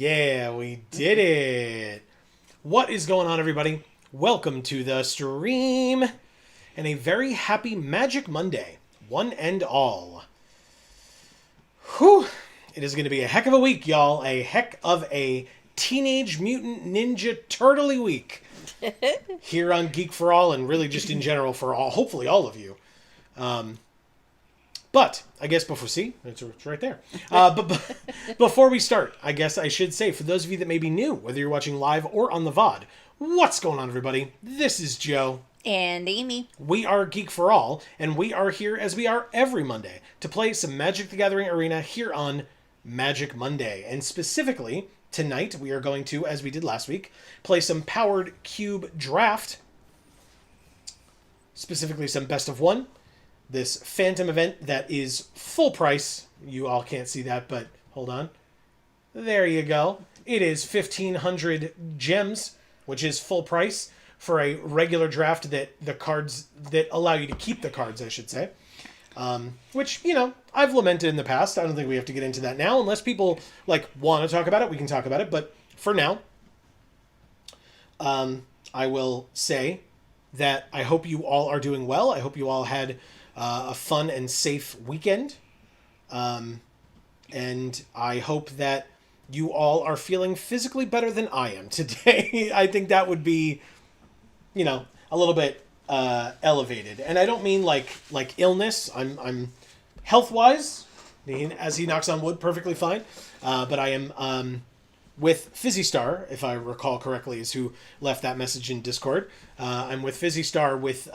Yeah, we did it. What is going on, everybody? Welcome to the stream and a very happy Magic Monday, one and all. Whew! It is going to be a heck of a week, y'all. A heck of a Teenage Mutant Ninja Turtley week here on Geek for All, and really just in general for all, hopefully all of you. But I guess it's right there. But before we start, I guess I should say, for those of you that may be new, whether you're watching live or on the VOD, what's going on, everybody? This is Joe. And Amy. We are Geek for All, and we are here, as we are every Monday, to play some Magic the Gathering Arena here on Magic Monday. And specifically, tonight, we are going to, as we did last week, play some Powered Cube Draft. Specifically, some Best of One. This Phantom event that is full price. You all can't see that, but hold on. There you go. It is 1,500 gems, which is full price for a regular draft that the cards that allow you to keep the cards, I should say. Which, I've lamented in the past. I don't think we have to get into that now. Unless people, want to talk about it, we can talk about it. But for now, I will say that I hope you all are doing well. I hope you all had a fun and safe weekend. And I hope that you all are feeling physically better than I am today. I think that would be, a little bit elevated. And I don't mean like illness. I'm health-wise, as he knocks on wood, perfectly fine. But I am with Fizzy Star, if I recall correctly, is who left that message in Discord. I'm with Fizzy Star with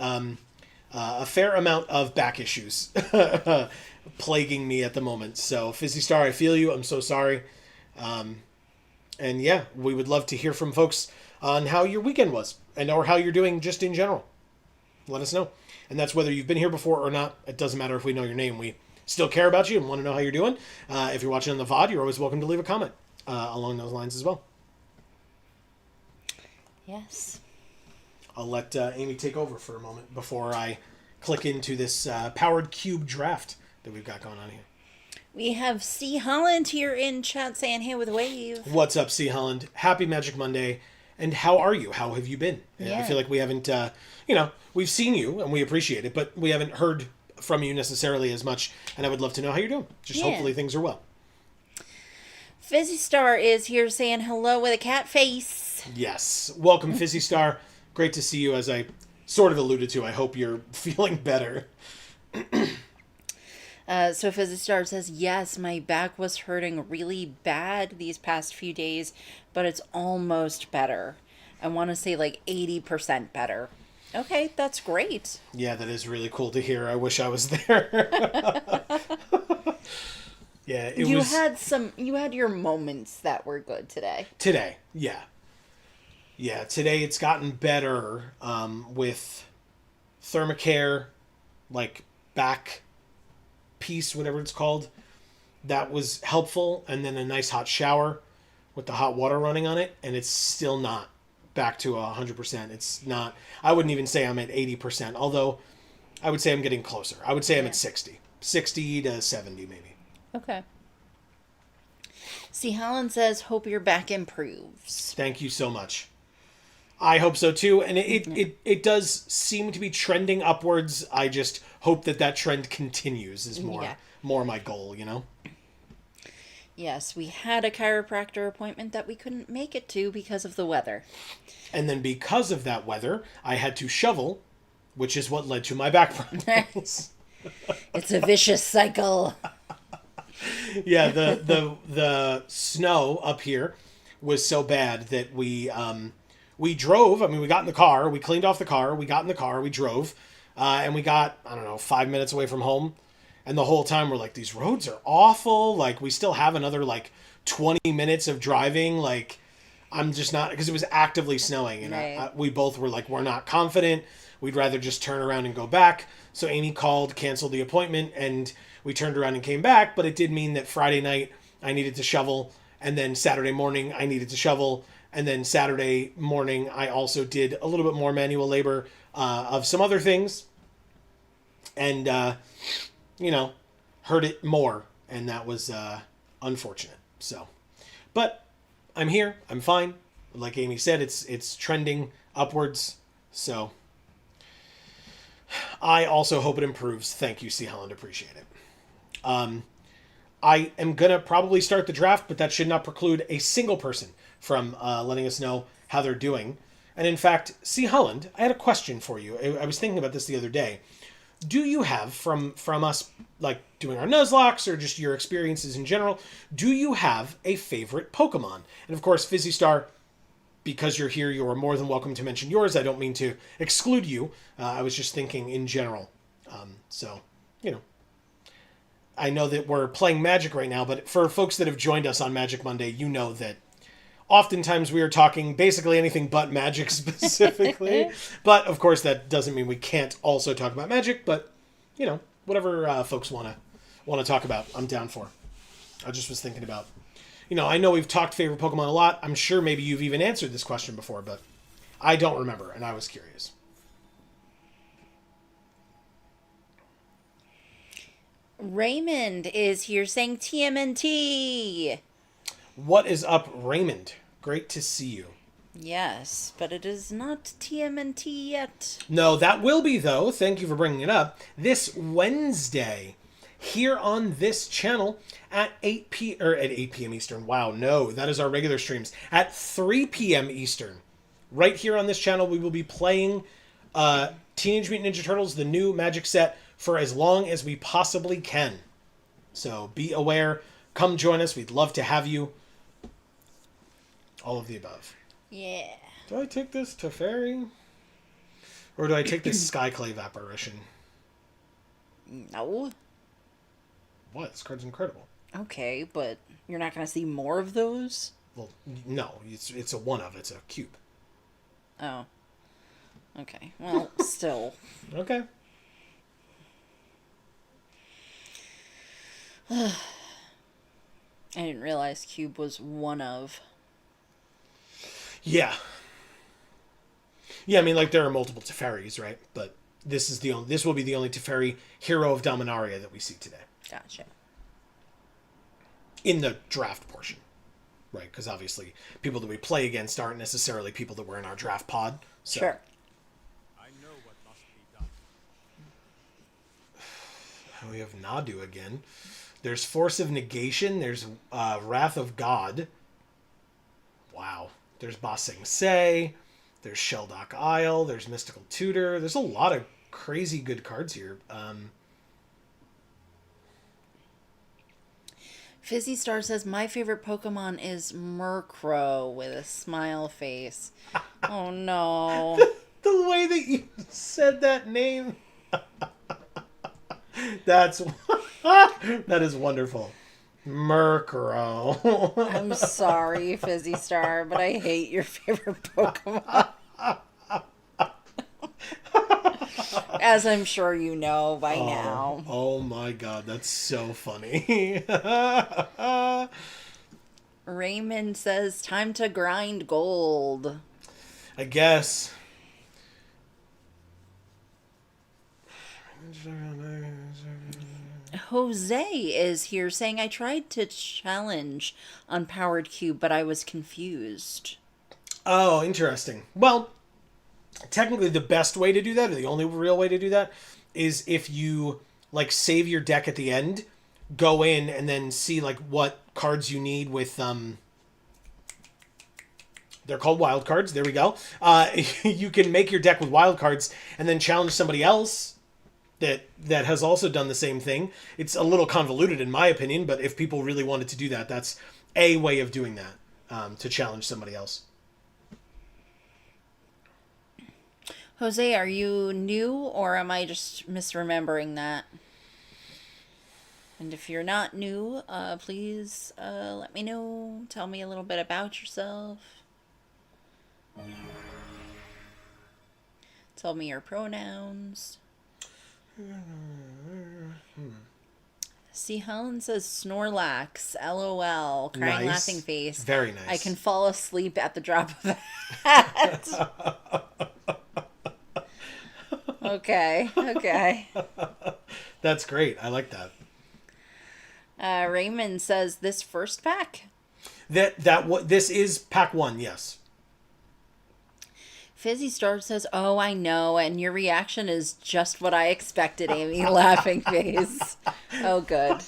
a fair amount of back issues plaguing me at the moment. So, Fizzy Star, I feel you. I'm so sorry. And yeah, we would love to hear from folks on how your weekend was or how you're doing just in general. Let us know. And that's whether you've been here before or not. It doesn't matter if we know your name. We still care about you and want to know how you're doing. If you're watching on the VOD, you're always welcome to leave a comment along those lines as well. Yes. I'll let Amy take over for a moment before I click into this Powered Cube Draft that we've got going on here. We have C. Holland here in chat saying hey with a wave. What's up, C. Holland? Happy Magic Monday. And how are you? How have you been? Yeah. I feel like we haven't, we've seen you and we appreciate it, but we haven't heard from you necessarily as much. And I would love to know how you're doing. Just hopefully things are well. Fizzy Star is here saying hello with a cat face. Yes. Welcome, Fizzy Star. Great to see you, as I sort of alluded to. I hope you're feeling better. So Fizzy Star says, yes, my back was hurting really bad these past few days, but it's almost better. I want to say 80% better. Okay, that's great. Yeah, that is really cool to hear. I wish I was there. Yeah, You had your moments that were good today. Today, yeah. Yeah, today it's gotten better with Thermacare, back piece, whatever it's called. That was helpful, and then a nice hot shower with the hot water running on it, and it's still not back to 100%. It's not, I wouldn't even say I'm at 80%, although I would say I'm getting closer. I would say I'm at 60 to 70 maybe. Okay. See, Holland says, hope your back improves. Thank you so much. I hope so too, and it does seem to be trending upwards. I just hope that trend continues is more my goal, Yes, we had a chiropractor appointment that we couldn't make it to because of the weather. And then because of that weather, I had to shovel, which is what led to my back problems. It's a vicious cycle. Yeah, the snow up here was so bad that we drove. I mean, we got in the car, we cleaned off the car, we got in the car, we drove, and we got, 5 minutes away from home. And the whole time we're like, these roads are awful. We still have another 20 minutes of driving. I'm just not, because it was actively snowing. And right. we both were we're not confident. We'd rather just turn around and go back. So Amy called, canceled the appointment, and we turned around and came back. But it did mean that Friday night I needed to shovel. And then Saturday morning I needed to shovel. And then Saturday morning, I also did a little bit more manual labor of some other things. And, hurt it more. And that was unfortunate. So, but I'm here. I'm fine. Like Amy said, it's trending upwards. So I also hope it improves. Thank you, C. Holland. Appreciate it. I am going to probably start the draft, but that should not preclude a single person from letting us know how they're doing. And in fact, C. Holland, I had a question for you. I was thinking about this the other day. Do you have, from us, like, doing our Nuzlocks or just your experiences in general, do you have a favorite Pokemon? And of course, Fizzy Star, because you're here, you are more than welcome to mention yours. I don't mean to exclude you. I was just thinking in general. So, you know. I know that we're playing Magic right now, but for folks that have joined us on Magic Monday, you know that oftentimes we are talking basically anything but Magic specifically. But of course, that doesn't mean we can't also talk about Magic. But you know, whatever folks want to talk about, I'm down for. I just was thinking about, you know, I know we've talked favorite Pokemon a lot. I'm sure maybe you've even answered this question before, but I don't remember, and I was curious. Raymond is here saying TMNT. What is up, Raymond? Great to see you. Yes, but it is not TMNT yet. No, that will be, though. Thank you for bringing it up. This Wednesday, here on this channel at 8 p.m. Eastern. Wow, no, that is our regular streams. At 3 p.m. Eastern. Right here on this channel, we will be playing Teenage Mutant Ninja Turtles, the new Magic set, for as long as we possibly can. So be aware. Come join us. We'd love to have you. All of the above. Yeah. Do I take this Teferi? Or do I take this Skyclave apparition? No. What? This card's incredible. Okay, but you're not going to see more of those? Well, no. It's a one of. It's a cube. Oh. Okay. Well, still. Okay. I didn't realize cube was one of. Yeah. Yeah, I mean, like, there are multiple Teferis, right? But this will be the only Teferi Hero of Dominaria that we see today. Gotcha. In the draft portion. Right? Because obviously, people that we play against aren't necessarily people that were in our draft pod. So. Sure. I know what must be done. We have Nadu again. There's Force of Negation. There's Wrath of God. Wow. There's Ba Sing Se. There's Sheldock Isle. There's Mystical Tutor. There's a lot of crazy good cards here. Fizzy Star says, my favorite Pokemon is Murkrow with a smile face. Oh, no. The way that you said that name. That is wonderful. Murkrow. I'm sorry, Fizzy Star, but I hate your favorite Pokemon. As I'm sure you know by now. Oh my god, that's so funny. Raymond says, time to grind gold. I guess. Jose is here saying, I tried to challenge Unpowered Cube, but I was confused. Oh, interesting. Well, technically the best way to do that, or the only real way to do that, is if you, like, save your deck at the end, go in and then see, like, what cards you need with, they're called wild cards. There we go. You can make your deck with wild cards and then challenge somebody else that has also done the same thing. It's a little convoluted in my opinion, but if people really wanted to do that, that's a way of doing that, to challenge somebody else. Jose, are you new or am I just misremembering that? And if you're not new, please let me know. Tell me a little bit about yourself. Tell me your pronouns. See, Helen says Snorlax, LOL, crying Nice. laughing face. Very nice. I can fall asleep at the drop of a hat. Okay. That's great. I like that. Raymond says this first pack. This is pack 1, yes. Fizzy Star says, "Oh, I know," and your reaction is just what I expected, Amy. Laughing face. Oh, good.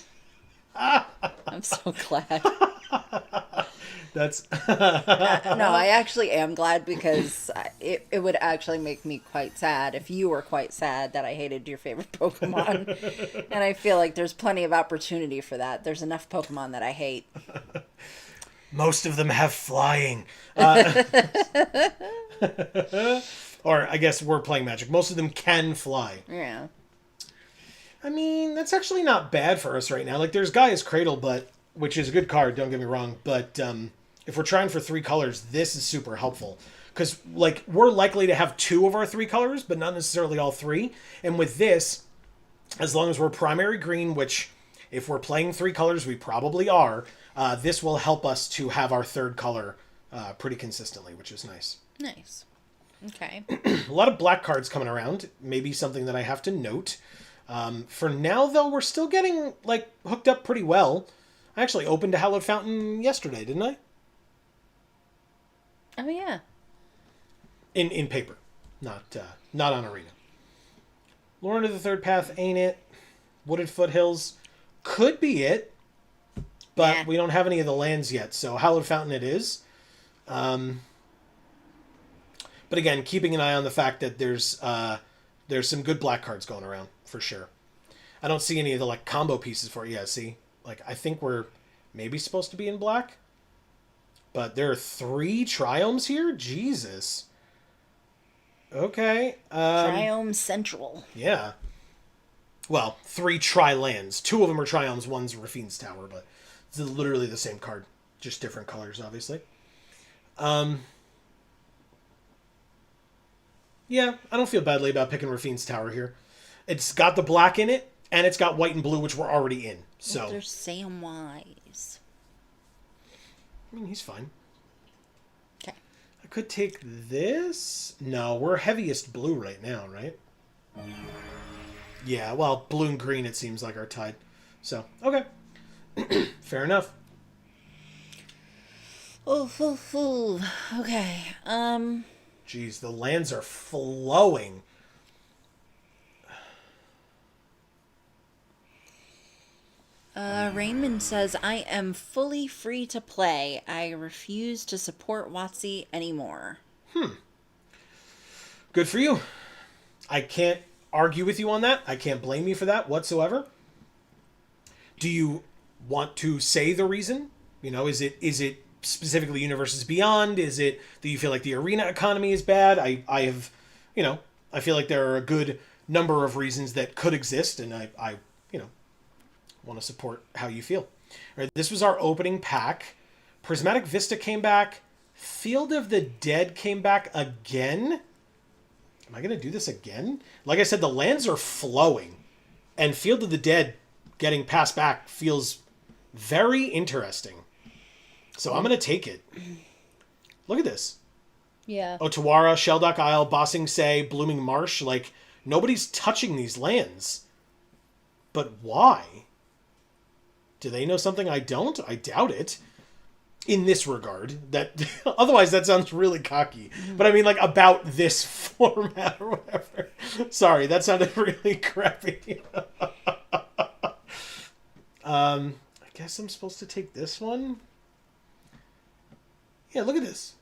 I'm so glad. That's No, I actually am glad because it would actually make me quite sad if you were quite sad that I hated your favorite Pokemon. And I feel like there's plenty of opportunity for that. There's enough Pokemon that I hate. most of them have flying. Or I guess we're playing Magic. Most of them can fly. Yeah. I mean, that's actually not bad for us right now. Like, there's Gaia's Cradle, which is a good card, don't get me wrong. But if we're trying for 3 colors, this is super helpful. Because, like, we're likely to have 2 of our 3 colors, but not necessarily all 3. And with this, as long as we're primary green, which if we're playing 3 colors, we probably are, this will help us to have our 3rd color pretty consistently, which is nice. Nice. Okay. A lot of black cards coming around. Maybe something that I have to note. For now, though, we're still getting, like, hooked up pretty well. I actually opened a Hallowed Fountain yesterday, didn't I? Oh, yeah. In paper. Not on Arena. Lorna of the Third Path ain't it. Wooded Foothills could be it. But Yeah. we don't have any of the lands yet, so Hallowed Fountain it is. But again, keeping an eye on the fact that there's some good black cards going around, for sure. I don't see any of the, like, combo pieces for it. Yeah, see? Like, I think we're maybe supposed to be in black. But there are 3 Triomes here? Jesus. Okay. Triome Central. Yeah. Well, 3 Tri-lands. 2 of them are Triomes, one's Rafine's Tower, but it's literally the same card. Just different colors, obviously. Yeah, I don't feel badly about picking Rafine's Tower here. It's got the black in it, and it's got white and blue, which we're already in. So, There's Samwise. I mean, he's fine. Okay. I could take this. No, we're heaviest blue right now, right? Yeah, well, blue and green, it seems like, are tied. So, okay. Fair enough. Oh. Okay. Jeez, the lands are flowing. Raymond says, "I am fully free to play. I refuse to support WotC anymore." Good for you. I can't argue with you on that. I can't blame you for that whatsoever. Do you want to say the reason? You know, is it specifically Universes Beyond? Is it that you feel like the arena economy is bad? I have, I feel like there are a good number of reasons that could exist, and I want to support how you feel. All right, this was our opening pack. Prismatic Vista came back. Field of the Dead came back again. Am I going to do this again? Like I said, the lands are flowing. And Field of the Dead getting passed back feels very interesting. So I'm going to take it. Look at this. Yeah. Otawara, Sheldock Isle, Bossing Say, Blooming Marsh. Like, nobody's touching these lands. But why? Do they know something I don't? I doubt it. In this regard. That otherwise, that sounds really cocky. But I mean, like, about this format or whatever. Sorry, that sounded really crappy. I guess I'm supposed to take this one? Yeah, look at this.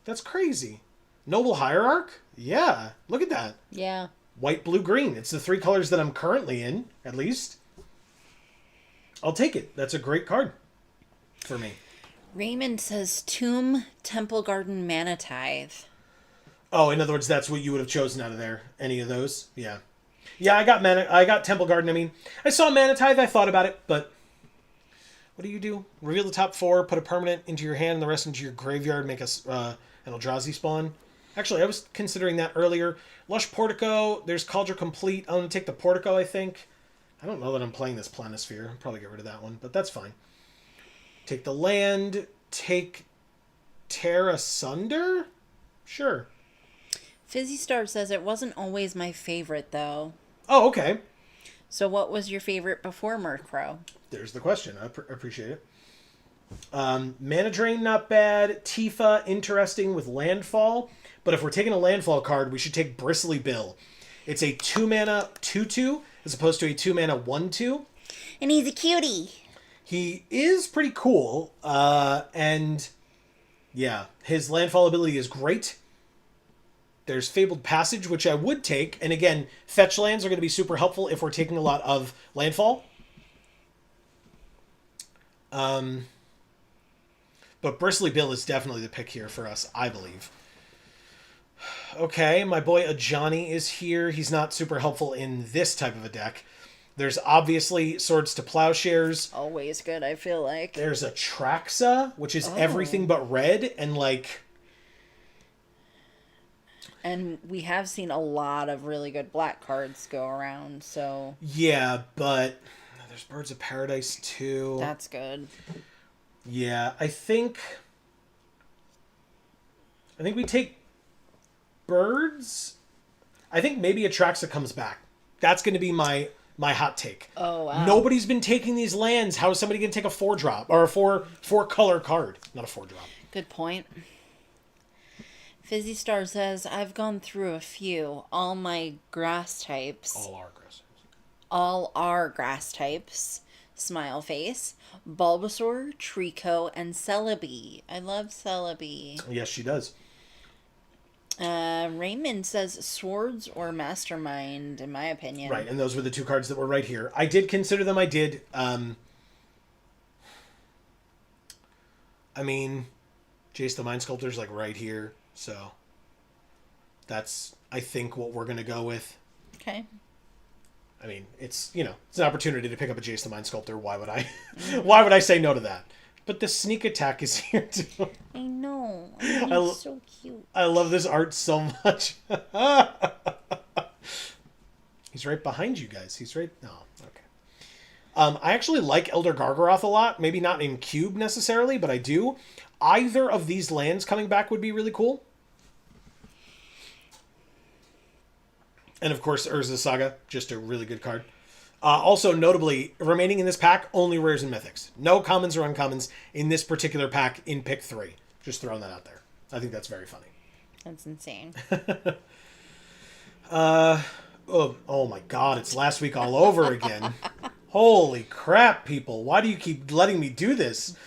That's crazy. Noble Hierarch? Yeah, look at that. Yeah. White, blue, green. It's the 3 colors that I'm currently in, at least. I'll take it. That's a great card for me. Raymond says, "Tomb, Temple Garden, Manatithe." Oh, in other words, that's what you would have chosen out of there. Any of those? Yeah. Yeah, I got Temple Garden. I mean, I saw Manatithe. I thought about it, but what do you do? Reveal the top 4, put a permanent into your hand, and the rest into your graveyard, make an Eldrazi spawn. Actually, I was considering that earlier. Lush Portico. There's Cauldron Complete. I'm going to take the Portico, I think. I don't know that I'm playing this Planisphere. I'll probably get rid of that one, but that's fine. Take the land. Take Tear Asunder? Sure. Fizzy Star says, "It wasn't always my favorite, though." Oh, okay. So what was your favorite before Murkrow? There's the question. I appreciate it. Mana Drain, not bad. Tifa, interesting with Landfall. But if we're taking a Landfall card, we should take Bristly Bill. It's a 2-mana 2/2 as opposed to a 2-mana 1/2. And he's a cutie. He is pretty cool. And yeah, his Landfall ability is great. There's Fabled Passage, which I would take. And again, fetch lands are going to be super helpful if we're taking a lot of Landfall. But Bristly Bill is definitely the pick here for us, I believe. Okay, my boy Ajani is here. He's not super helpful in this type of a deck. There's obviously Swords to Plowshares. Always good, I feel like. There's Atraxa, which is everything but red, and like... And we have seen a lot of really good black cards go around, so... Yeah, but there's Birds of Paradise too. That's good. Yeah, I think we take birds. I think maybe Atraxa comes back. That's going to be my hot take. Oh, wow. Nobody's been taking these lands. How is somebody going to take a 4-drop or a four color card? Not a 4-drop. Good point. Fizzy Star says, I've gone through a few. All my grass types. All are grass types. Smile face. Bulbasaur, Trico, and Celebi. I love Celebi. Yes, she does. Raymond says Swords or Mastermind, in my opinion. Right, and those were the two cards that were right here. I did consider them. I did. I mean, Jace the Mind Sculptor's like right here, so that's, I think, what we're going to go with. Okay. I mean, it's, it's an opportunity to pick up a Jace the Mind Sculptor. Why would I say no to that? But the sneak attack is here too. I know. He's so cute. I love this art so much. He's right behind you guys. He's right... No, okay. I actually like Elder Gargaroth a lot. Maybe not in Cube necessarily, but I do. Either of these lands coming back would be really cool. And of course, Urza Saga, just a really good card. Also, notably, remaining in this pack, only rares and mythics. No commons or uncommons in this particular pack in pick 3. Just throwing that out there. I think that's very funny. That's insane. Oh my god, it's last week all over again. Holy crap, people. Why do you keep letting me do this?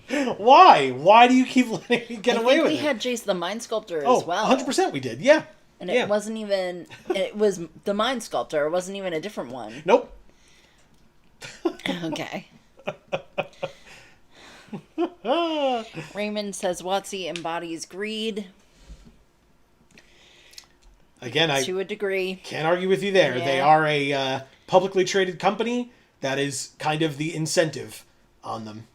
Why? Why do you keep letting me get away with it? We had Jace the Mind Sculptor as well. 100% we did, yeah. And it wasn't even... It was the Mind Sculptor. It wasn't even a different one. Nope. Okay. Raymond says WotC embodies greed. Again, to a degree. Can't argue with you there. Yeah. They are a publicly traded company. That is kind of the incentive on them.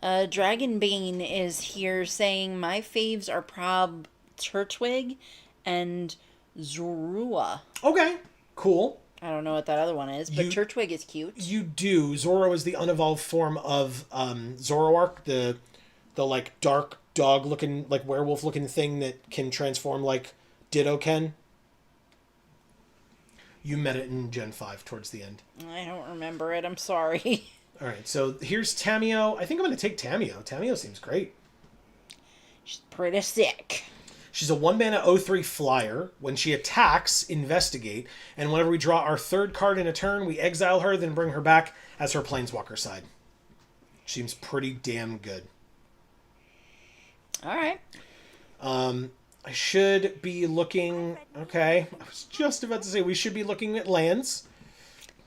Dragonbane is here saying, my faves are Prob Turtwig and Zorua. Okay, cool. I don't know what that other one is, but Turtwig is cute. You do. Zoro is the unevolved form of Zoroark, the like dark dog looking, like werewolf looking thing that can transform like Ditto can. You met it in Gen 5 towards the end. I don't remember it. I'm sorry. All right, so here's Tameo. I think I'm going to take Tameo. Tameo seems great. She's pretty sick. She's a 1-mana 0/3 flyer. When she attacks, investigate. And whenever we draw our third card in a turn, we exile her, then bring her back as her Planeswalker side. Seems pretty damn good. All right. I should be looking... Okay, I was just about to say we should be looking at lands.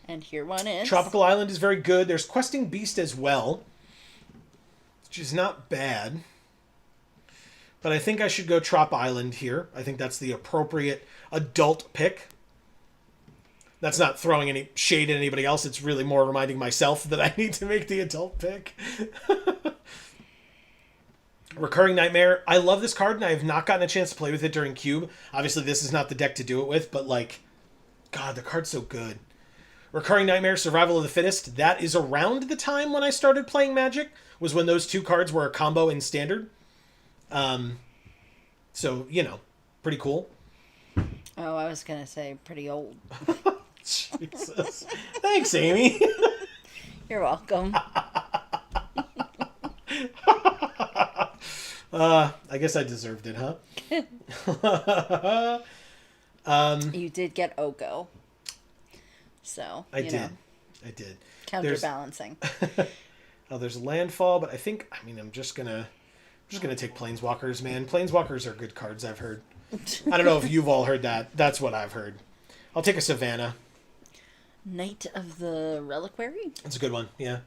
And here one is. Tropical Island is very good. There's Questing Beast as well, which is not bad. But I think I should go Trop Island here. I think that's the appropriate adult pick. That's not throwing any shade at anybody else. It's really more reminding myself that I need to make the adult pick. Recurring Nightmare. I love this card, and I have not gotten a chance to play with it during Cube. Obviously, this is not the deck to do it with, but, like, God, the card's so good. Recurring Nightmare, Survival of the Fittest. That is around the time when I started playing Magic, was when those two cards were a combo in Standard. So, pretty cool. Oh, I was going to say pretty old. Jesus. Thanks, Amy. You're welcome. I guess I deserved it, huh? You did get Oko. So, I you did. know, I did. counterbalancing. There's landfall, but I think I'm just gonna take planeswalkers, man. Planeswalkers are good cards, I've heard. I don't know if you've all heard that. That's what I've heard. I'll take a Savannah. Knight of the Reliquary? That's a good one, yeah.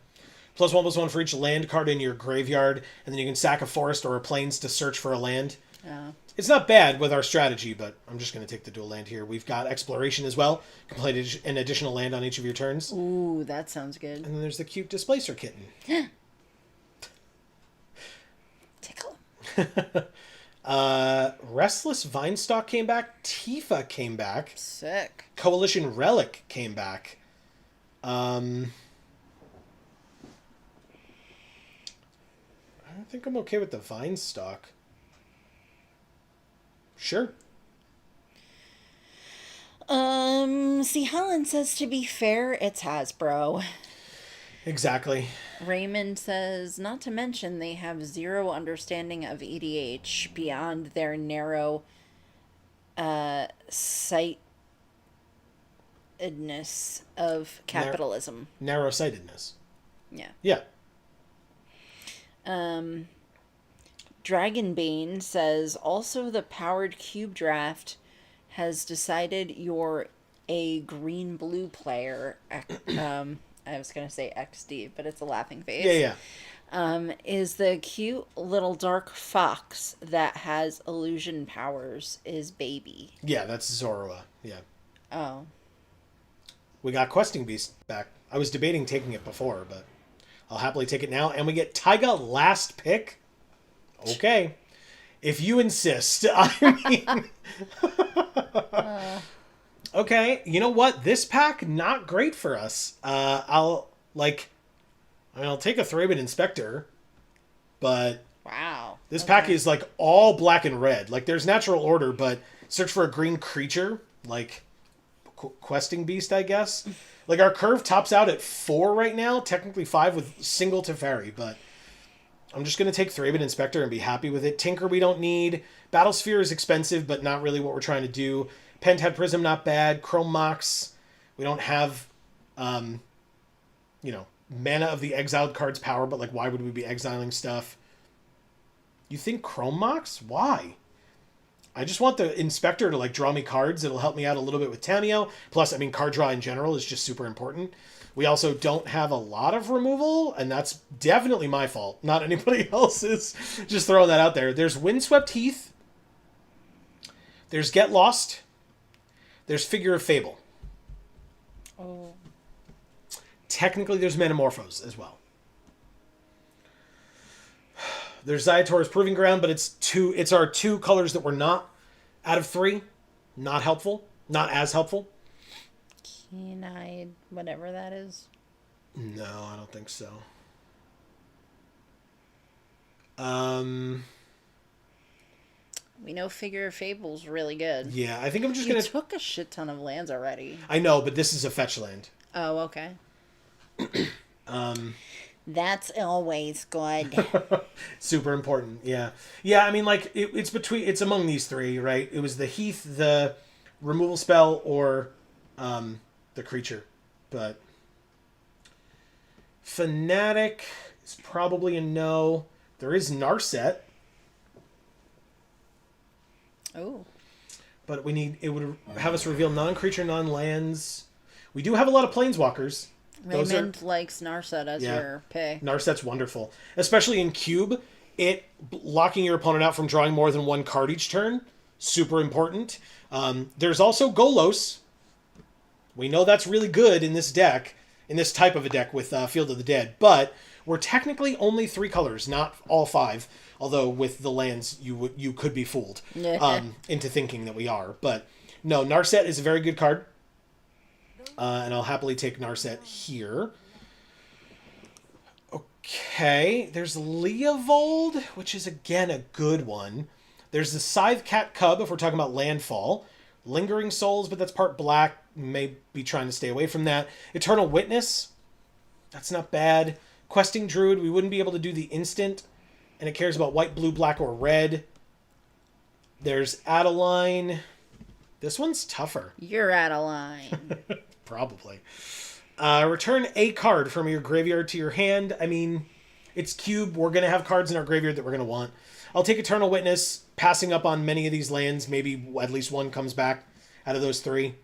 +1/+1 for each land card in your graveyard, and then you can sack a forest or a plains to search for a land. Oh. It's not bad with our strategy, but I'm just going to take the dual land here. We've got exploration as well. Complete an additional land on each of your turns. Ooh, that sounds good. And then there's the cute Displacer kitten. Tickle. Restless Vinestock came back. Tifa came back. Sick. Coalition Relic came back. I think I'm okay with the Vinestock. Sure. See, Helen says, to be fair, it's Hasbro. Exactly. Raymond says, not to mention they have zero understanding of EDH beyond their narrow sightedness of capitalism. Narrow-sightedness. Yeah. Yeah. Dragonbane says, also the powered cube draft has decided you're a green-blue player. I was going to say XD, but it's a laughing face. Yeah. Is the cute little dark fox that has illusion powers is baby. Yeah, that's Zorua. Yeah. Oh. We got Questing Beast back. I was debating taking it before, but I'll happily take it now. And we get Taiga last pick. Okay. If you insist. I mean... Okay, you know what? This pack, not great for us. I'll take a Thraben Inspector, but... Wow. This pack is, like, all black and red. Like, there's natural order, but search for a green creature, like Questing Beast, I guess. Like, our curve tops out at 4 right now, technically 5 with single Teferi, but I'm just going to take Thraben Inspector and be happy with it. Tinker we don't need. Battlesphere is expensive, but not really what we're trying to do. Pentad Prism, not bad. Chrome Mox, we don't have, Mana of the exiled card's power, but, like, why would we be exiling stuff? You think Chrome Mox? Why? I just want the Inspector to, like, draw me cards. It'll help me out a little bit with Tameo. Plus, card draw in general is just super important. We also don't have a lot of removal, and that's definitely my fault, not anybody else's. Just throwing that out there. There's Windswept Heath. There's Get Lost. There's Figure of Fable. Oh. Technically, there's Metamorphose as well. There's Zayator's Proving Ground, but it's our 2 colors that were not out of 3. Not helpful. Not as helpful. Keen-eyed, whatever that is. No, I don't think so. We know Figure of Fable's really good. Yeah, I think I'm just You going to... took a shit ton of lands already. I know, but this is a fetch land. Oh, okay. That's always good. Super important, yeah. Yeah, it's among these 3, right? It was the Heath, the removal spell, or the creature. But Fanatic is probably a no. There is Narset. Oh. But it would have us reveal non-creature, non-lands. We do have a lot of planeswalkers. Raymond likes Narset as your pick. Narset's wonderful. Especially in Cube, locking your opponent out from drawing more than 1 card each turn. Super important. There's also Golos. We know that's really good in this deck, in this type of a deck with Field of the Dead. But we're technically only 3 colors, not all 5. Although with the lands, you could be fooled into thinking that we are. But no, Narset is a very good card. And I'll happily take Narset here. Okay, there's Leovold, which is, again, a good one. There's the Scythe Cat Cub, if we're talking about landfall. Lingering Souls, but that's part black. May be trying to stay away from that. Eternal Witness. That's not bad. Questing Druid, we wouldn't be able to do the instant. And it cares about white, blue, black, or red. There's Adeline. This one's tougher. You're out of line. Probably. Return a card from your graveyard to your hand. I mean, it's Cube. We're going to have cards in our graveyard that we're going to want. I'll take Eternal Witness, passing up on many of these lands. Maybe at least one comes back out of those three.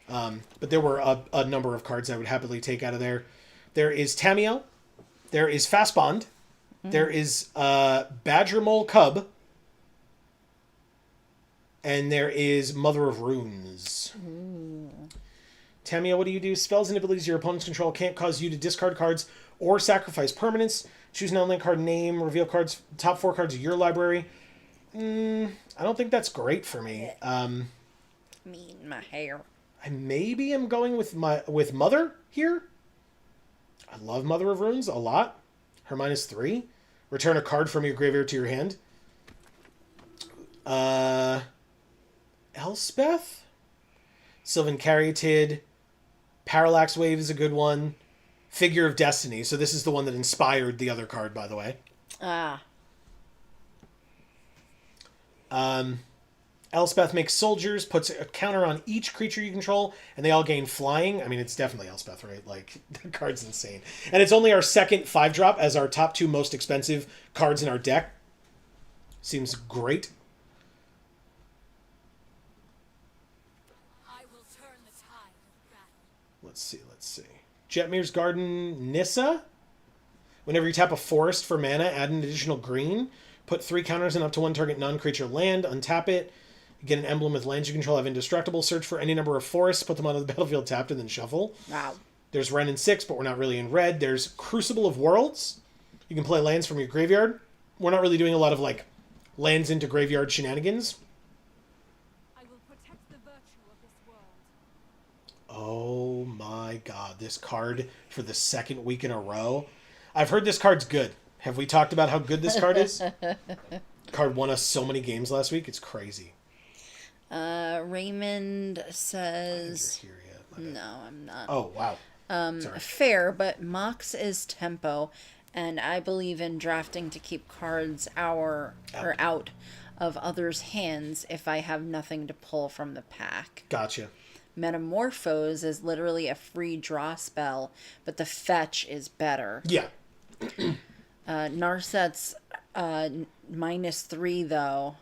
But there were a number of cards I would happily take out of there. There is Tameo. There is Fastbond. There is Badger Mole Cub. And there is Mother of Runes. Tameo, what do you do? Spells and abilities your opponents control can't cause you to discard cards or sacrifice permanents. Choose an online card name. Reveal cards. Top 4 cards of your library. I don't think that's great for me. Mean my hair. I maybe am going with Mother here. I love Mother of Runes a lot. Her -3. Return a card from your graveyard to your hand. Elspeth? Sylvan Caryatid. Parallax Wave is a good one. Figure of Destiny. So this is the one that inspired the other card, by the way. Elspeth makes soldiers, puts a counter on each creature you control, and they all gain flying. I mean, it's definitely Elspeth, right? Like, the card's insane. And it's only our second 5-drop as our top 2 most expensive cards in our deck. Seems great. I will turn the tide of battle. Let's see. Jetmir's Garden Nissa. Whenever you tap a forest for mana, add an additional green. Put 3 counters in up to 1 target non-creature land. Untap it. Get an emblem with lands you control have indestructible. Search for any number of forests. Put them onto the battlefield tapped and then shuffle. Wow. There's Wrenn and 6, but we're not really in red. There's Crucible of Worlds. You can play lands from your graveyard. We're not really doing a lot of, like, lands into graveyard shenanigans. I will protect the virtue of this world. Oh my god, this card for the second week in a row. I've heard this card's good. Have we talked about how good this card is? Card won us so many games last week. It's crazy. Raymond says... You're here yet. My bad. No, I'm not. Oh, wow. Sorry. Fair, but Mox is tempo, and I believe in drafting to keep cards out of others' hands if I have nothing to pull from the pack. Gotcha. Metamorphose is literally a free draw spell, but the fetch is better. Yeah. Narset's -3 though.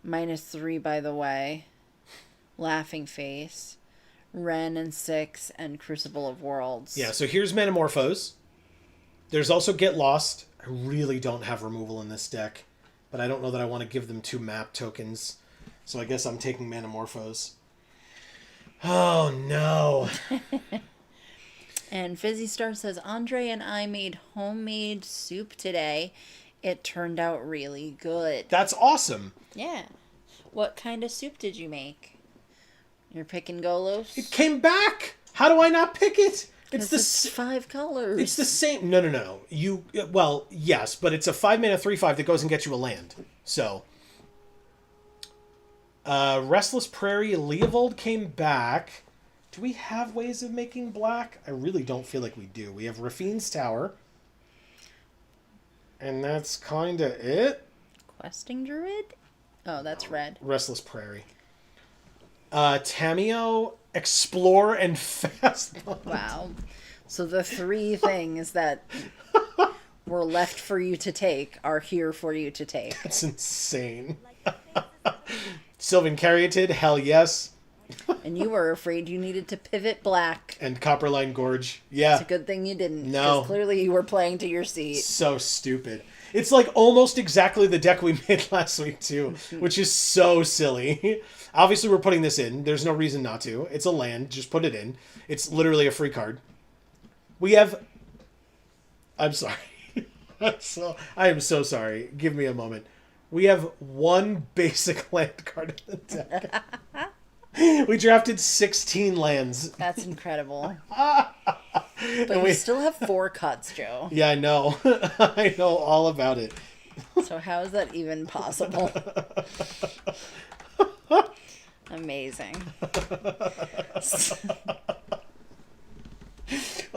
-3 by the way. Laughing Face. Wrenn and 6 and Crucible of Worlds. Yeah, so here's Metamorphose. There's also Get Lost. I really don't have removal in this deck, but I don't know that I want to give them 2 map tokens. So I guess I'm taking Metamorphose. Oh, no. And Fizzy Star says, Andre and I made homemade soup today. It turned out really good. That's awesome. Yeah. What kind of soup did you make? You're picking Golos? It came back. How do I not pick it? It's the It's 5 colors. It's the same. No. Well, yes, but it's a 5-mana 3/5 that goes and gets you a land. So, Restless Prairie Leovold came back. Do we have ways of making black? I really don't feel like we do. We have Rafine's Tower. And that's kind of it. Questing Druid? Oh, that's red. Restless Prairie. Tameo, Explore, and Fastbond. Wow. So the 3 things that were left for you to take are here for you to take. That's insane. Sylvan Caryatid, hell yes. And you were afraid you needed to pivot black. And Copperline Gorge. Yeah. It's a good thing you didn't. No. Because clearly you were playing to your seat. So stupid. It's like almost exactly the deck we made last week too, which is so silly. Obviously we're putting this in. There's no reason not to. It's a land. Just put it in. It's literally a free card. We have... I'm sorry. I am so sorry. Give me a moment. We have 1 basic land card in the deck. We drafted 16 lands. That's incredible. But we still have 4 cuts, Joe. Yeah, I know. I know all about it. So how is that even possible? Amazing.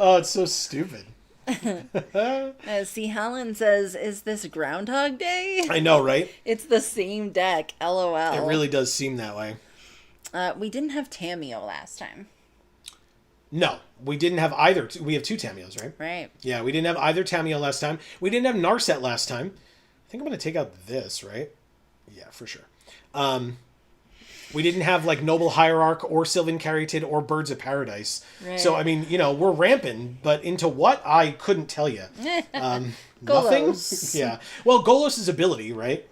Oh, it's so stupid. See, Helen says, "Is this Groundhog Day?" I know, right? It's the same deck. LOL. It really does seem that way. We didn't have Tameo last time, No, we didn't have either. We have two Tamios, right? right? Yeah, we didn't have either Tameo last time. We didn't have Narset last time. I think I'm going to take out this, right? Yeah, for sure. We didn't have like Noble Hierarch or Sylvan Caryatid or Birds of Paradise. Right. So, I mean, we're ramping, but into what? I couldn't tell you. Nothing? Golos. Yeah. Well, Golos' ability, right?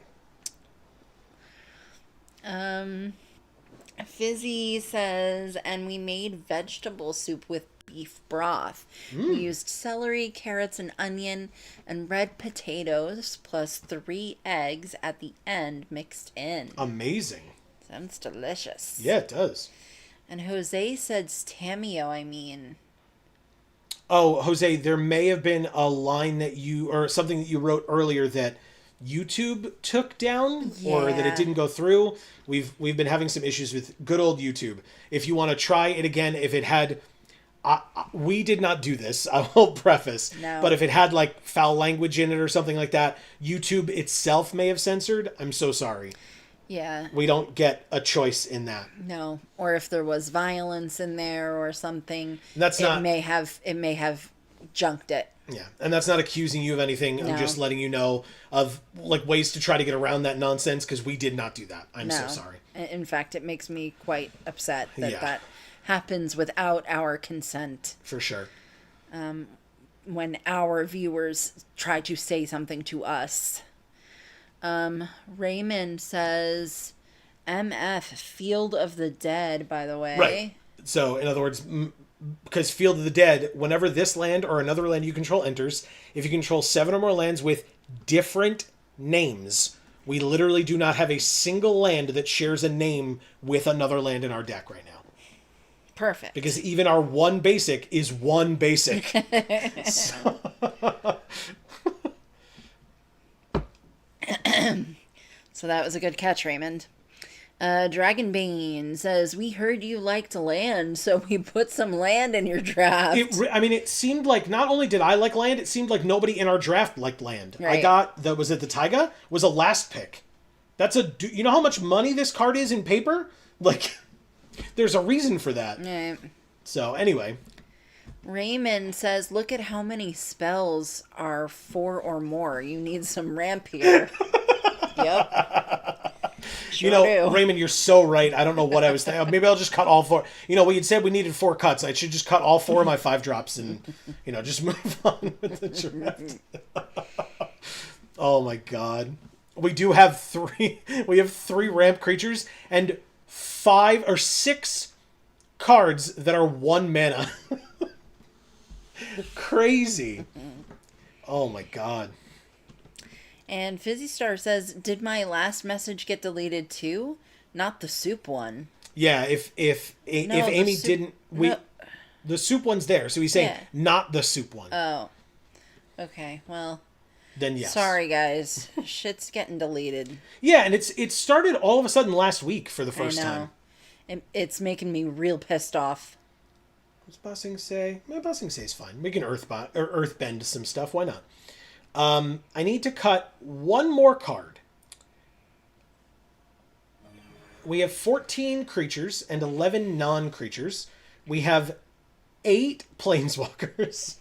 Fizzy says, and we made vegetable soup with beef broth. We used celery, carrots, and onion, and red potatoes, plus 3 eggs at the end mixed in. Amazing. Sounds delicious. Yeah, it does. And Jose said Tameo, I mean. Oh, Jose, there may have been a line that or something that you wrote earlier that YouTube took down or that Yeah. it didn't go through. We've been having some issues with good old YouTube. If you want to try it again, if it had, we did not do this. I will preface, No. but if it had like foul language in it or something like that, YouTube itself may have censored. I'm so sorry. Yeah. We don't get a choice in that. No. Or if there was violence in there or something, That's it not- may have junked it. Yeah, and that's not accusing you of anything. I'm No. just letting you know of like ways to try to get around that nonsense because we did not do that. I'm so No. sorry. In fact, it makes me quite upset that Yeah. that happens without our consent For sure. when our viewers try to say something to us. Raymond says, MF, Field of the Dead, by the way. Right. So, in other words, because Field of the Dead, whenever this land or another land you control enters, if you control 7 or more lands with different names, we literally do not have a single land that shares a name with another land in our deck right now. Perfect. Because even our one basic is one basic. So that was a good catch, Raymond. Dragonbane says, we heard you liked land, so we put some land in your draft. It seemed like not only did I like land, it seemed like nobody in our draft liked land. I Right. got was it the Taiga? Was a last pick. You know how much money this card is in paper? Like, there's a reason for that. Right. So anyway, Raymond says, look at how many spells are 4 or more. You need some ramp here. Yep. Sure do. Raymond, you're so right. I don't know what I was thinking. Maybe I'll just cut all 4. We had said we needed 4 cuts. I should just cut all 4 of my 5 drops and, just move on with the draft. Oh my God. We do have 3. We have 3 ramp creatures and 5 or 6 cards that are 1 mana. Crazy. Oh my God. And Fizzy Star says, did my last message get deleted too? Not the soup one. Yeah, if Amy didn't, the soup one's there. So he's saying Yeah. not the soup one. Oh. Okay, well, Then yes. sorry guys. Shit's getting deleted. Yeah, and it started all of a sudden last week for the first I know. time. It's making me real pissed off. What's Bossing say? My Bossing say is fine. We can earthbend some stuff. Why not? I need to cut 1 more card. We have 14 creatures and 11 non-creatures. We have 8 planeswalkers.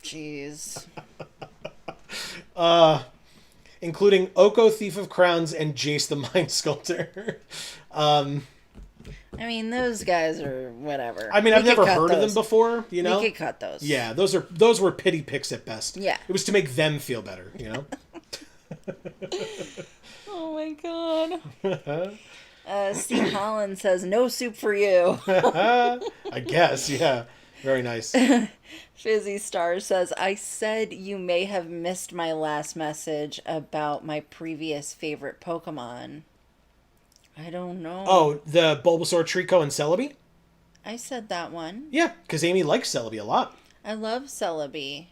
Jeez. Including Oko, Thief of Crowns, and Jace the Mind Sculptor. I mean, those guys are whatever. I've We never could cut heard of those. them before, We could cut those. Yeah, those were pity picks at best. Yeah. It was to make them feel better, Oh my god. Steve Holland says, no soup for you. I guess, yeah. Very nice. Fizzy Star says, I said you may have missed my last message about my previous favorite Pokemon. I don't know. Oh, the Bulbasaur, Trico, and Celebi? I said that one. Yeah, because Amy likes Celebi a lot. I love Celebi.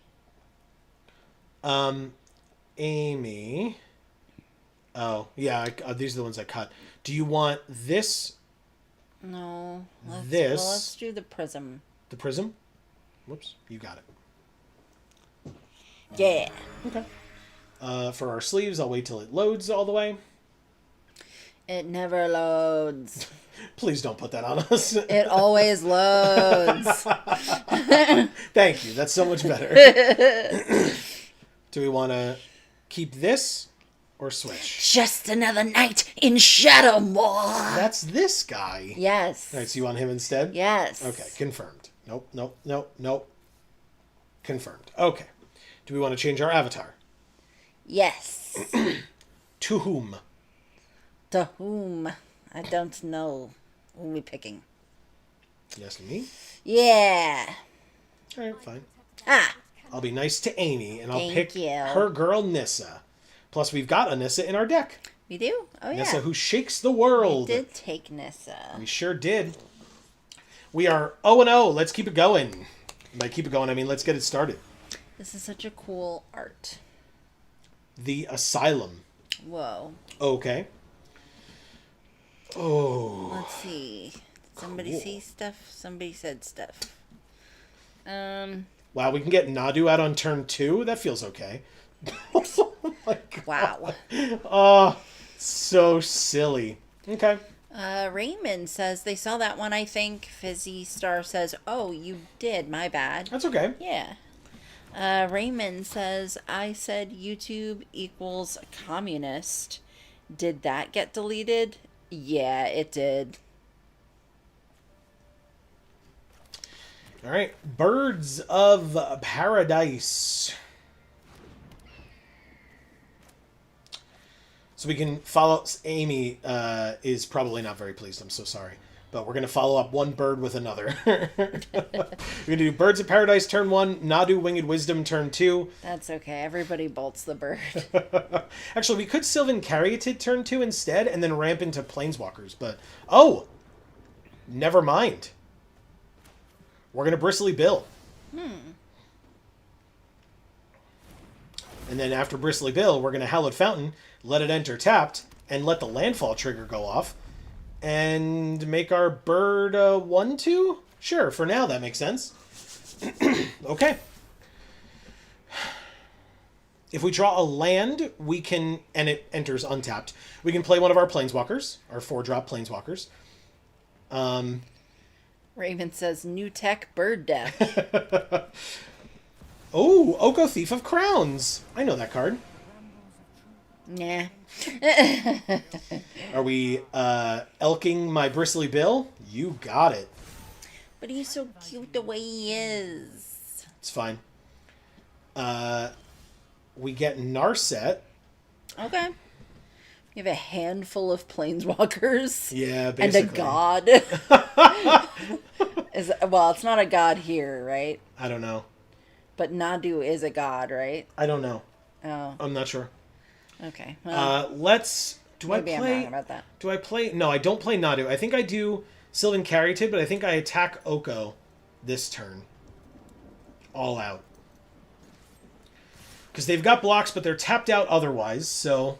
Amy. Oh, yeah, these are the ones I cut. Do you want this, No. This- Well, let's do the Prism. the Prism? Whoops, you got it. Yeah. Okay. For our sleeves, I'll wait till it loads all the way. It never loads. Please don't put that on us. It always loads. Thank you. That's so much better. Do we want to keep this or switch? Just another night in Shadowmoor. That's this guy. Yes. All right, so you want him instead? Yes. Okay, confirmed. Nope. Confirmed. Okay. Do we want to change our avatar? Yes. To whom? To whom? I don't know. Who are we picking? You asking me? Yeah. All right, fine. Ah. I'll be nice to Amy, and I'll Thank pick you. her girl, Nissa. Plus, we've got a Nissa in our deck. We do? Oh, yeah. Nissa who shakes the world. We did take Nissa. We sure did. We are 0-0. Let's keep it going. By keep it going, I mean let's get it started. This is such a cool art. The Asylum. Whoa. Okay. Oh. Let's see. Did somebody Cool. see stuff? Somebody said stuff. Wow, we can get Nadu out on turn 2? That feels okay. Oh my God. Wow. Oh, so silly. Okay. Raymond says they saw that one, I think. Fizzy Star says, oh, you did. My bad. That's okay. Yeah. Raymond says, I said YouTube equals communist. Did that get deleted? Yeah, it did. All right. Birds of Paradise. So we can follow... Amy is probably not very pleased. I'm so sorry. But we're going to follow up one bird with another. We're going to do Birds of Paradise turn 1, Nadu Winged Wisdom turn 2. That's okay. Everybody bolts the bird. Actually, we could Sylvan Caryatid turn 2 instead and then ramp into Planeswalkers. But, oh! Never mind. We're going to Bristly Bill. And then after Bristly Bill, we're going to Hallowed Fountain, let it enter tapped, and let the landfall trigger go off. And make our bird 1/2? Sure, for now that makes sense. Okay. If we draw a land, we can, and it enters untapped, we can play one of our Planeswalkers, our 4-drop Planeswalkers. Raven says, new tech bird death. Oh, Oko Thief of Crowns. I know that card. Nah. Are we elking my Bristly Bill? You got it. But he's so cute the way he is. It's fine. We get Narset. Okay. You have a handful of planeswalkers. Yeah, And basically. a god. Well, it's not a god here, right? I don't know. But Nadu is a god, right? I don't know. Oh, I'm not sure. okay. Well, Let's... maybe I'm wrong about that. Do I play... No, I don't play Nadu. I think I do Sylvan Caryatid, but I think I attack Oko this turn. All out. Because they've got blocks, but they're tapped out otherwise, so...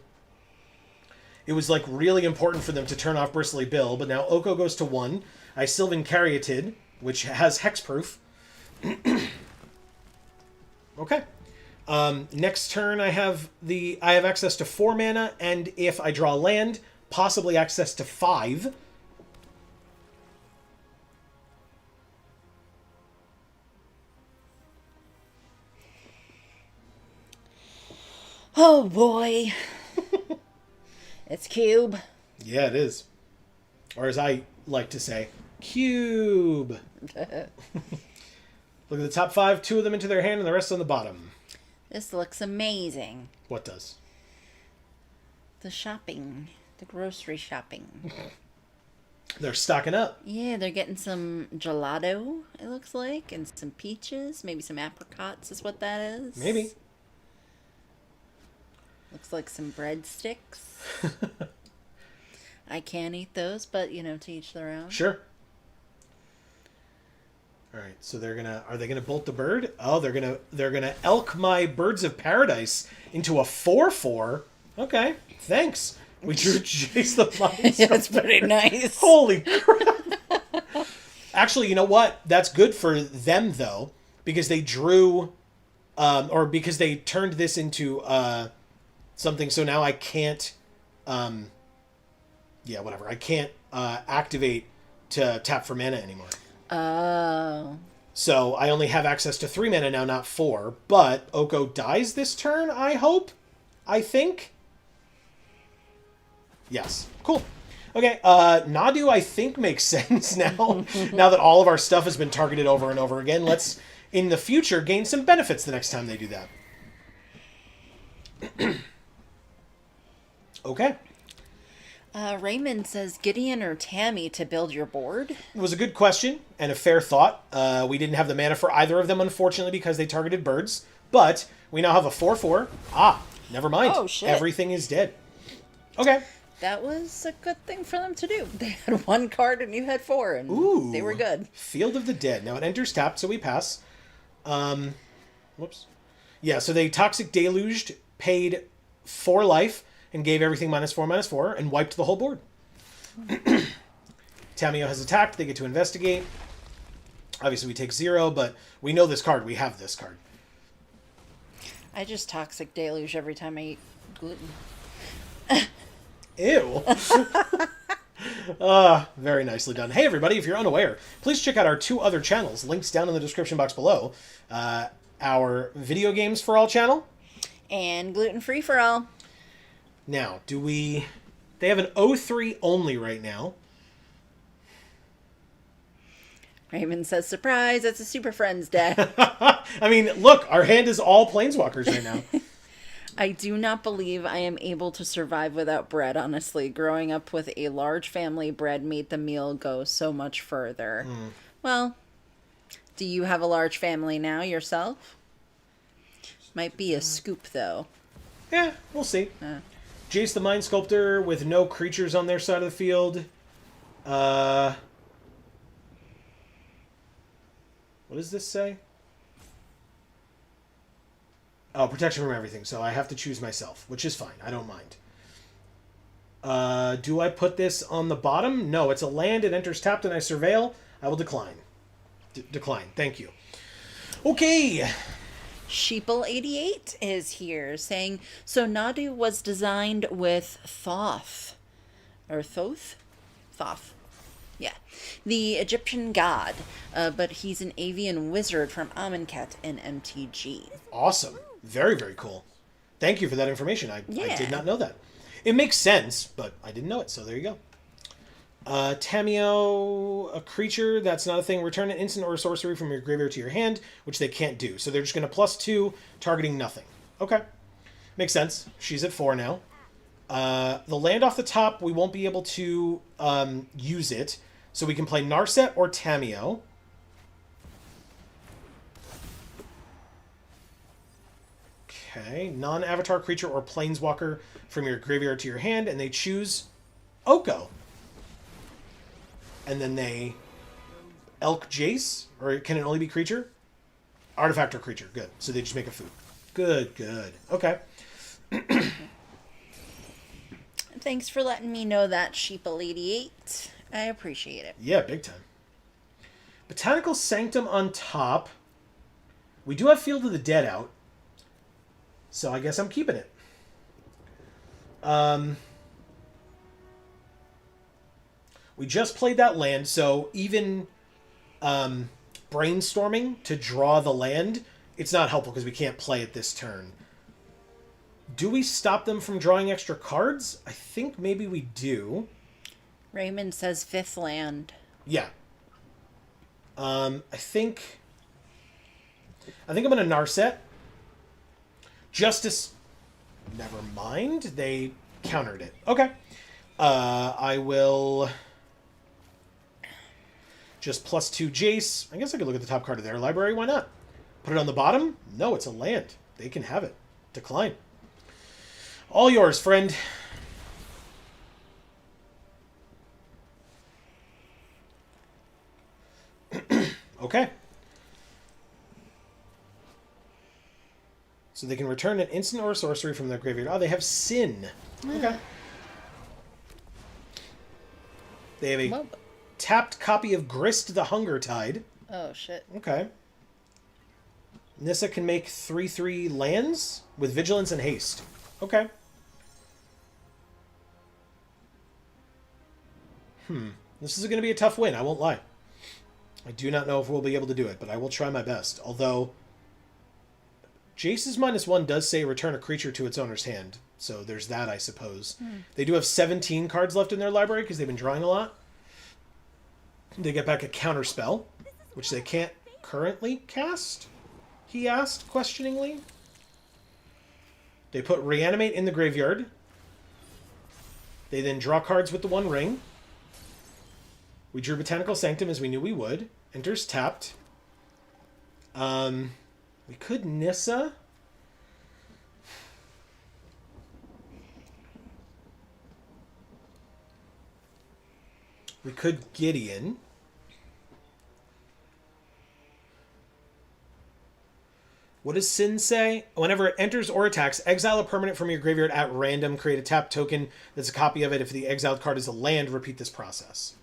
It was, like, really important for them to turn off Bristly Bill, but now Oko goes to 1. I Sylvan Caryatid, which has hexproof. Okay. Next turn, I have access to 4 mana, and if I draw land, possibly access to 5. Oh, boy. It's Cube. Yeah, it is. Or as I like to say, cube. Look at the top 5, 2 of them into their hand, and the rest on the bottom. This looks amazing. What does? The shopping. The grocery shopping. They're stocking up. Yeah, they're getting some gelato, it looks like, and some peaches, maybe some apricots is what that is. Maybe. Looks like some breadsticks. I can't eat those, but, to each their own. Sure. All right, so are they gonna bolt the bird? Oh, they're gonna elk my Birds of Paradise into a 4/4. Okay, thanks. We drew Jace the Mind. Yeah, that's pretty nice. Holy crap! Actually, you know what? That's good for them though, because they drew, or because they turned this into something. So now I can't, yeah, whatever. I can't activate to tap for mana anymore. Oh. So I only have access to 3 mana now, not 4. But Oko dies this turn, I hope? I think? Yes. Cool. Okay, Nadu I think makes sense now. Now that all of our stuff has been targeted over and over again. Let's, in the future, gain some benefits the next time they do that. Okay. Raymond says Gideon or Tammy to build your board. It was a good question and a fair thought. We didn't have the mana for either of them, unfortunately, because they targeted birds. But we now have a 4/4. Ah, never mind. Oh, shit. Everything is dead. Okay. That was a good thing for them to do. They had 1 card and you had 4, and Ooh. they were good. Field of the Dead. Now it enters tapped, so we pass. Whoops. Yeah, so they Toxic Deluged, paid 4 life, and gave everything -4/-4, and wiped the whole board. Tamio has attacked. They get to investigate. Obviously, we take 0, but we know this card. We have this card. I just Toxic Deluge every time I eat gluten. Ew. Very nicely done. Hey, everybody, if you're unaware, please check out our 2 other channels. Links down in the description box below. Our Video Games for All channel. And gluten-free for all. Now, they have an 0-3 only right now. Raymond says, surprise, it's a Super Friends deck. I mean, look, our hand is all Planeswalkers right now. I do not believe I am able to survive without bread, honestly. Growing up with a large family, bread made the meal go so much further. Well, do you have a large family now yourself? Might be a scoop, though. Yeah, we'll see. Jace the Mind Sculptor with no creatures on their side of the field. What does this say? Oh, protection from everything. So I have to choose myself, which is fine. I don't mind. Do I put this on the bottom? No, it's a land. It enters tapped and I surveil. I will decline. Decline. Thank you. Okay. Sheeple88 is here saying, so Nadu was designed with Thoth. Or Thoth? Thoth. Yeah. The Egyptian god. But he's an avian wizard from Amonkhet in MTG. Awesome. Very, very cool. Thank you for that information. I Yeah. did not know that. It makes sense, but I didn't know it, so there you go. Tamio, a creature, that's not a thing. Return an instant or a sorcery from your graveyard to your hand, which they can't do. So they're just going to +2, targeting nothing. Okay. Makes sense. She's at 4 now. The land off the top, we won't be able to use it. So we can play Narset or Tamio. Okay. Non-avatar creature or planeswalker from your graveyard to your hand, and they choose Oko. And then they Elk Jace, or can it only be creature? Artifact or creature. Good. So they just make a food. Good, good. Okay. Thanks for letting me know that, Sheeple88. I appreciate it. Yeah, big time. Botanical Sanctum on top. We do have Field of the Dead out. So I guess I'm keeping it. We just played that land, so even brainstorming to draw the land, it's not helpful because we can't play it this turn. Do we stop them from drawing extra cards? I think maybe we do. Raymond says 5th land. Yeah. I think I'm going to Narset. Justice. Never mind. They countered it. Okay. I will just +2 Jace. I guess I could look at the top card of their library. Why not? Put it on the bottom? No, it's a land. They can have it. Decline. All yours, friend. Okay. So they can return an instant or a sorcery from their graveyard. Oh, they have Sin. Okay. They have a What? tapped copy of Grist the Hunger Tide. Oh, shit. Okay. Nissa can make 3/3 lands with vigilance and haste. Okay. This is going to be a tough win, I won't lie. I do not know if we'll be able to do it, but I will try my best. Although, Jace's -1 does say return a creature to its owner's hand. So there's that, I suppose. They do have 17 cards left in their library because they've been drawing a lot. They get back a counter spell, which they can't currently cast, he asked questioningly. They put Reanimate in the graveyard. They then draw cards with the One Ring. We drew Botanical Sanctum as we knew we would. Enters tapped. We could Nissa. We could Gideon. What does Sin say? Whenever it enters or attacks, exile a permanent from your graveyard at random. Create a tap token that's a copy of it. If the exiled card is a land, repeat this process.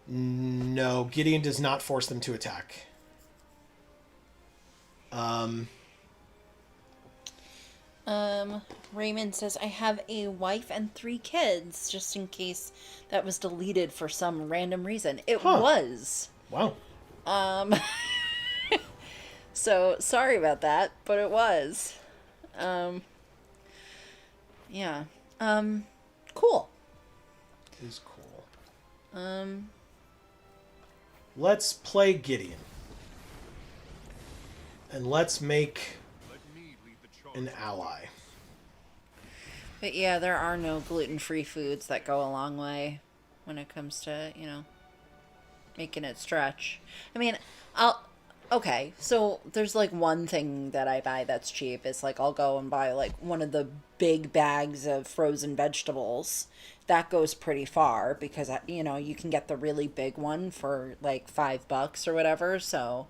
No, Gideon does not force them to attack. Raymond says, I have a wife and 3 kids, just in case that was deleted for some random reason. It was. Wow. So, sorry about that, but it was. Yeah. Cool. It is cool. Let's play Gideon. And let's make an ally. But yeah, there are no gluten-free foods that go a long way when it comes to, making it stretch. I mean, okay, so there's like one thing that I buy that's cheap. It's like I'll go and buy like one of the big bags of frozen vegetables. That goes pretty far because, you can get the really big one for like $5 or whatever, so.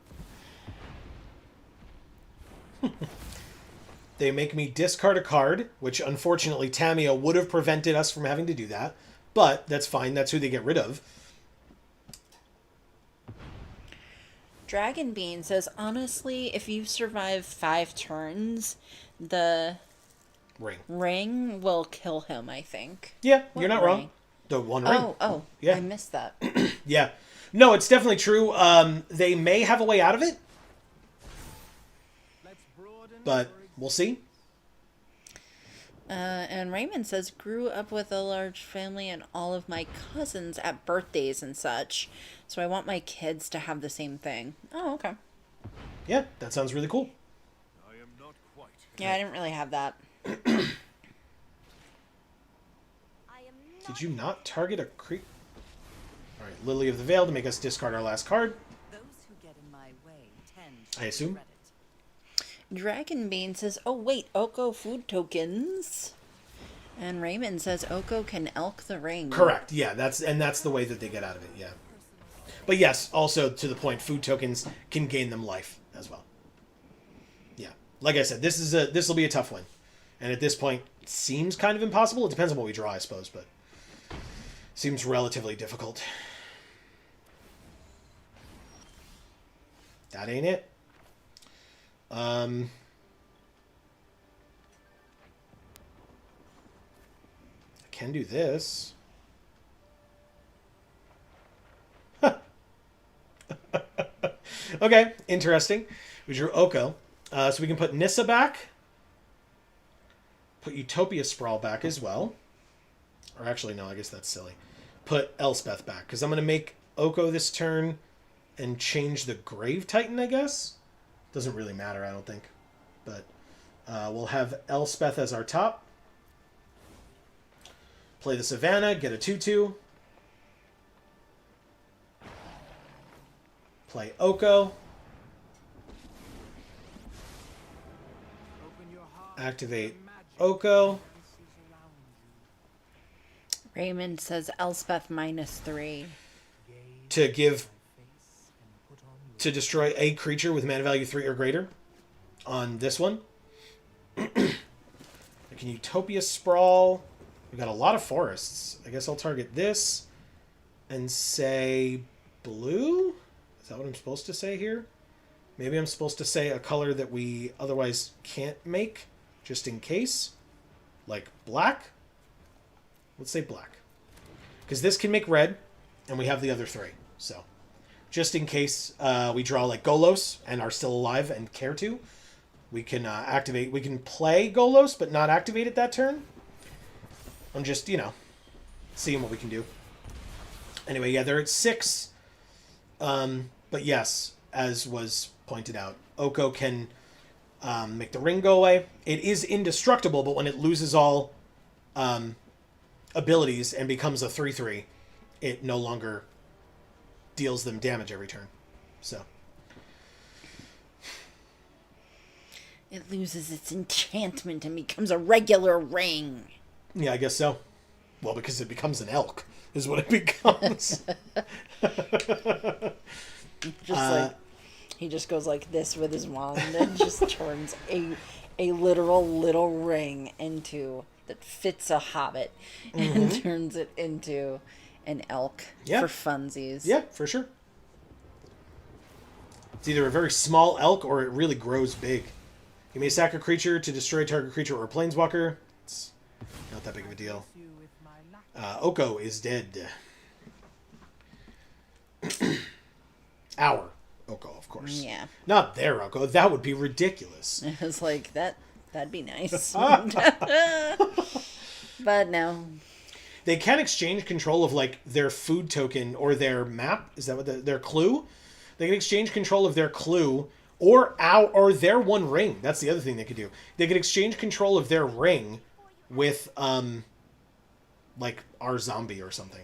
They make me discard a card, which unfortunately Tamia would have prevented us from having to do that. But that's fine. That's who they get rid of. Dragon Bean says, honestly, if you survive 5 turns, the ring will kill him, I think. Yeah, What you're not ring? wrong. The One Ring. Oh, Yeah. I missed that. Yeah. No, it's definitely true. They may have a way out of it, but we'll see. And Raymond says, grew up with a large family and all of my cousins at birthdays and such. So I want my kids to have the same thing. Oh, okay. Yeah, that sounds really cool. I am not quite. Yeah, I didn't really have that. Did you not target a creep? Alright, Lily of the Veil to make us discard our last card. Those who get in my way tend I assume. regret it. Dragon Bean says, oh wait, Oko food tokens. And Raymond says Oko can elk the ring. Correct, yeah, that's the way that they get out of it, yeah. But yes, also to the point, food tokens can gain them life as well. Yeah. Like I said, this will be a tough one. And at this point, it seems kind of impossible. It depends on what we draw, I suppose, but seems relatively difficult. That ain't it. I can do this. Okay, interesting. We drew Oko. So we can put Nissa back. Put Utopia Sprawl back as well. Or actually, no, I guess that's silly. Put Elspeth back. Because I'm going to make Oko this turn and change the Grave Titan, I guess. Doesn't really matter, I don't think. But we'll have Elspeth as our top. Play the Savannah, get a 2/2. Play Oko. Activate Oko. Raymond says Elspeth -3. To destroy a creature with mana value 3 or greater on this one. I can Utopia Sprawl. We've got a lot of forests. I guess I'll target this and say blue? Is that what I'm supposed to say here? Maybe I'm supposed to say a color that we otherwise can't make, just in case. Like black? Let's say black. Because this can make red, and we have the other three. So, just in case we draw like Golos and are still alive and care to, we can activate. We can play Golos, but not activate it that turn. I'm just, seeing what we can do. Anyway, yeah, they're at 6. But yes, as was pointed out, Oko can make the ring go away. It is indestructible, but when it loses all abilities and becomes a 3/3, it no longer deals them damage every turn. So It loses its enchantment and becomes a regular ring. yeah, I guess so. Well, because it becomes an elk is what it becomes. He just goes like this with his wand and just turns a literal little ring into that fits a hobbit and turns it into an elk for funsies. Yeah, for sure. It's either a very small elk or it really grows big. You may sack a creature to destroy target creature or planeswalker. It's not that big of a deal. Oko is dead. Our Oko, of course. Yeah. Not their Oko. That would be ridiculous. It's like that'd be nice. But no. They can exchange control of like their food token or their map. Is that what their clue? They can exchange control of their clue or their one ring. That's the other thing they could do. They could exchange control of their ring with like our zombie or something.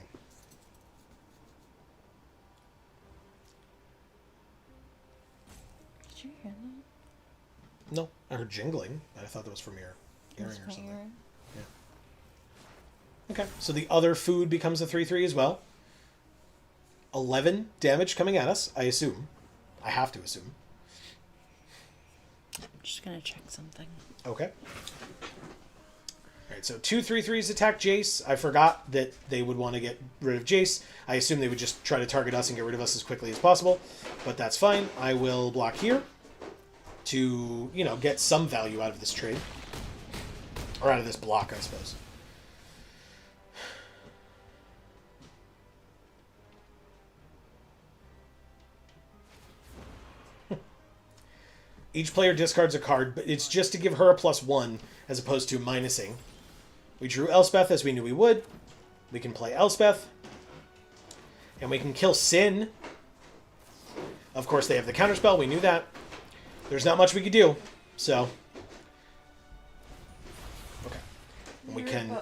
Did you hear that? No, I heard jingling. I thought that was from your earring or something. Yeah. Okay, so the other food becomes a 3/3 as well. 11 damage coming at us, I assume. I have to assume. I'm just gonna check something. Okay. Alright, so 2 3/3s attack Jace. I forgot that they would want to get rid of Jace. I assume they would just try to target us and get rid of us as quickly as possible. But that's fine. I will block here to, get some value out of this trade. Or out of this block, I suppose. Each player discards a card, but it's just to give her a +1 as opposed to minusing. We drew Elspeth as we knew we would. We can play Elspeth. And we can kill Sin. Of course, they have the counterspell. We knew that. There's not much we could do. So. Okay. And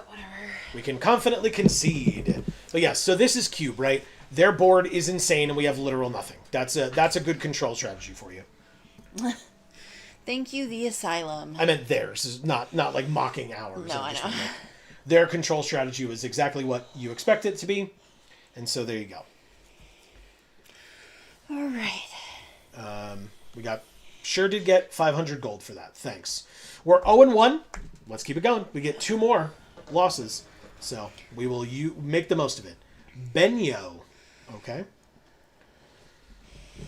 we can confidently concede. But yeah, so this is Cube, right? Their board is insane and we have literal nothing. That's a good control strategy for you. Thank you, the asylum. I meant theirs, not like mocking ours. No, I know. Their control strategy was exactly what you expect it to be, and so there you go. All right. We sure did get 500 gold for that. Thanks. We're 0-1. Let's keep it going. We get 2 more losses, so we will make the most of it. Benyo, okay,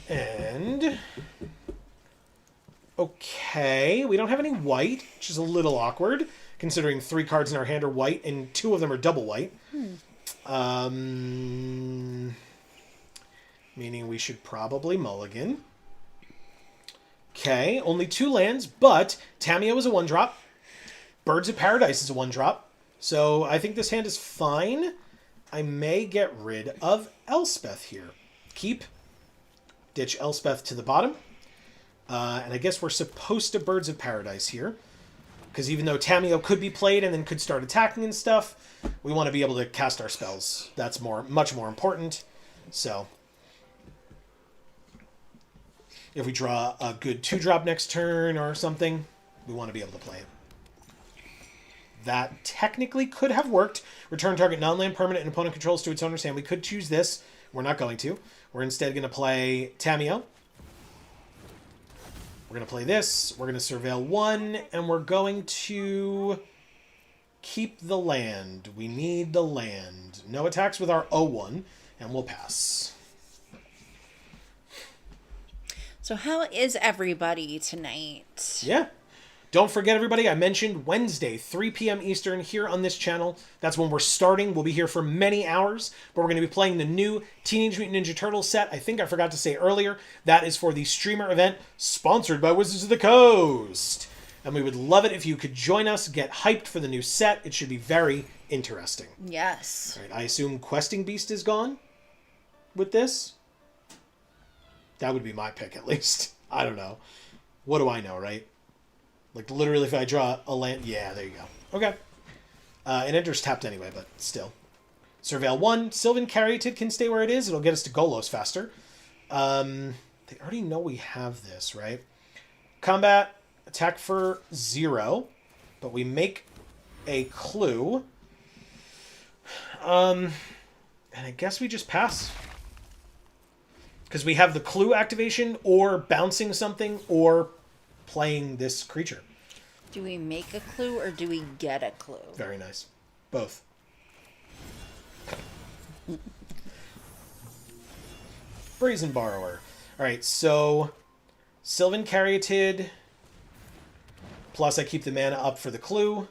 and. Okay, we don't have any white, which is a little awkward, considering 3 cards in our hand are white and 2 of them are double white. Meaning we should probably mulligan. Okay, only 2 lands, but Tameo is a 1-drop. Birds of Paradise is a 1-drop. So I think this hand is fine. I may get rid of Elspeth here. Keep. Ditch Elspeth to the bottom. And I guess we're supposed to Birds of Paradise here. Because even though Tameo could be played and then could start attacking and stuff, we want to be able to cast our spells. That's much more important. So, if we draw a good 2-drop next turn or something, we want to be able to play it. That technically could have worked. Return target non-land permanent and opponent controls to its owner's hand. We could choose this. We're not going to. We're instead going to play Tameo. We're going to play this. We're going to surveil 1, and we're going to keep the land. We need the land. No attacks with our 0-1, and we'll pass. So how is everybody tonight? Yeah. Don't forget, everybody, I mentioned Wednesday, 3 p.m. Eastern, here on this channel. That's when we're starting. We'll be here for many hours, but we're going to be playing the new Teenage Mutant Ninja Turtles set. I think I forgot to say earlier, that is for the streamer event sponsored by Wizards of the Coast. And we would love it if you could join us, get hyped for the new set. It should be very interesting. Yes. All right, I assume Questing Beast is gone with this? That would be my pick, at least. I don't know. What do I know, right? Like, literally, if I draw a land... Yeah, there you go. Okay. It enters tapped anyway, but still. Surveil 1. Sylvan Caryatid can stay where it is. It'll get us to Golos faster. They already know we have this, right? Combat, attack for 0. But we make a clue. And I guess we just pass. Because we have the clue activation, or bouncing something, or playing this creature. Do we make a clue or do we get a clue? Very nice. Both. Brazen Borrower. Alright, so Sylvan Caryatid. Plus I keep the mana up for the clue.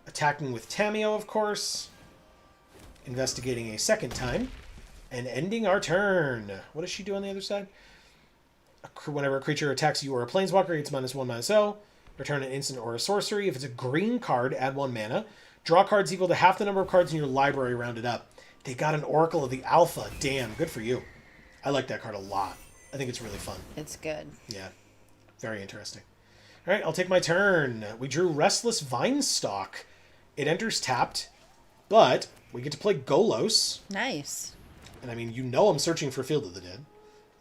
Attacking with Tameo, of course. Investigating a second time. And ending our turn. What does she do on the other side? Whenever a creature attacks you or a planeswalker, it's -1/-0. Return an instant or a sorcery. If it's a green card, add 1 mana. Draw cards equal to half the number of cards in your library rounded up. They got an Oracle of the Alpha. Damn, good for you. I like that card a lot. I think it's really fun. It's good. Yeah, very interesting. All right, I'll take my turn. We drew Restless Vinestalk. It enters tapped, but we get to play Golos. Nice. And I mean, you know I'm searching for Field of the Dead.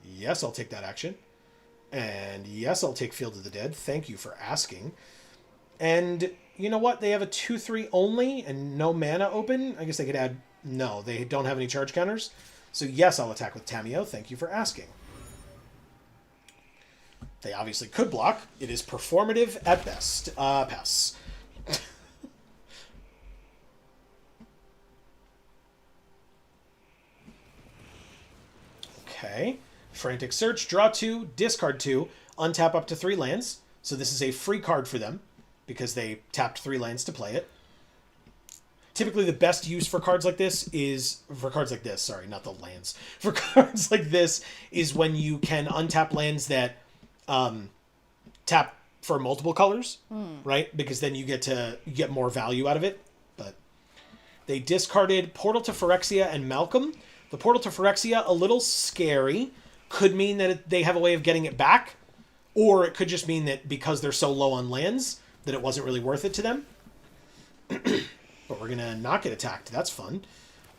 Yes, I'll take that action. And yes, I'll take Field of the Dead. Thank you for asking. And you know what? They have a 2/3 only and no mana open. I guess they could add... No, they don't have any charge counters. So yes, I'll attack with Tameo. Thank you for asking. They obviously could block. It is performative at best. Pass. Okay. Frantic Search, draw 2, discard 2, untap up to 3 lands. So this is a free card for them, because they tapped 3 lands to play it. Typically the best use for cards like this is... For cards like this, sorry, not the lands. For cards like this is when you can untap lands that tap for multiple colors, right? Because then you get more value out of it. But they discarded Portal to Phyrexia and Malcolm. The Portal to Phyrexia, a little scary. Could mean that they have a way of getting it back. Or it could just mean that because they're so low on lands, that it wasn't really worth it to them. But we're going to not get attacked. That's fun.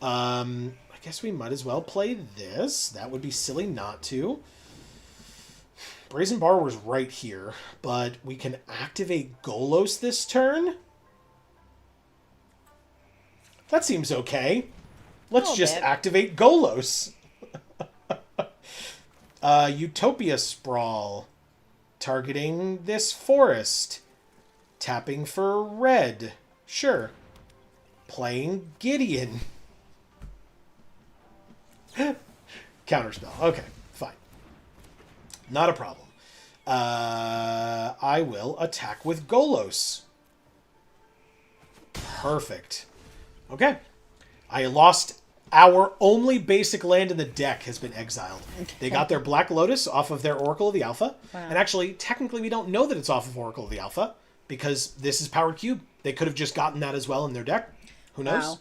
I guess we might as well play this. That would be silly not to. Brazen Borrower's right here. But we can activate Golos this turn. That seems okay. Let's just activate Golos. Utopia Sprawl. Targeting this forest. Tapping for red. Sure. Playing Gideon. Counterspell. Okay, fine. Not a problem. I will attack with Golos. Perfect. Okay. I lost... Our only basic land in the deck has been exiled. They got their Black Lotus off of their Oracle of the Alpha. Wow. And actually, technically, we don't know that it's off of Oracle of the Alpha because this is Powered Cube. They could have just gotten that as well in their deck. Who knows?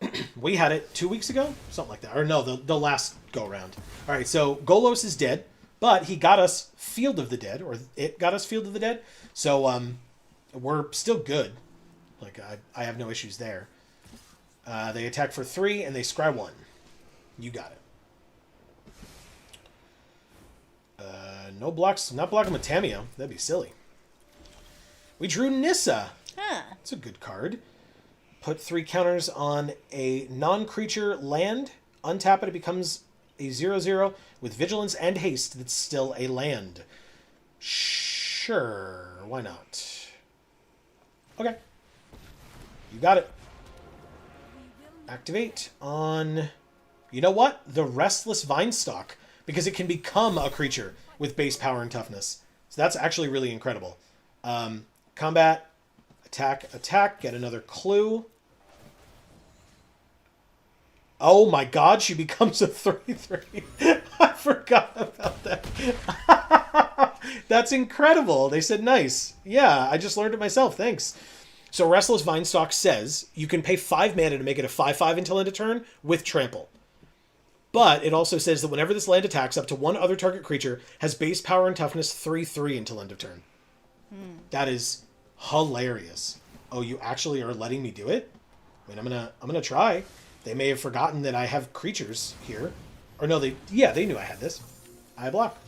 Wow. We had it 2 weeks ago? Something like that. Or no, the last go-around. All right, so Golos is dead, but he got us Field of the Dead, or it got us Field of the Dead. So we're still good. Like, I have no issues there. They attack for 3, and they scry 1. You got it. No blocks. Not blocking with Tameo. That'd be silly. We drew Nissa. Huh. That's a good card. Put 3 counters on a non-creature land. Untap it. It becomes a 0/0 with Vigilance and Haste that's still a land. Sure. Why not? Okay. You got it. Activate on... You know what? The Restless Vinestalk. because it can become a creature with base power and toughness. So that's actually really incredible. Combat, attack, get another clue. Oh my god, she becomes a 3/3. I forgot about that. That's incredible. They said nice. Yeah, I just learned it myself. Thanks. So Restless Vinestalk says you can pay 5 mana to make it a 5/5 until end of turn with trample. But it also says that whenever this land attacks, up to one other target creature has base power and toughness 3/3 until end of turn. That is hilarious. Oh, you actually are letting me do it? I mean, I'm gonna try. They may have forgotten that I have creatures here. Or no, they knew I had this. I block.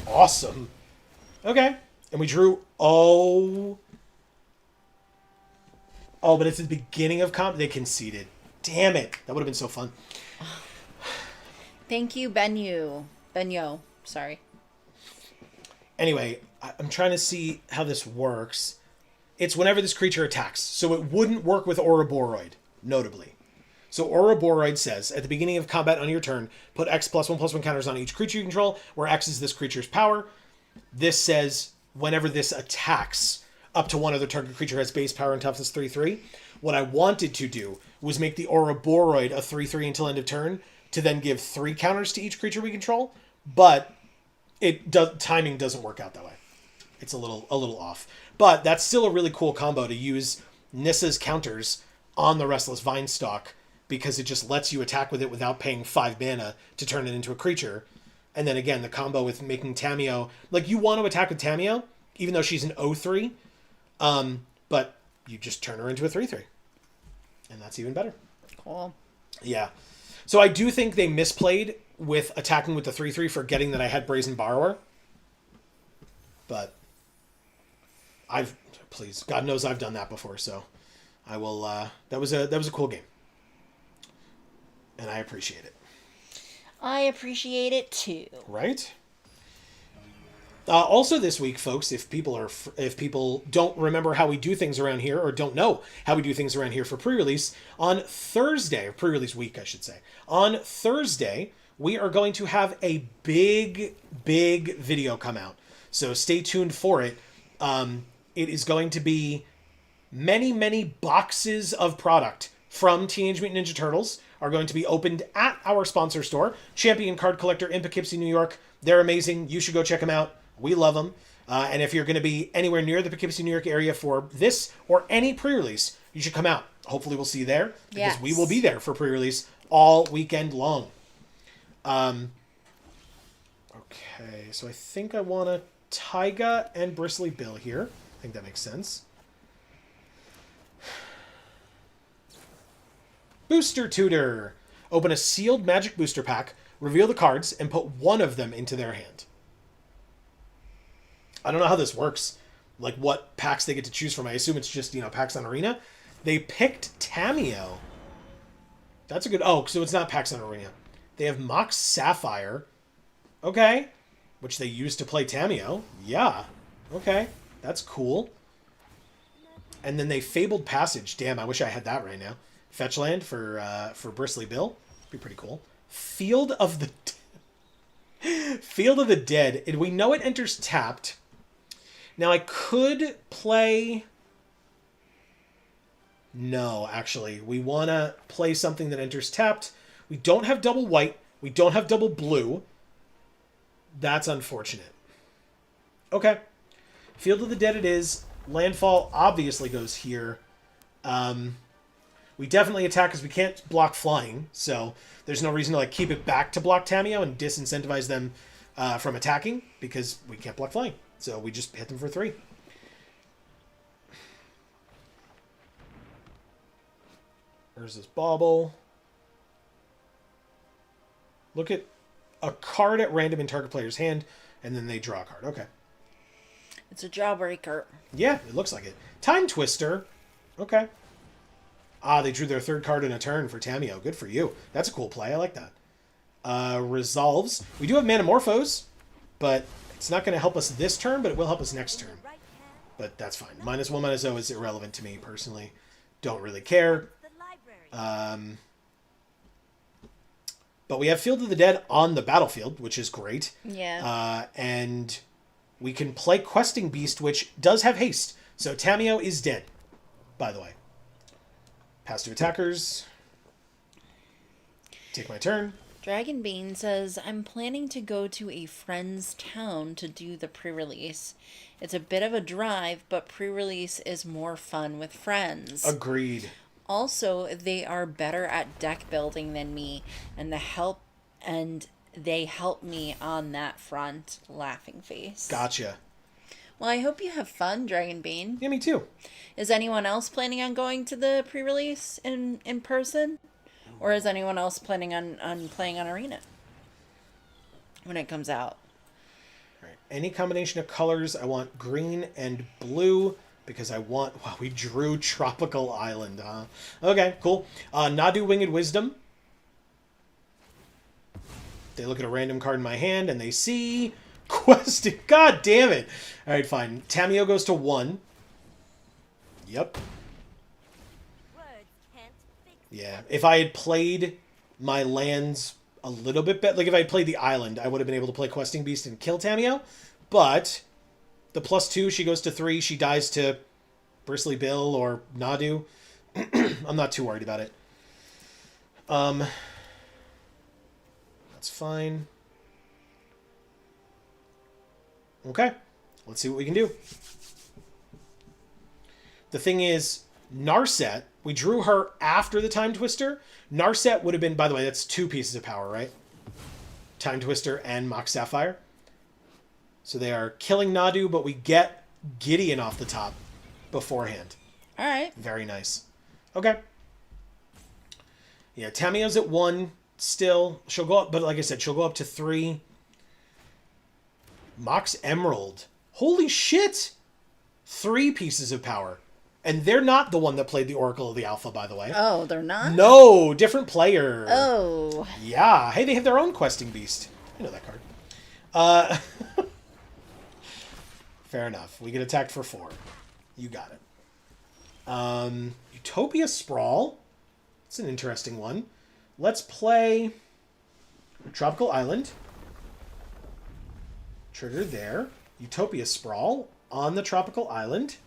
Awesome. Okay. And we drew... Oh, but it's at the beginning of comp. They conceded. Damn it. That would have been so fun. Thank you, Benyo. Sorry. Anyway, I'm trying to see how this works. It's whenever this creature attacks. So it wouldn't work with Ouroboros, notably. So Ouroboros says, at the beginning of combat on your turn, put X +1/+1 counters on each creature you control, where X is this creature's power. This says, whenever this attacks, up to one other target creature has base power and toughness 3/3. What I wanted to do was make the Ouroboros a 3/3 until end of turn, to then give 3 counters to each creature we control, but timing doesn't work out that way. It's a little off. But that's still a really cool combo to use Nissa's counters on the Restless Vinestalk, because it just lets you attack with it without paying 5 mana to turn it into a creature. And then again, the combo with making Tamiyo... Like, you want to attack with Tamiyo, even though she's an 0/3, but you just turn her into a 3/3. And that's even better. Cool. Yeah. So I do think they misplayed with attacking with the 3/3, forgetting that I had Brazen Borrower. But please, God knows I've done that before, so I will, that was a cool game. And I appreciate it. I appreciate it too. Right? Also this week, folks, if people don't remember how we do things around here, or don't know how we do things around here for pre-release, on Thursday, or pre-release week, I should say, on Thursday, we are going to have a big video come out. So stay tuned for it. It is going to be many boxes of product from Teenage Mutant Ninja Turtles are going to be opened at our sponsor store, Champion Card Collector in Poughkeepsie, New York. They're amazing. You should go check them out. We love them. And if you're going to be anywhere near the Poughkeepsie, New York area for this or any pre-release, you should come out. Hopefully we'll see you there, because we will be there for pre-release all weekend long. Okay, so I think I want a Taiga and Bristly Bill here. I think that makes sense. Booster Tutor. Open a sealed Magic booster pack, reveal the cards, and put one of them into their hand. I don't know how this works, like what packs they get to choose from. I assume it's just, packs on Arena. They picked Tamiyo. That's a good... Oh, so it's not packs on Arena. They have Mox Sapphire. Okay. Which they used to play Tamiyo. Yeah. Okay. That's cool. And then they Fabled Passage. Damn, I wish I had that right now. Fetch land for Bristly Bill. Be pretty cool. Field of the Dead. And we know it enters tapped. Now I could play... No, actually. We want to play something that enters tapped. We don't have double white. We don't have double blue. That's unfortunate. Okay. Field of the Dead it is. Landfall obviously goes here. We definitely attack because we can't block flying, so there's no reason to keep it back to block Tamiyo and disincentivize them from attacking, because we can't block flying. So we just hit them for 3. There's this bauble. Look at a card at random in target player's hand, and then they draw a card. Okay. It's a jawbreaker. Yeah, it looks like it. Time Twister. Okay. They drew their 3rd card in a turn for Tamiyo. Good for you. That's a cool play. I like that. Resolves. We do have Manamorphose, but it's not going to help us this turn, but it will help us next turn. But that's fine. -1, -0 is irrelevant to me, personally. Don't really care. But we have Field of the Dead on the battlefield, which is great. Yeah. And we can play Questing Beast, which does have haste. So Tamio is dead, by the way. Pass to attackers. Take my turn. Dragon Bean says, I'm planning to go to a friend's town to do the pre-release. It's a bit of a drive, but pre-release is more fun with friends. Agreed. Also, they are better at deck building than me, and they help me on that front. Laughing face. Gotcha. Well, I hope you have fun, Dragon Bean. Yeah, me too. Is anyone else planning on going to the pre-release in person? Or is anyone else planning on playing on Arena when it comes out? All right. Any combination of colors. I want green and blue because I want... Wow, we drew Tropical Island, huh? Okay, cool. Nadu Winged Wisdom. They look at a random card in my hand and they see... Questing. God damn it. All right, fine. Tamio goes to 1. Yep. Words can't fix Yeah. If I had played my lands a little bit better, like if I had played the island, I would have been able to play Questing Beast and kill Tamio. But the +2, she goes to 3. She dies to Bristly Bill or Nadu. I'm not too worried about it. That's fine. Okay, let's see what we can do. The thing is, Narset, we drew her after the Time Twister. Narset would have been, by the way, that's 2 pieces of power, right? Time Twister and Mox Sapphire. So they are killing Nadu, but we get Gideon off the top beforehand. All right. Very nice. Okay. Yeah, Tamio's at 1 still. She'll go up, but like I said, she'll go up to 3. Mox Emerald. Holy shit! 3 pieces of power. And they're not the one that played the Oracle of the Alpha, by the way. Oh, they're not? No, different player. Oh. Yeah. Hey, they have their own Questing Beast. I know that card. Fair enough. We get attacked for 4. You got it. Utopia Sprawl. It's an interesting one. Let's play Tropical Island. Trigger there. Utopia Sprawl on the Tropical Island.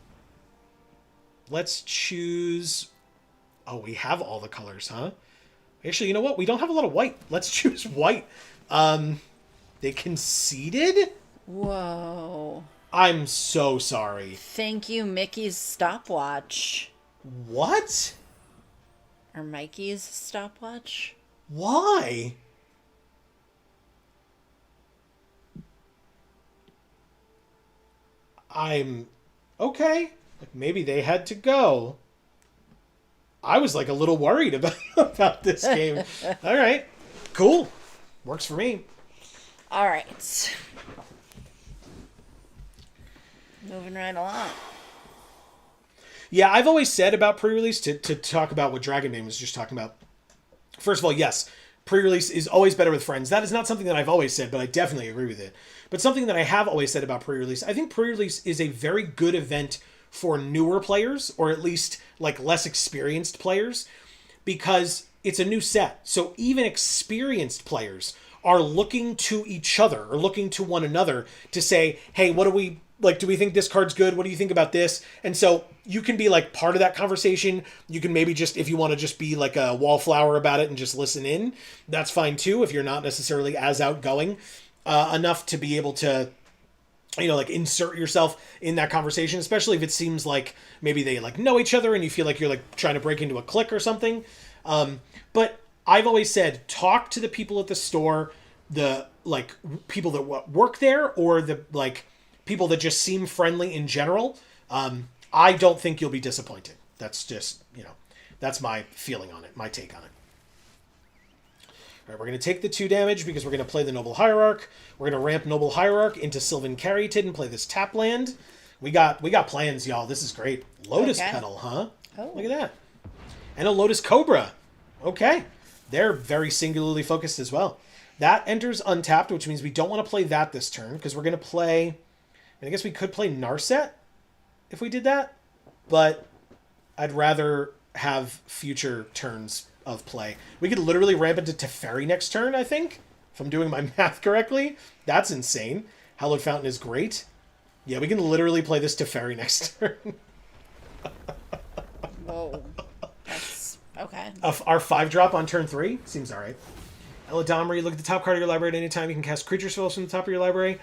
Let's choose... Oh, we have all the colors, huh? Actually, you know what? We don't have a lot of white. Let's choose white. They conceded? Whoa. I'm so sorry. Thank you, Mickey's stopwatch. What? Or Mikey's stopwatch? Why? I'm... Okay. Like, maybe they had to go. I was like a little worried about this game. All right. Cool. Works for me. All right. Moving right along. Yeah, I've always said about pre-release, to talk about what Dragon Bane was just talking about. First of all, yes, pre-release is always better with friends. That is not something that I've always said, but I definitely agree with it. But something that I have always said about pre-release, I think pre-release is a very good event for newer players, or at least like less experienced players, because it's a new set. So even experienced players are looking to each other or looking to one another to say, hey, what do we like? Do we think this card's good? What do you think about this? And so you can be like part of that conversation. You can maybe just, if you want to just be like a wallflower about it and just listen in, that's fine too. If you're not necessarily as outgoing enough to be able to, you know, like insert yourself in that conversation, especially if it seems like maybe they like know each other and you feel like you're like trying to break into a clique or something. But I've always said, talk to the people at the store, the like people that work there, or the like people that just seem friendly in general. I don't think you'll be disappointed. That's just, you know, that's my feeling on it, my take on it. All right, we're going to take the 2 damage because we're going to play the Noble Hierarch. We're going to ramp Noble Hierarch into Sylvan Caryatid and play this tap land. We got plans, y'all. This is great. Lotus Petal, huh? Oh. Look at that. And a Lotus Cobra. Okay. They're very singularly focused as well. That enters untapped, which means we don't want to play that this turn because we're going to play... I guess we could play Narset if we did that, but I'd rather have future turns of play. We could literally ramp into Teferi next turn, I think, if I'm doing my math correctly. That's insane. Hallowed Fountain is great. Yeah, we can literally play this Teferi next turn. Whoa. That's okay. Our 5-drop on turn 3 seems alright. Eladamri, look at the top card of your library at any time. You can cast creature spells from the top of your library.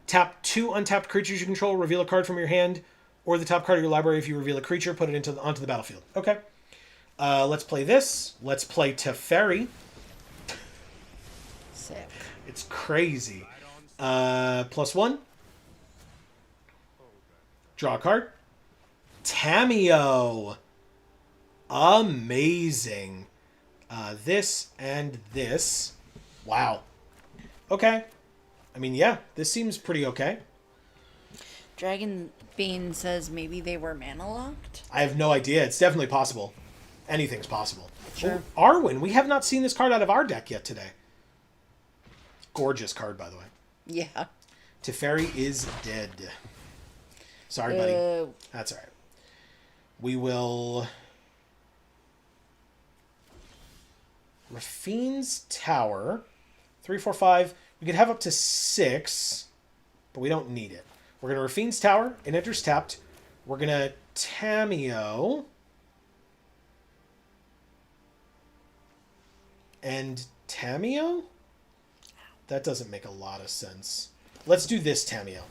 Tap 2 untapped creatures you control, reveal a card from your hand, or the top card of your library. If you reveal a creature, put it onto the battlefield. Okay. Let's play this. Let's play Teferi. Sick. It's crazy. +1. Draw a card. Tameo. Amazing. This and this. Wow. Okay. I mean, yeah, this seems pretty okay. Dragon Bean says maybe they were mana locked. I have no idea. It's definitely possible. Anything's possible. Sure. Oh, Arwen. We have not seen this card out of our deck yet today. Gorgeous card, by the way. Yeah. Teferi is dead. Sorry, buddy. That's all right. We will... Rafine's Tower. 3, 4, 5. We could have up to 6, but we don't need it. We're going to Rafine's Tower. It enters tapped. We're going to Tameo. And Tameo? That doesn't make a lot of sense. Let's do this Tameo.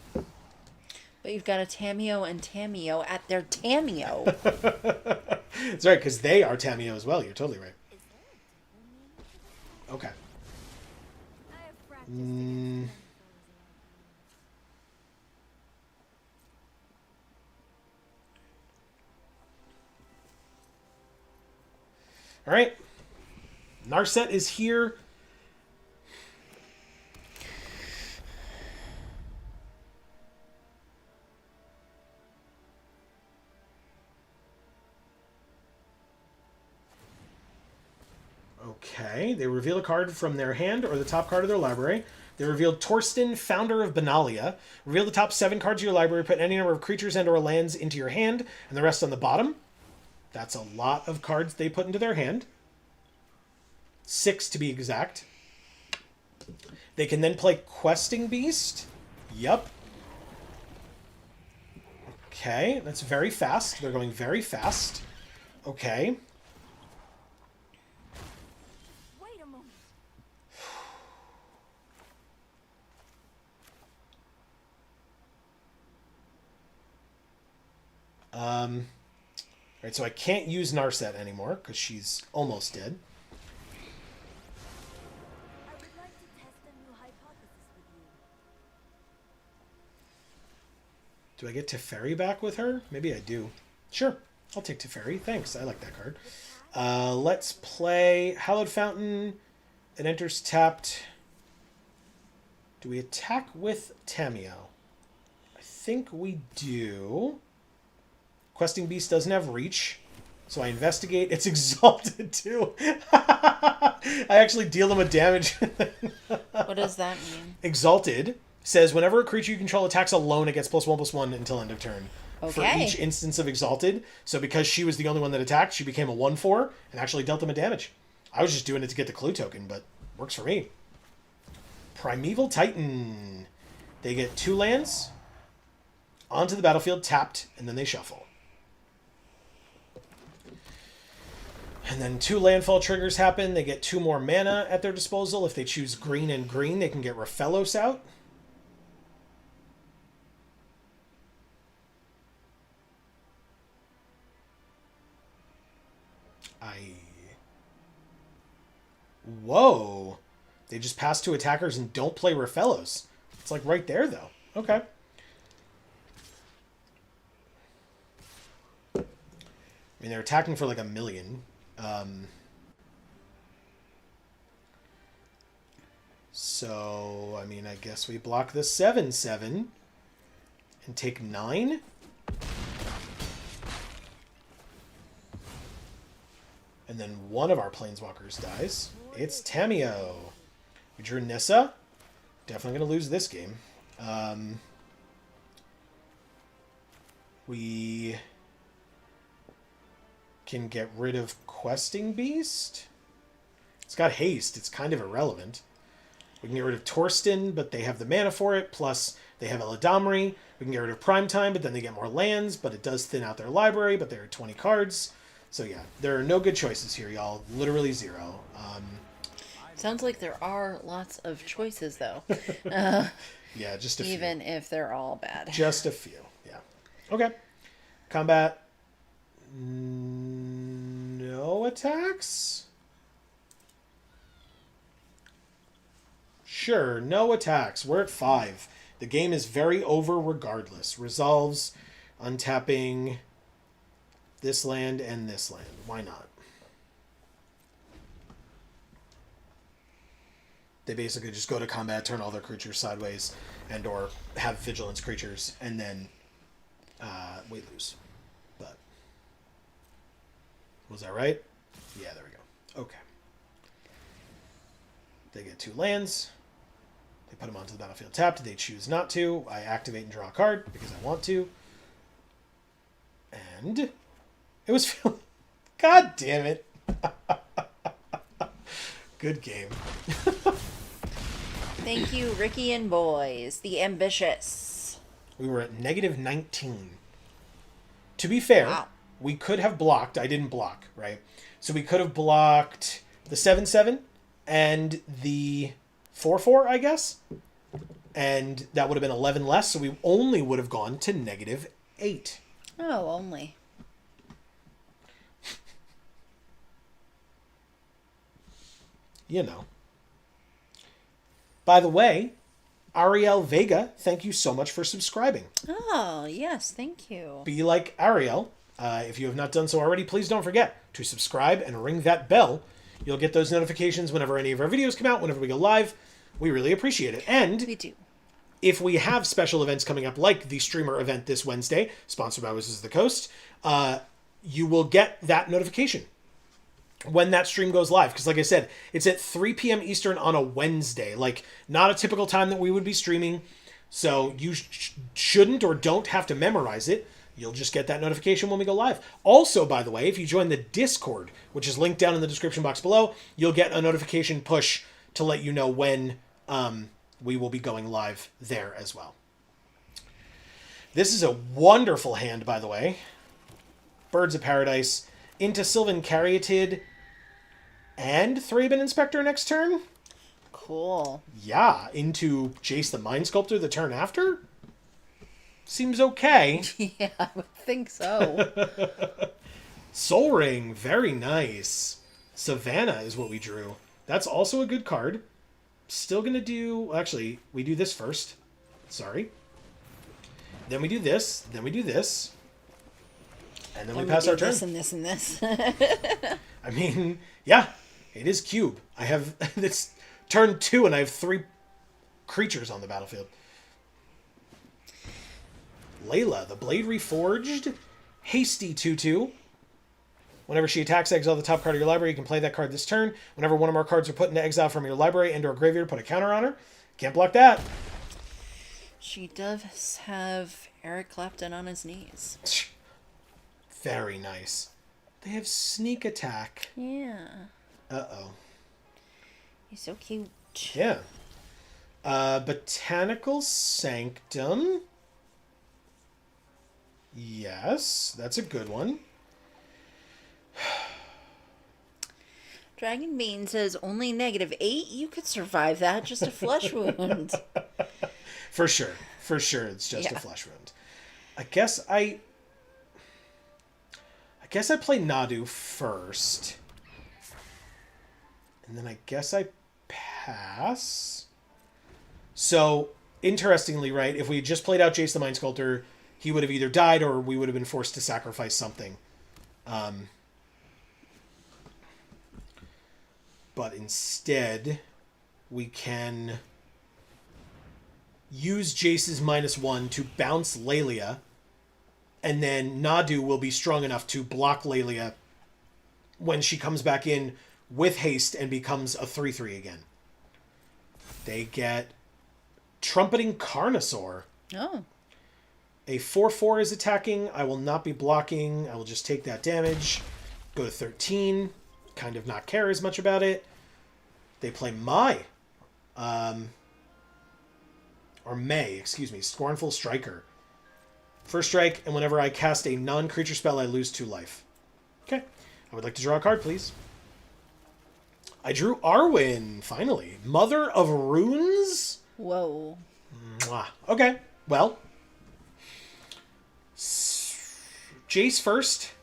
But you've got a Tameo and Tameo at their Tameo. That's right, because they are Tameo as well. You're totally right. Okay. I have practiced against All right. Narset is here. Okay, they reveal a card from their hand or the top card of their library. They revealed Torsten, founder of Benalia. Reveal the top 7 cards of your library, put any number of creatures and or lands into your hand, and the rest on the bottom. That's a lot of cards they put into their hand. 6 to be exact. They can then play Questing Beast. Yup. Okay, that's very fast. They're going very fast. Okay. Wait a moment. Alright, so I can't use Narset anymore because she's almost dead. I would like to test a new hypothesis with you. Do I get Teferi back with her? Maybe I do. Sure, I'll take Teferi. Thanks, I like that card. Let's play Hallowed Fountain. It enters tapped. Do we attack with Tameo? I think we do. Questing Beast doesn't have reach, so I investigate. It's exalted too. I actually deal them a damage. What does that mean? Exalted says whenever a creature you control attacks alone, it gets +1/+1 until end of turn. For Okay. each instance of Exalted. So because she was the only one that attacked, she became a 1/4 and actually dealt them a damage. I was just doing it to get the clue token, but works for me. Primeval Titan. They get 2 lands onto the battlefield, tapped, and then they shuffle. And then 2 landfall triggers happen. They get 2 more mana at their disposal. If they choose green and green, they can get Raphelos out. Whoa. They just pass 2 attackers and don't play Raphelos. It's like right there, though. Okay. I mean, they're attacking for like 1 million. So, I mean, I guess we block the 7/7 and take 9. And then one of our planeswalkers dies. It's Tameo. We drew Nissa. Definitely going to lose this game. We can get rid of Questing Beast. It's got haste. It's kind of irrelevant. We can get rid of Torsten, but they have the mana for it. Plus, they have Eladamri. We can get rid of Primetime, but then they get more lands. But it does thin out their library, but there are 20 cards. So yeah, there are no good choices here, y'all. Literally zero. Sounds like there are lots of choices, though. Yeah, just a few. Even if they're all bad. Just a few, yeah. Okay. Combat. No attacks? Sure, no attacks. We're at 5. The game is very over regardless. Resolves, untapping this land and this land. Why not? They basically just go to combat, turn all their creatures sideways, and or have vigilance creatures, and then we lose. But was that right? Yeah, there we go. Okay. They get 2 lands. They put them onto the battlefield tapped. They choose not to. I activate and draw a card because I want to. And it was... God damn it. Good game. Thank you, Ricky and boys. The ambitious. We were at negative 19. To be fair, Wow. we could have blocked. I didn't block, right? So we could have blocked the 7/7 and the 4/4, I guess. And that would have been 11 less, so we only would have gone to negative 8. Oh, only. You know. By the way, Ariel Vega, thank you so much for subscribing. Oh, yes, thank you. Be like Ariel. If you have not done so already, please don't forget to subscribe and ring that bell. You'll get those notifications whenever any of our videos come out, whenever we go live. We really appreciate it. And We do. if we have special events coming up, like the streamer event this Wednesday, sponsored by Wizards of the Coast, you will get that notification when that stream goes live. Because like I said, it's at 3 p.m. Eastern on a Wednesday. Like, not a typical time that we would be streaming. So you shouldn't or don't have to memorize it. You'll just get that notification when we go live. Also, by the way, if you join the Discord, which is linked down in the description box below, you'll get a notification push to let you know when we will be going live there as well. This is a wonderful hand, by the way. Birds of Paradise into Sylvan Caryatid and Thraben Inspector next turn. Cool. Yeah, into Jace the Mind Sculptor the turn after? Seems okay. Yeah, I would think so. Soul Ring, very nice. Savannah is what we drew. That's also a good card. Still gonna do... Actually, we do this first. Sorry. Then we do this. Then we do this. And then we pass our turn. This and this and this. I mean, yeah, it is cube. I have... It's turn 2 and I have 3 creatures on the battlefield. Layla, the Blade Reforged. Hasty 2/2. Whenever she attacks, exile the top card of your library. You can play that card this turn. Whenever one or more cards are put into exile from your library and or graveyard, put a counter on her. Can't block that. She does have Eric Clapton on his knees. Very nice. They have sneak attack. Yeah. Uh-oh. He's so cute. Yeah. Botanical Sanctum. Yes, that's a good one. Dragon Bean says only -8. You could survive that. Just a flesh wound. For sure. For sure, it's just a Yeah. flesh wound. I guess I play Nadu first. And then I guess I pass. So, interestingly, right, if we had just played out Jace the Mind Sculptor, he would have either died or we would have been forced to sacrifice something. But instead, we can use Jace's -1 to bounce Lelia, and then Nadu will be strong enough to block Lelia when she comes back in with haste and becomes a 3/3 again. They get Trumpeting Carnosaur. Oh. A 4/4 is attacking. I will not be blocking. I will just take that damage. Go to 13. Kind of not care as much about it. They play Mai. Or May, excuse me. Scornful Striker. First strike, and whenever I cast a non-creature spell, I lose 2 life. Okay. I would like to draw a card, please. I drew Arwen, finally. Mother of Runes? Whoa. Mwah. Okay, well. Jace first.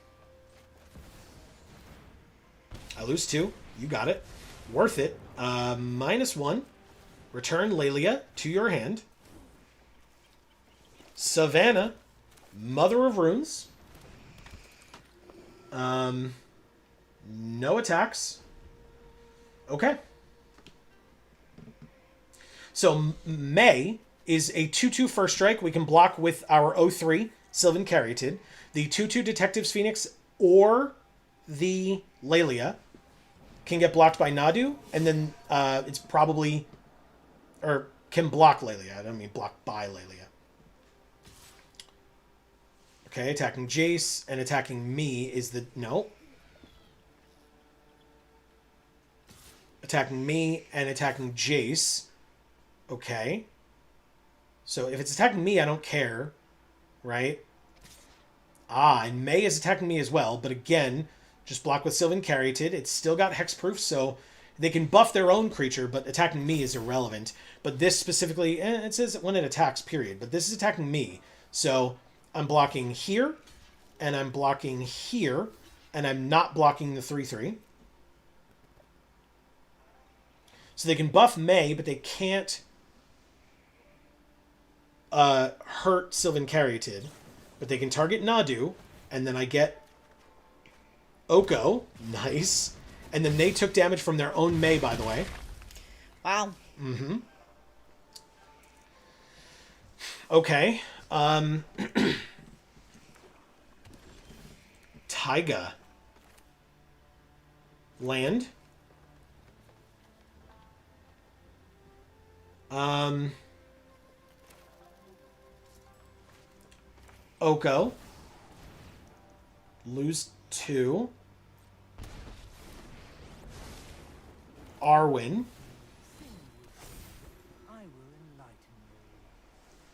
I lose 2. You got it. Worth it. -1. Return Lelia to your hand. Savannah, Mother of Runes. No attacks. Okay. So May is a 2/2 first strike. We can block with our 0/3 Sylvan Caryatid. The 2/2 Detective's Phoenix or the Lelia can get blocked by Nadu, and then it's probably, or can block Lelia. I don't mean block by Lelia. Okay, attacking Jace and attacking me is the... No. Attacking me and attacking Jace. Okay. So if it's attacking me, I don't care. Right? Ah, and May is attacking me as well. But again, just block with Sylvan Caryatid. It's still got hexproof, so they can buff their own creature, but attacking me is irrelevant. But this specifically, it says when it attacks, period. But this is attacking me. So I'm blocking here, and I'm blocking here, and I'm not blocking the 3/3. So they can buff May, but they can't hurt Sylvan Caryatid. But they can target Nadu, and then I get Oko. Nice. And then they took damage from their own May, by the way. Wow. Mm-hmm. Okay. Taiga. Land. Oko. Lose 2. Arwen. I will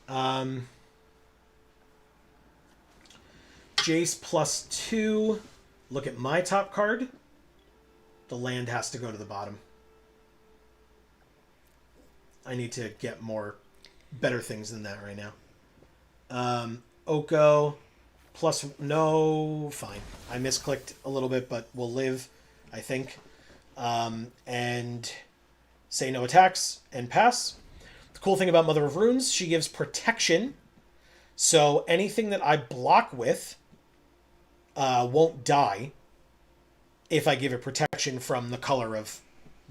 enlighten you. Jace +2. Look at my top card. The land has to go to the bottom. I need to get better things than that right now. Oko no, fine. I misclicked a little bit, but we'll live, I think. And say no attacks and pass. The cool thing about Mother of Runes, she gives protection. So anything that I block with won't die if I give it protection from the color of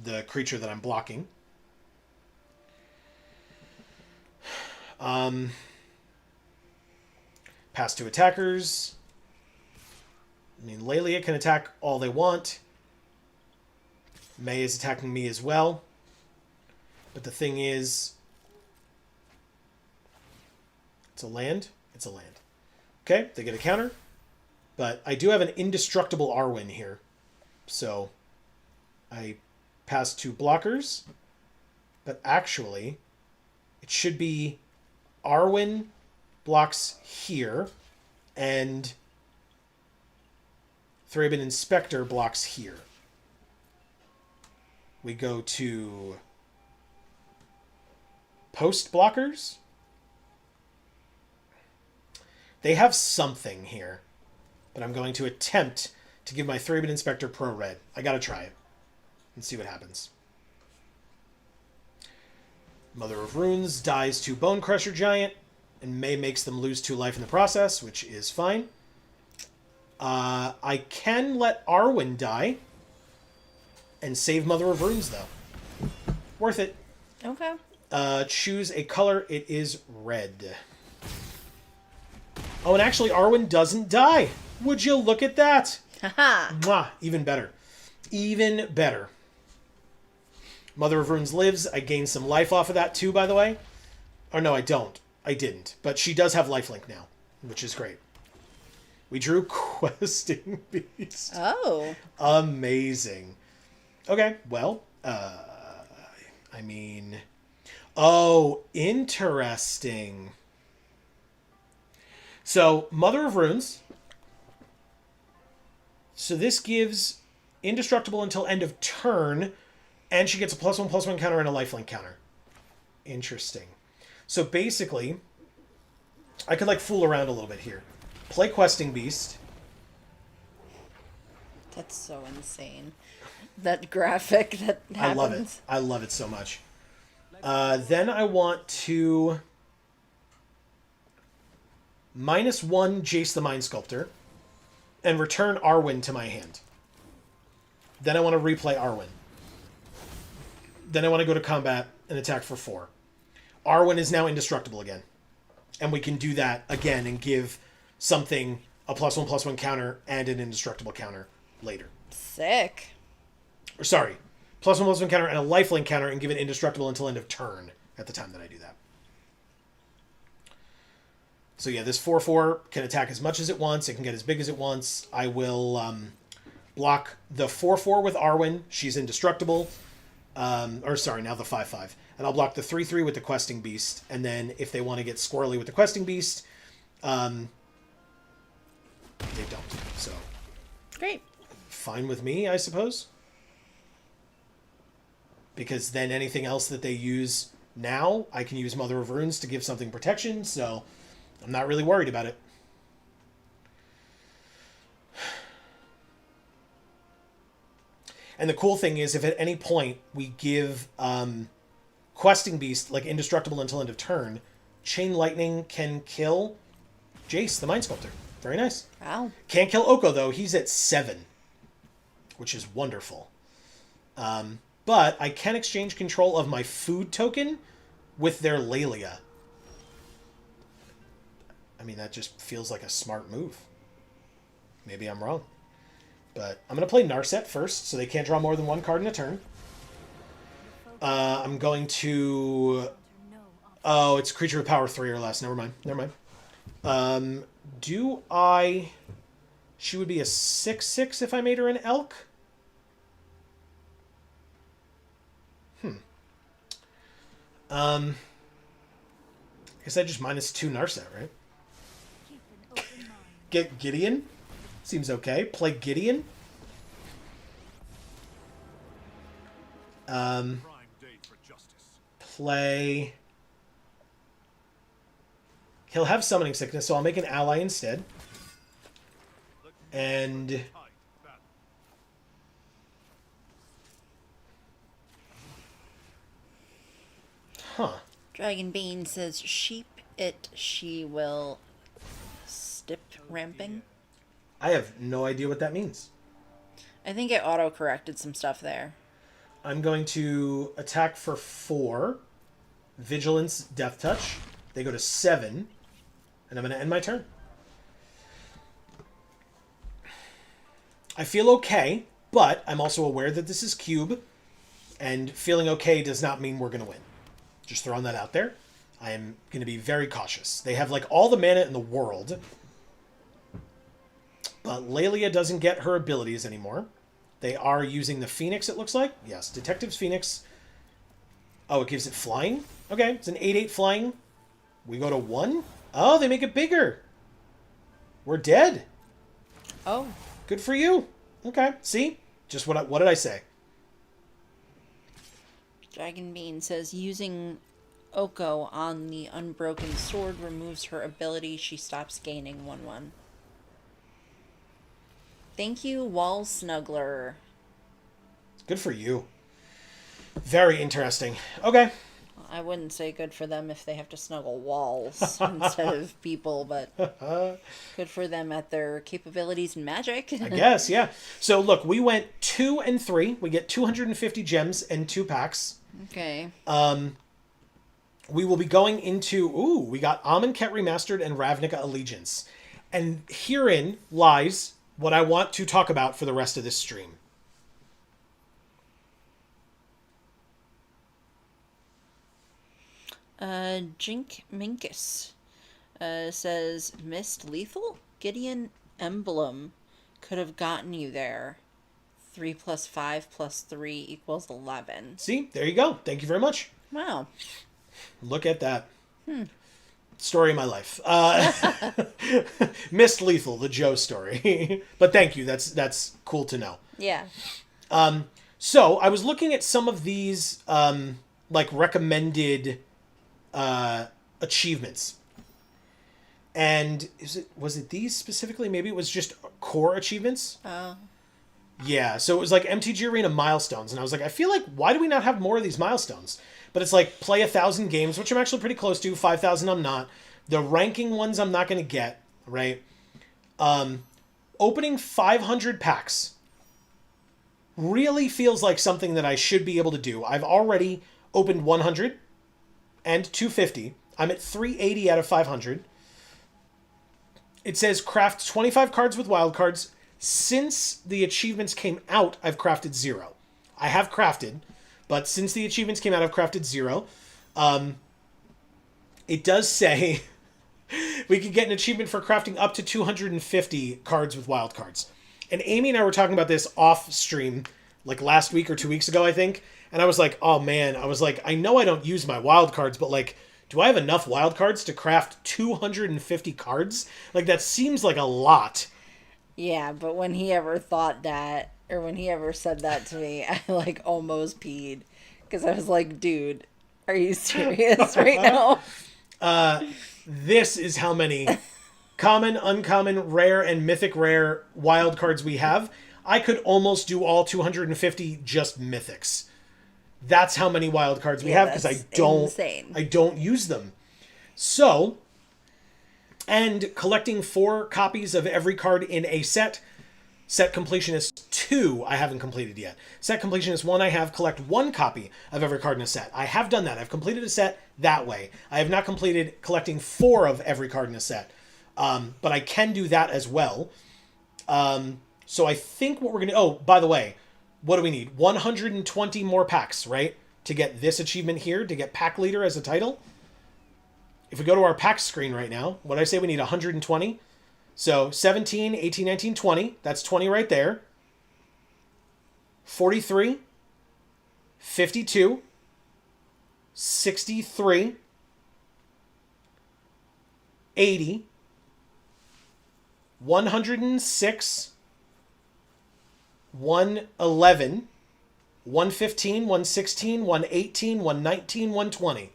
the creature that I'm blocking. Pass to attackers. I mean, Lelia can attack all they want. May is attacking me as well. But the thing is... It's a land. It's a land. Okay, they get a counter. But I do have an indestructible Arwen here. So I pass 2 blockers. But actually, it should be Arwen blocks here, and Thraben Inspector blocks here. We go to post blockers. They have something here, but I'm going to attempt to give my Thraben Inspector Pro Red. I gotta try it and see what happens. Mother of Runes dies to Bone Crusher Giant, and May makes them lose 2 life in the process, which is fine. I can let Arwen die and save Mother of Runes, though. Worth it. Okay. Choose a color. It is red. Oh, and actually, Arwen doesn't die. Would you look at that? Haha. Mwah, even better. Even better. Mother of Runes lives. I gain some life off of that, too, by the way. Or no, I didn't. But she does have lifelink now, which is great. We drew questing beast. Oh. Amazing. Okay, well, I mean, oh, interesting. So, Mother of Runes. So this gives indestructible until end of turn, and she gets a +1/+1 counter and a lifelink counter. Interesting. So basically, I could like fool around a little bit here. Play Questing Beast. That's so insane. That graphic that happens. I love it. I love it so much. Then I want to -1 Jace the Mind Sculptor and return Arwen to my hand. Then I want to replay Arwen. Then I want to go to combat and attack for 4. Arwen is now indestructible again. And we can do that again and give something a +1/+1 counter and an indestructible counter later. Sick. Or sorry, +1/+1 counter and a lifelink counter and give it indestructible until end of turn at the time that I do that. So yeah, this 4/4 can attack as much as it wants. It can get as big as it wants. I will block the 4/4 with Arwen. She's indestructible. Or sorry, now the 5/5. And I'll block the 3/3 with the Questing Beast. And then if they want to get squirrely with the Questing Beast, they don't. So Great. fine with me, I suppose. Because then anything else that they use now, I can use Mother of Runes to give something protection, so I'm not really worried about it. And the cool thing is, if at any point we give Questing Beast, like, indestructible until end of turn, Chain Lightning can kill Jace, the Mind Sculptor. Very nice. Wow. Can't kill Oko, though. He's at 7, which is wonderful. But I can exchange control of my food token with their Lelia. I mean, that just feels like a smart move. Maybe I'm wrong. But I'm going to play Narset first, so they can't draw more than 1 card in a turn. I'm going to... Oh, it's a creature with power 3 or less. Never mind. Do I... She would be a 6/6 if I made her an elk? I guess I just -2 Narset, right? Keep an open mind. Get Gideon? Seems okay. Play Gideon. Prime day for justice. Play... He'll have Summoning Sickness, so I'll make an ally instead. And... Tight battle. Huh. Dragon Bean says, sheep it, she will stip ramping. I have no idea what that means. I think it auto-corrected some stuff there. I'm going to attack for 4. Vigilance, Death Touch. They go to 7. And I'm going to end my turn. I feel okay, but I'm also aware that this is Cube. And feeling okay does not mean we're going to win. Just throwing that out there. I am going to be very cautious. They have like all the mana in the world. But Lelia doesn't get her abilities anymore. They are using the Phoenix, it looks like. Yes, Detective's Phoenix. Oh, it gives it flying? Okay, it's an 8/8 flying. We go to 1. Oh, they make it bigger. We're dead. Oh. Good for you. Okay, see? Just what did I say? Dragon Bean says, using Oko on the Unbroken Sword removes her ability. She stops gaining 1/1. Thank you, Wall Snuggler. Good for you. Very interesting. Okay. I wouldn't say good for them if they have to snuggle walls instead of people, but good for them at their capabilities and magic. I guess, yeah. So look, we went 2 and 3. We get 250 gems and 2 packs. Okay. We will be going into... Ooh, we got Amonkhet Remastered and Ravnica Allegiance. And herein lies what I want to talk about for the rest of this stream. Jink Minkus says, missed lethal? Gideon emblem could have gotten you there. 3 plus 5 plus 3 equals 11. See, there you go. Thank you very much. Wow. Look at that. Story of my life. Missed Lethal, the Joe story. But thank you. That's cool to know. Yeah. So I was looking at some of these like recommended achievements. And was it these specifically? Maybe it was just core achievements. Oh. Yeah, so it was like MTG Arena milestones, and I was like, I feel like, why do we not have more of these milestones? But it's like, play 1,000 games, which I'm actually pretty close to, 5,000 I'm not. The ranking ones I'm not going to get, right? Opening 500 packs really feels like something that I should be able to do. I've already opened 100 and 250. I'm at 380 out of 500. It says craft 25 cards with wild cards. Since the achievements came out, I've crafted 0. I have crafted, but since the achievements came out, I've crafted 0. It does say we could get an achievement for crafting up to 250 cards with wild cards. And Amy and I were talking about this off stream, like last week or 2 weeks ago, I think. And I was like, oh man, I was like, I know I don't use my wild cards, but like, do I have enough wild cards to craft 250 cards? Like, that seems like a lot. Yeah, but when he ever thought that, or when he ever said that to me, I like almost peed. Because I was like, dude, are you serious right now? This is how many common, uncommon, rare, and mythic rare wild cards we have. I could almost do all 250 just mythics. That's how many wild cards we have, because I don't use them. So, and collecting 4 copies of every card in a set. Set completion is 2 I haven't completed yet. Set completion is 1 I have. Collect 1 copy of every card in a set. I have done that. I've completed a set that way. I have not completed collecting 4 of every card in a set. But I can do that as well. So I think what we're going to... Oh, by the way, what do we need? 120 more packs, right? To get this achievement here, to get Pack Leader as a title. If we go to our pack screen right now, what did I say? We need 120. So 17, 18, 19, 20. That's 20 right there. 43, 52, 63, 80, 106, 111, 115, 116, 118, 119, 120.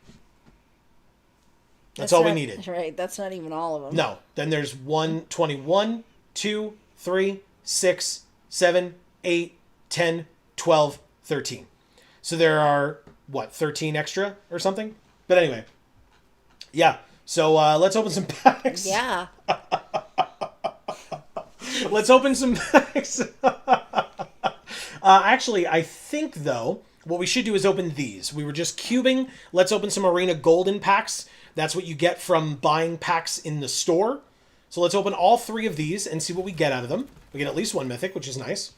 That's all we needed. Right, that's not even all of them. No. Then there's 121, 2, 3, 6, 7, 8, 10, 12, 13. So there are, 13 extra or something? But anyway. Yeah. So let's open some packs. Yeah. Let's open some packs. Actually, I think, though, what we should do is open these. We were just cubing. Let's open some Arena Golden packs. That's what you get from buying packs in the store. So let's open all 3 of these and see what we get out of them. We get at least 1 mythic, which is nice.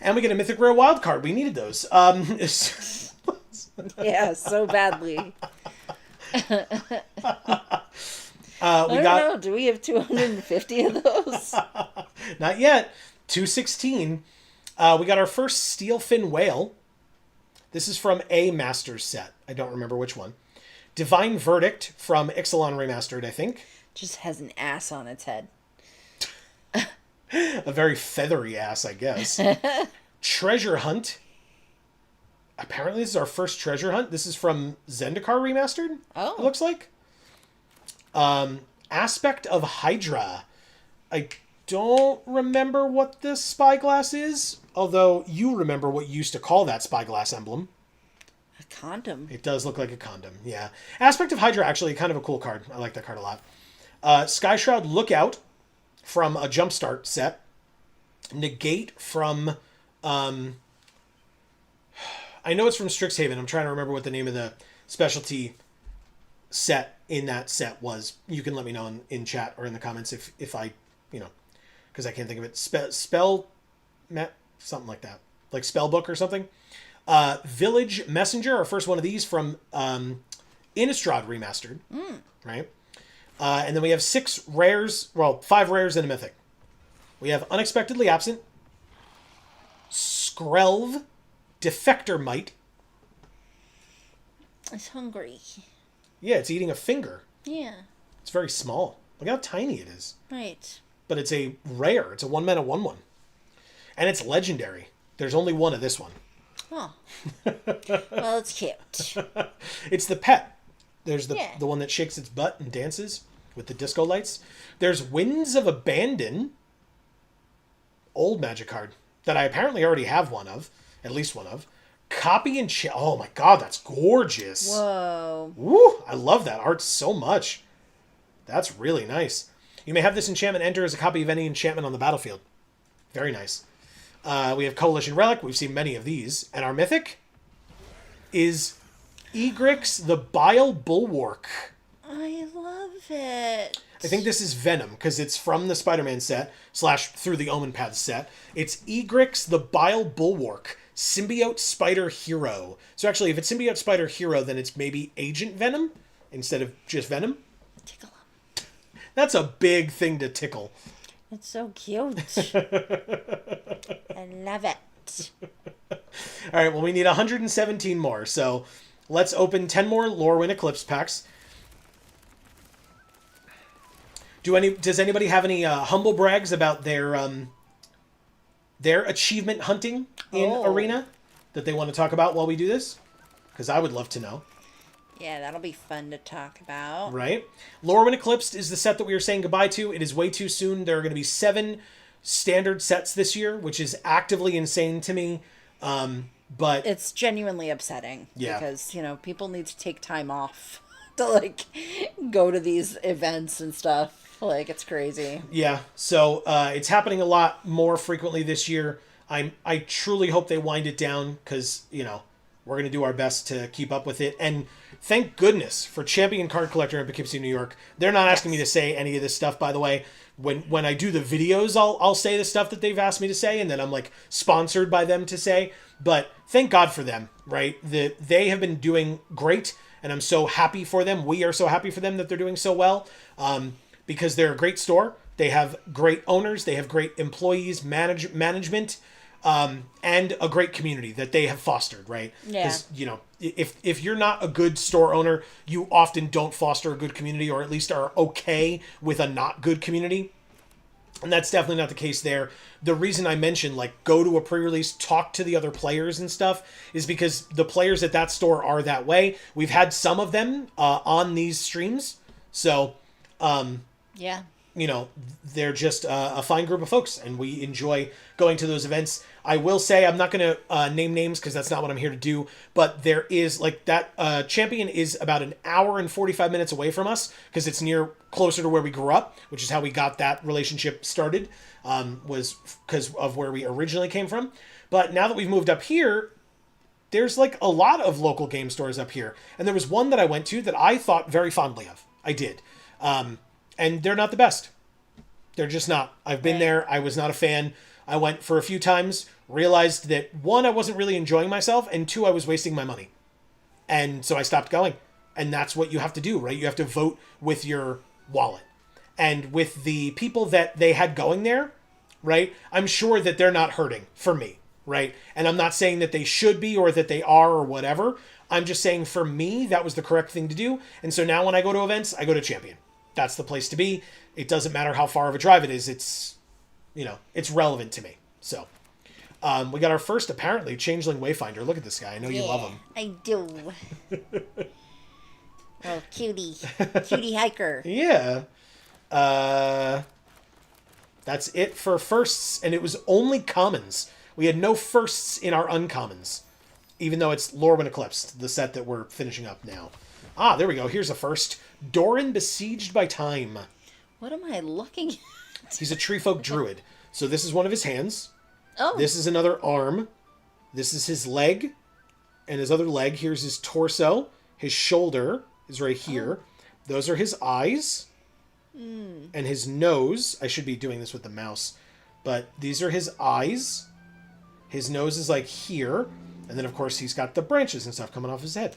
And we get a mythic rare wild card. We needed those. Yeah, so badly. I don't know. Do we have 250 of those? Not yet. 216. We got our first Steelfin Whale. This is from a Masters set. I don't remember which one. Divine Verdict from Ixalan Remastered, I think. Just has an ass on its head. A very feathery ass, I guess. Treasure Hunt. Apparently this is our first treasure hunt. This is from Zendikar Remastered, Oh. it looks like. Aspect of Hydra. I don't remember what this spyglass is, although you remember what you used to call that spyglass emblem. A condom. It does look like a condom, yeah. Aspect of Hydra, actually, kind of a cool card. I like that card a lot. Sky Shroud Lookout from a Jumpstart set. Negate from... I know it's from Strixhaven. I'm trying to remember what the name of the specialty set in that set was. You can let me know in chat or in the comments if I, because I can't think of it. Something like that. Like Spellbook or something. Village Messenger, our first one of these from Innistrad Remastered. Right? And then we have 5 rares and a mythic. We have Unexpectedly Absent, Skrelv, Defector Mite. It's hungry. Yeah, it's eating a finger. Yeah. It's very small. Look how tiny it is. Right. But it's a rare. It's a 1-mana 1/1. And it's legendary. There's only one of this one. Oh. Well, it's cute. It's the pet. There's the Yeah. the one that shakes its butt and dances with the disco lights. There's Winds of Abandon. Old magic card that I apparently already have one of. At least one of. Copy and oh my god, that's gorgeous. Whoa. Woo! I love that art so much. That's really nice. You may have this enchantment enter as a copy of any enchantment on the battlefield. Very nice. We have Coalition Relic. We've seen many of these. And our mythic is Egrix the Bile Bulwark. I love it. I think this is Venom because it's from the Spider-Man set / through the Omen Paths set. It's Egrix the Bile Bulwark, Symbiote Spider Hero. So actually, if it's Symbiote Spider Hero, then it's maybe Agent Venom instead of just Venom. Tickle him. That's a big thing to tickle. It's so cute. I love it. All right, well, we need 117 more, so let's open 10 more Lorwyn Eclipse packs. Does anybody have any humble brags about their achievement hunting in Arena that they want to talk about while we do this? Because I would love to know. Yeah, that'll be fun to talk about. Right? Lorwyn Eclipsed is the set that we are saying goodbye to. It is way too soon. There are going to be 7 standard sets this year, which is actively insane to me. But It's genuinely upsetting. Yeah. Because, people need to take time off to, go to these events and stuff. It's crazy. yeah, so it's happening a lot more frequently this year. I truly hope they wind it down because, we're going to do our best to keep up with it. And thank goodness for Champion Card Collector in Poughkeepsie, New York. They're not asking me to say any of this stuff, by the way. When I do the videos, I'll say the stuff that they've asked me to say, and then I'm sponsored by them to say. But thank God for them, right? They have been doing great, and I'm so happy for them. We are so happy for them that they're doing so well. Because they're a great store. They have great owners. They have great employees, management, and a great community that they have fostered, right? Yeah. Because, if you're not a good store owner, you often don't foster a good community or at least are okay with a not good community. And that's definitely not the case there. The reason I mentioned, go to a pre-release, talk to the other players and stuff, is because the players at that store are that way. We've had some of them on these streams. So... Yeah. they're just a fine group of folks, and we enjoy going to those events. I will say, I'm not going to name names because that's not what I'm here to do, but there is, that Champion is about an hour and 45 minutes away from us because it's closer to where we grew up, which is how we got that relationship started, was because of where we originally came from. But now that we've moved up here, there's, a lot of local game stores up here. And there was one that I went to that I thought very fondly of. I did. And they're not the best. They're just not. I've been there. I was not a fan. I went for a few times, realized that 1, I wasn't really enjoying myself, and 2, I was wasting my money. And so I stopped going. And that's what you have to do, right? You have to vote with your wallet. And with the people that they had going there, right, I'm sure that they're not hurting for me, right? And I'm not saying that they should be or that they are or whatever. I'm just saying for me, that was the correct thing to do. And so now when I go to events, I go to Champion. That's the place to be. It doesn't matter how far of a drive it is. It's, it's relevant to me. So, we got our first, apparently, Changeling Wayfinder. Look at this guy. I know you love him. I do. Oh, cutie. Cutie hiker. Yeah. That's it for firsts, and it was only commons. We had no firsts in our uncommons, even though it's Lorwyn Eclipse, the set that we're finishing up now. Ah, there we go. Here's a first. Doran Besieged by Time. What am I looking at? He's a treefolk druid. So this is one of his hands. Oh. This is another arm. This is his leg. And his other leg. Here's his torso. His shoulder is right here. Those are his eyes. And his nose. I should be doing this with the mouse. But these are his eyes. His nose is here. And then, of course, he's got the branches and stuff coming off his head.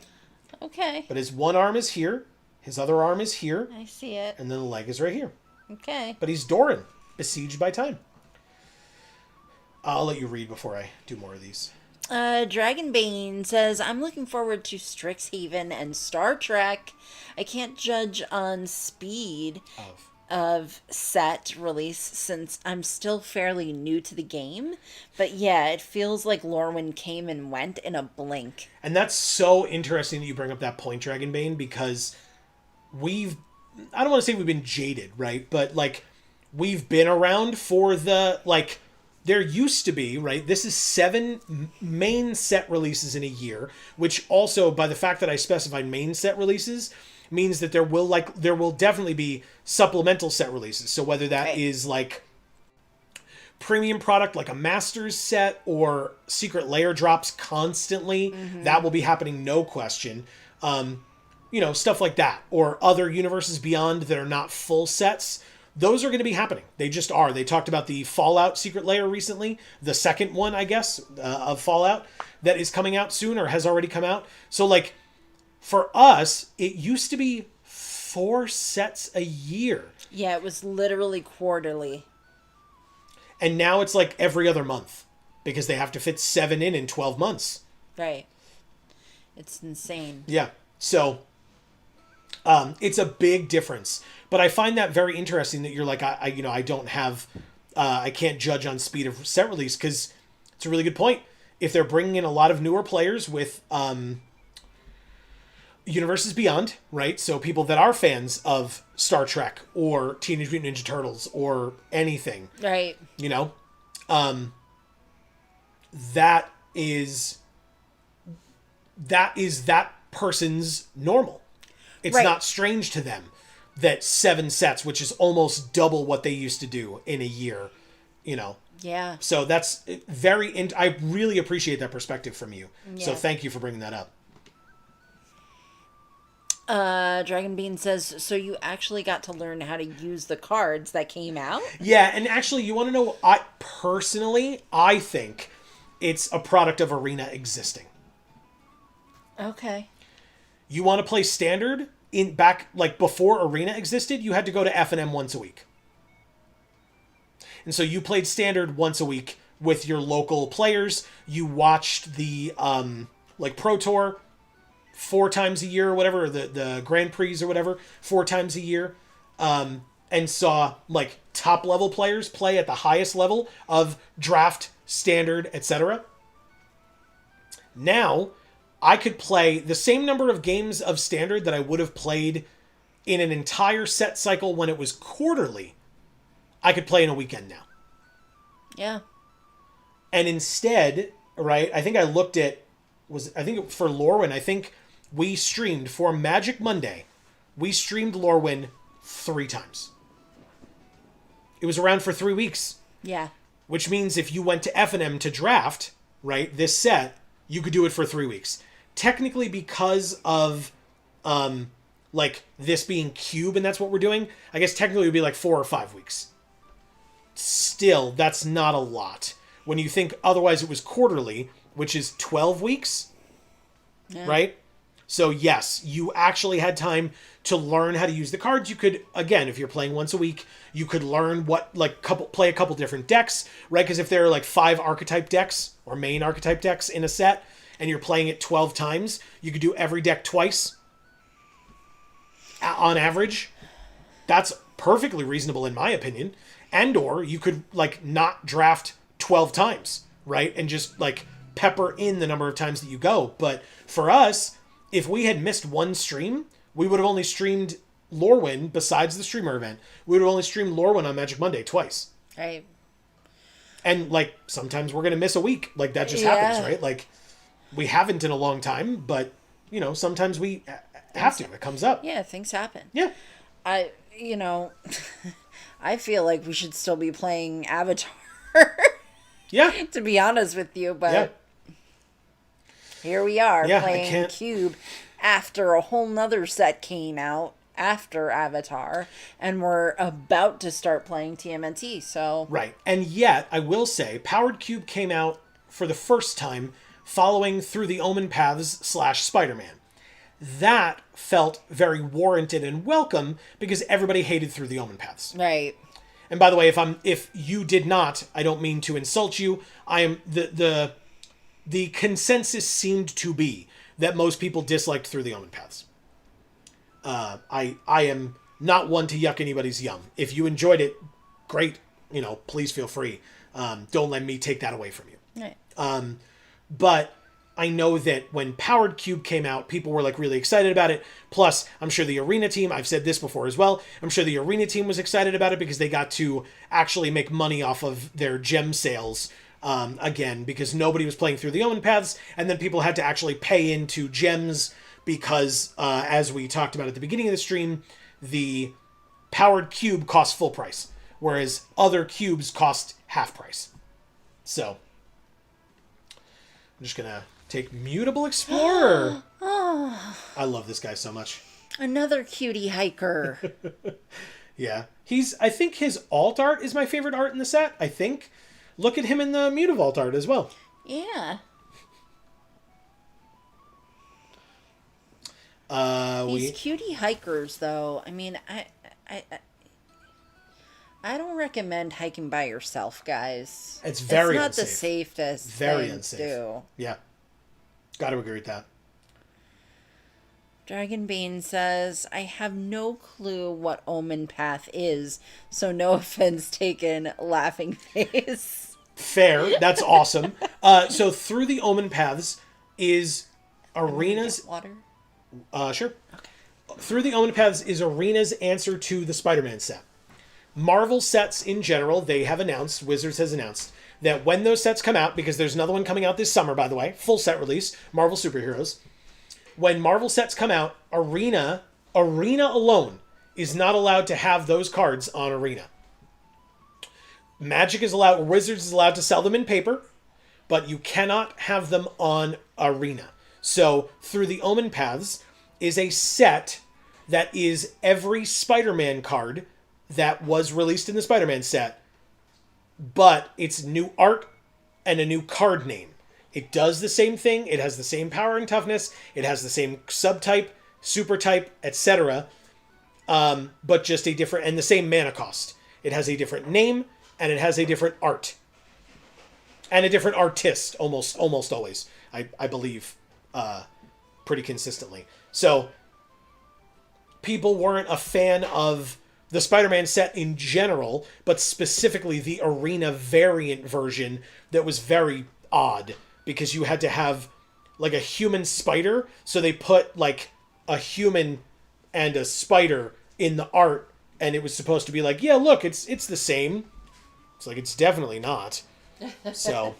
Okay. But his one arm is here. His other arm is here. I see it. And then the leg is right here. Okay. But he's Doran, besieged by time. I'll let you read before I do more of these. Dragonbane says, I'm looking forward to Strixhaven and Star Trek. I can't judge on speed of set release since I'm still fairly new to the game. But yeah, it feels like Lorwyn came and went in a blink. And that's so interesting that you bring up that point, Dragonbane, because I don't want to say we've been jaded, right? But, like, we've been around for the, like, there used to be, right? This is 7 main set releases in a year, which also, by the fact that I specified main set releases, means that there will definitely be supplemental set releases. So whether that is like premium product like a Masters set or secret layer drops constantly, that will be happening, no question. Stuff like that, or other universes beyond that are not full sets. Those are going to be happening. They just are. They talked about the Fallout secret layer recently, the second one, I guess, of Fallout that is coming out soon or has already come out. So, like, for us, it used to be 4 sets a year. Yeah, it was literally quarterly. And now it's like every other month because they have to fit 7 in 12 months. Right. It's insane. Yeah. So, it's a big difference. But I find that very interesting that you're like, I don't have, I can't judge on speed of set release, because it's a really good point. If they're bringing in a lot of newer players with Universes Beyond, right? So people that are fans of Star Trek or Teenage Mutant Ninja Turtles or anything, Right. That is that person's normal. It's Right. not strange to them that 7 sets, which is almost double what they used to do in a year, Yeah. So that's I really appreciate that perspective from you. Yeah. So thank you for bringing that up. Dragonbean says, so you actually got to learn how to use the cards that came out? Yeah, and actually, you want to know, I think it's a product of Arena existing. Okay. You want to play Standard before Arena existed, you had to go to F&M once a week. And so you played Standard once a week with your local players. You watched the Pro Tour 4 times a year or whatever, or the Grand Prix or whatever, 4 times a year, and saw top level players play at the highest level of draft, Standard, etc. Now, I could play the same number of games of Standard that I would have played in an entire set cycle when it was quarterly. I could play in a weekend now. Yeah. And instead, right, I think for Lorwyn, I think we streamed for Magic Monday. We streamed Lorwyn 3 times. It was around for 3 weeks. Yeah. Which means if you went to F&M to draft, right, this set, you could do it for 3 weeks. Technically, because of, this being Cube and that's what we're doing, I guess technically it would be 4 or 5 weeks. Still, that's not a lot. When you think otherwise it was quarterly, which is 12 weeks, right? So yes, you actually had time to learn how to use the cards. You could, again, if you're playing once a week, you could learn play a couple different decks, right? Because if there are 5 archetype decks or main archetype decks in a set, and you're playing it 12 times, you could do every deck twice on average. That's perfectly reasonable in my opinion. And or you could not draft 12 times, right? And just pepper in the number of times that you go. But for us, if we had missed one stream, we would have only streamed Lorwyn besides the streamer event. We would have only streamed Lorwyn on Magic Monday twice. Right. And sometimes we're going to miss a week. That just happens, right? We haven't in a long time, but sometimes we have to. It comes up. Yeah, things happen. Yeah. I feel like we should still be playing Avatar. Yeah. To be honest with you, but Yeah. here we are Yeah, I playing can't- Cube after a whole nother set came out after Avatar, and we're about to start playing TMNT, so... Right. And yet, I will say, Powered Cube came out for the first time following Through the Omen Paths / Spider-Man. That felt very warranted and welcome because everybody hated Through the Omen Paths. Right. And by the way, if you did not, I don't mean to insult you. I am the consensus seemed to be that most people disliked Through the Omen Paths. I am not one to yuck anybody's yum. If you enjoyed it, great. Please feel free. Don't let me take that away from you. Right. But I know that when Powered Cube came out, people were like really excited about it. Plus, I'm sure the Arena team, I've said this before as well, I'm sure the Arena team was excited about it because they got to actually make money off of their gem sales again, because nobody was playing Through the Omen Paths, and then people had to actually pay into gems because, as we talked about at the beginning of the stream, the Powered Cube cost full price, whereas other cubes cost half price. So, I'm just going to take Mutable Explorer. I love this guy so much. Another cutie hiker. Yeah. I think his alt art is my favorite art in the set, I think. Look at him in the Mutavault art as well. Yeah. These cutie hikers, though, I mean, I don't recommend hiking by yourself, guys. It's very not unsafe. the safest Very thing unsafe. to do. Yeah. Got to agree with that. Dragonbane says, I have no clue what Omen Path is, so no offense taken, laughing face. Fair. That's awesome. So Through the Omen Paths is Arena's... Water? Sure. Okay. Through the Omen Paths is Arena's answer to the Spider-Man set. Marvel sets in general, they have announced, Wizards has announced, that when those sets come out, because there's another one coming out this summer, by the way, full set release, Marvel Superheroes. When Marvel sets come out, Arena alone is not allowed to have those cards on Arena. Magic is allowed, Wizards is allowed to sell them in paper, but you cannot have them on Arena. So, Through the Omen Paths is a set that is every Spider-Man card that was released in the Spider-Man set, but it's new art and a new card name. It does the same thing. It has the same power and toughness. It has the same subtype, super type, etc. But just a different, and the same mana cost. It has a different name, and it has a different art. And a different artist, almost always, I believe, pretty consistently. So, people weren't a fan of the Spider-Man set in general, but specifically the Arena variant version that was very odd, because you had to have like a human spider, so they put like a human and a spider in the art, and it was supposed to be like, yeah, look, it's the same. It's like, it's definitely not. So,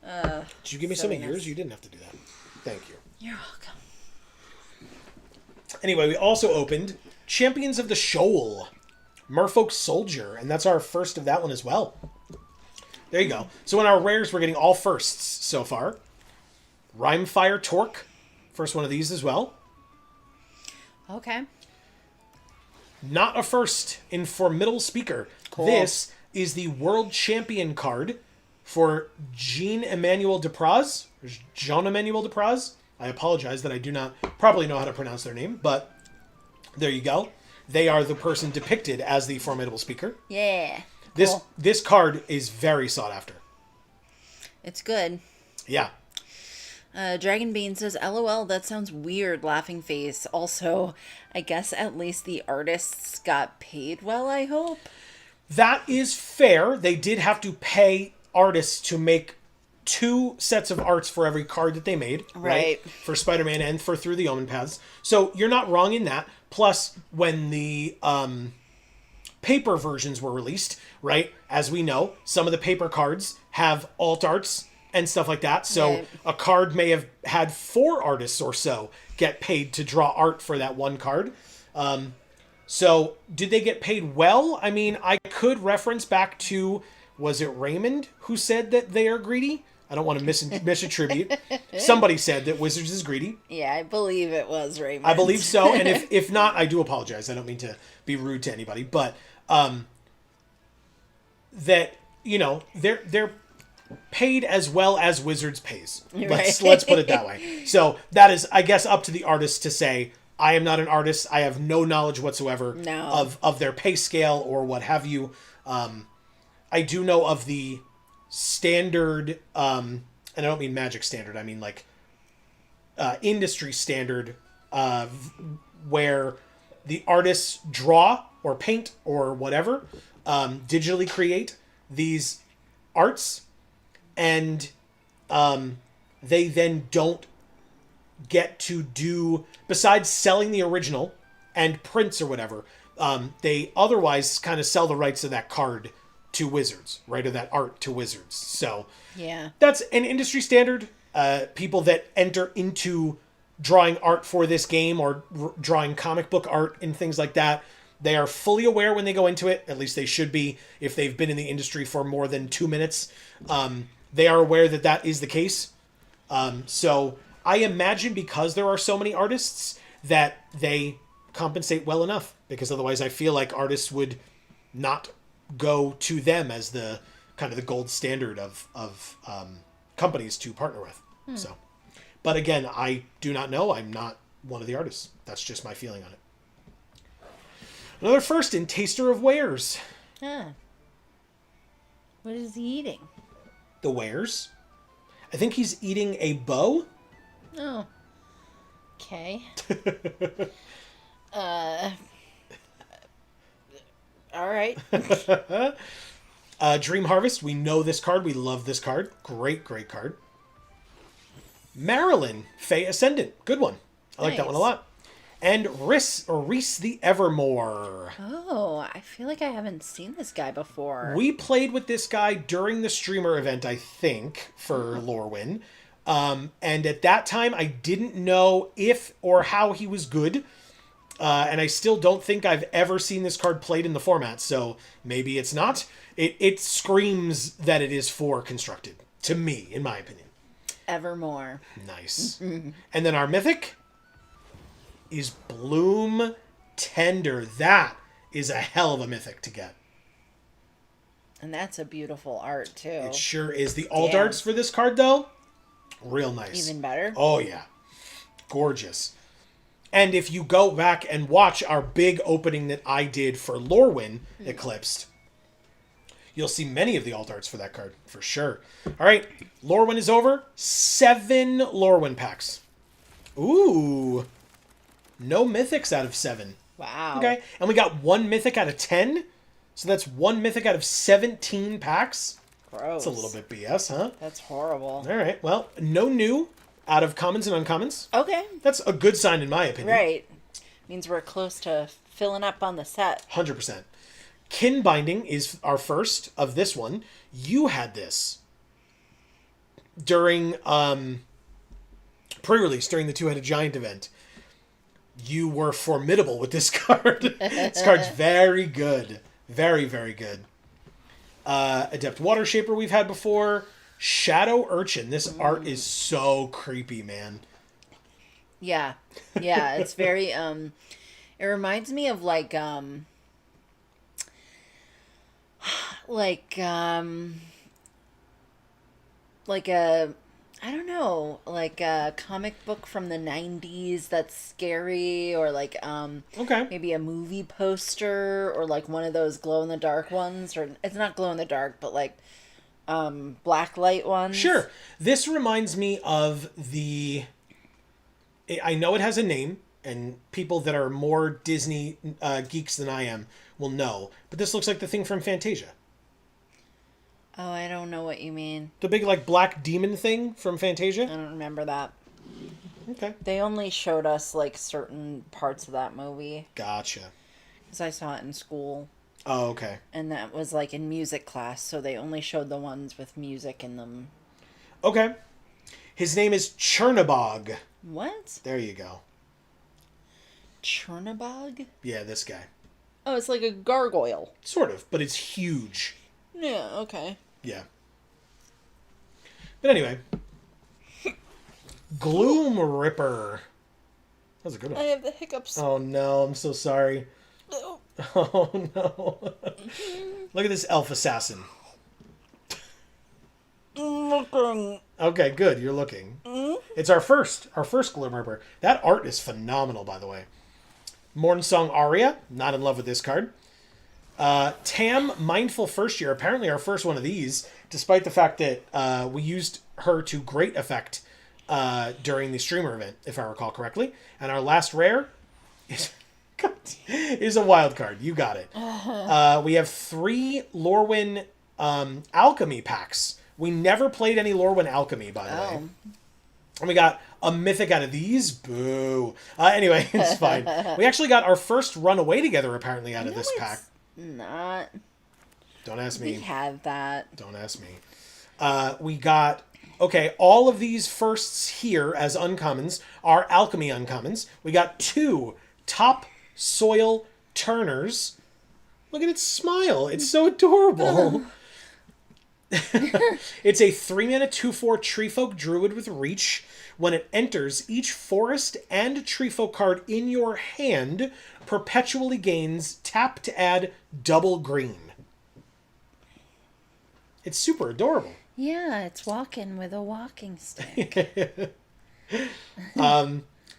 did you give me some of yours? You didn't have to do that. Thank you. You're welcome. Anyway, we also opened Champions of the Shoal, Merfolk Soldier, and that's our first of that one as well. There you go. So in our rares, we're getting all firsts so far. Rhymefire Torque, first one of these as well. Okay. Not a first in Formidable Speaker. Cool. This is the World Champion card for Jean-Emmanuel Depraz. Jean-Emmanuel Depraz. I apologize that I do not probably know how to pronounce their name, but there you go. They are the person depicted as the Formidable Speaker. Yeah. Cool. This card is very sought after. It's good. Yeah. Dragonbane says, LOL, that sounds weird, laughing face. Also, I guess at least the artists got paid well, I hope. That is fair. They did have to pay artists to make 2 sets of arts for every card that they made. Right. For Spider-Man and for Through the Omen Paths. So you're not wrong in that. Plus, when the paper versions were released, right, as we know, some of the paper cards have alt arts and stuff like that. So a card may have had 4 artists or so get paid to draw art for that one card. So did they get paid well? I mean, I could reference back to, was it Raymond who said that they are greedy? I don't want to misattribute. Somebody said that Wizards is greedy. Yeah, I believe it was Raymond. I believe so, and if not, I do apologize. I don't mean to be rude to anybody, but that, you know, they're paid as well as Wizards pays. Let's put it that way. So that is, I guess, up to the artist to say, I am not an artist. I have no knowledge whatsoever No. of their pay scale or what have you. I do know of the standard, and I don't mean magic standard. I mean like industry standard, where the artists draw or paint or whatever, digitally create these arts, and they then don't get to do, besides selling the original and prints or whatever, they otherwise kind of sell the rights of that card to Wizards, right? Or that art to Wizards. So Yeah. that's an industry standard. People that enter into drawing art for this game or drawing comic book art and things like that, they are fully aware when they go into it. At least they should be if they've been in the industry for more than 2 minutes. They are aware that that is the case. So I imagine because there are so many artists that they compensate well enough, because otherwise I feel like artists would not go to them as the kind of the gold standard of companies to partner with. So, but again, I do not know. I'm not one of the artists. That's just my feeling on it. Another first in Taster of Wares. Huh. What is he eating? The Wares. I think he's eating a bow. Oh. Okay. All right. Dream Harvest. We know this card. We love this card. Great, great card. Marilyn, Fey Ascendant. Good one. I like that one a Nice. lot. And Reese the Evermore. Oh, I feel like I haven't seen this guy before. We played with this guy during the streamer event, I think, for Lorwyn. And at that time, I didn't know if or how he was good. And I still don't think I've ever seen this card played in the format, so maybe it's not. It screams that it is for constructed, to me, in my opinion. Evermore. Nice. And then our mythic is Bloom Tender. That is a hell of a mythic to get. And that's a beautiful art, too. It sure is. The alt Damn. arts for this card, though, real nice. Even better. Oh, yeah. Gorgeous. And if you go back and watch our big opening that I did for Lorwyn Eclipsed, you'll see many of the alt arts for that card, for sure. All right, Lorwyn is over. 7 Lorwyn packs. Ooh. No mythics out of 7. Wow. Okay, and we got 1 mythic out of 10. So that's 1 mythic out of 17 packs. Gross. That's a little bit BS, huh? That's horrible. All right, well, no new out of commons and uncommons. Okay. That's a good sign in my opinion. Right. Means we're close to filling up on the set. 100%. Kin Binding is our first of this one. You had this during pre-release, during the Two-Headed Giant event. You were formidable with this card. This card's very good. Very, very good. Adept Water Shaper we've had before. Shadow Urchin. This art is so creepy, man. Yeah. Yeah, it's very it reminds me of like a I don't know, like a comic book from the 90s that's scary, or like Okay. maybe a movie poster, or like one of those glow in the dark ones, or it's not glow in the dark, but like black light ones. Sure. This reminds me of I know it has a name, and people that are more Disney geeks than I am will know, but this looks like the thing from Fantasia. Oh, I don't know what you mean. The big, like, black demon thing from I Fantasia? don't remember that. Okay. They only showed us like certain parts of that movie Gotcha. because I saw it in school, Oh, okay. and that was like in music class, so they only showed the ones with music in them. Okay. His name is Chernabog. What? There you go. Chernabog? Yeah, this guy. Oh, it's like a gargoyle. Sort of, but it's huge. Yeah, okay. Yeah. But anyway. Gloom Ripper. That was a good I one. have the hiccups. Oh no, I'm so sorry. Oh no. Look at this elf assassin. Looking. Okay, good. You're looking. It's our first Glimmer. That art is phenomenal, by the way. Mornsong Aria, not in love with this card. Tam, Mindful First Year, apparently our first one of these, despite the fact that we used her to great effect during the streamer event, if I recall correctly. And our last rare is a wild card. You got it. We have 3 Lorwyn Alchemy packs. We never played any Lorwyn Alchemy, by the way. And we got a mythic out of these. Boo. Anyway, it's fine. We actually got our first runaway together, apparently, out of this pack. Not. Don't ask me. We have that. Don't ask me. We got... Okay, all of these firsts here as uncommons are alchemy uncommons. We got 2 top soil turners. Look at its smile. It's so adorable. It's a 3-mana 2/4 Treefolk Druid with Reach. When it enters, each forest and Treefolk card in your hand perpetually gains tap to add double green. It's super adorable. Yeah, it's walking with a walking stick.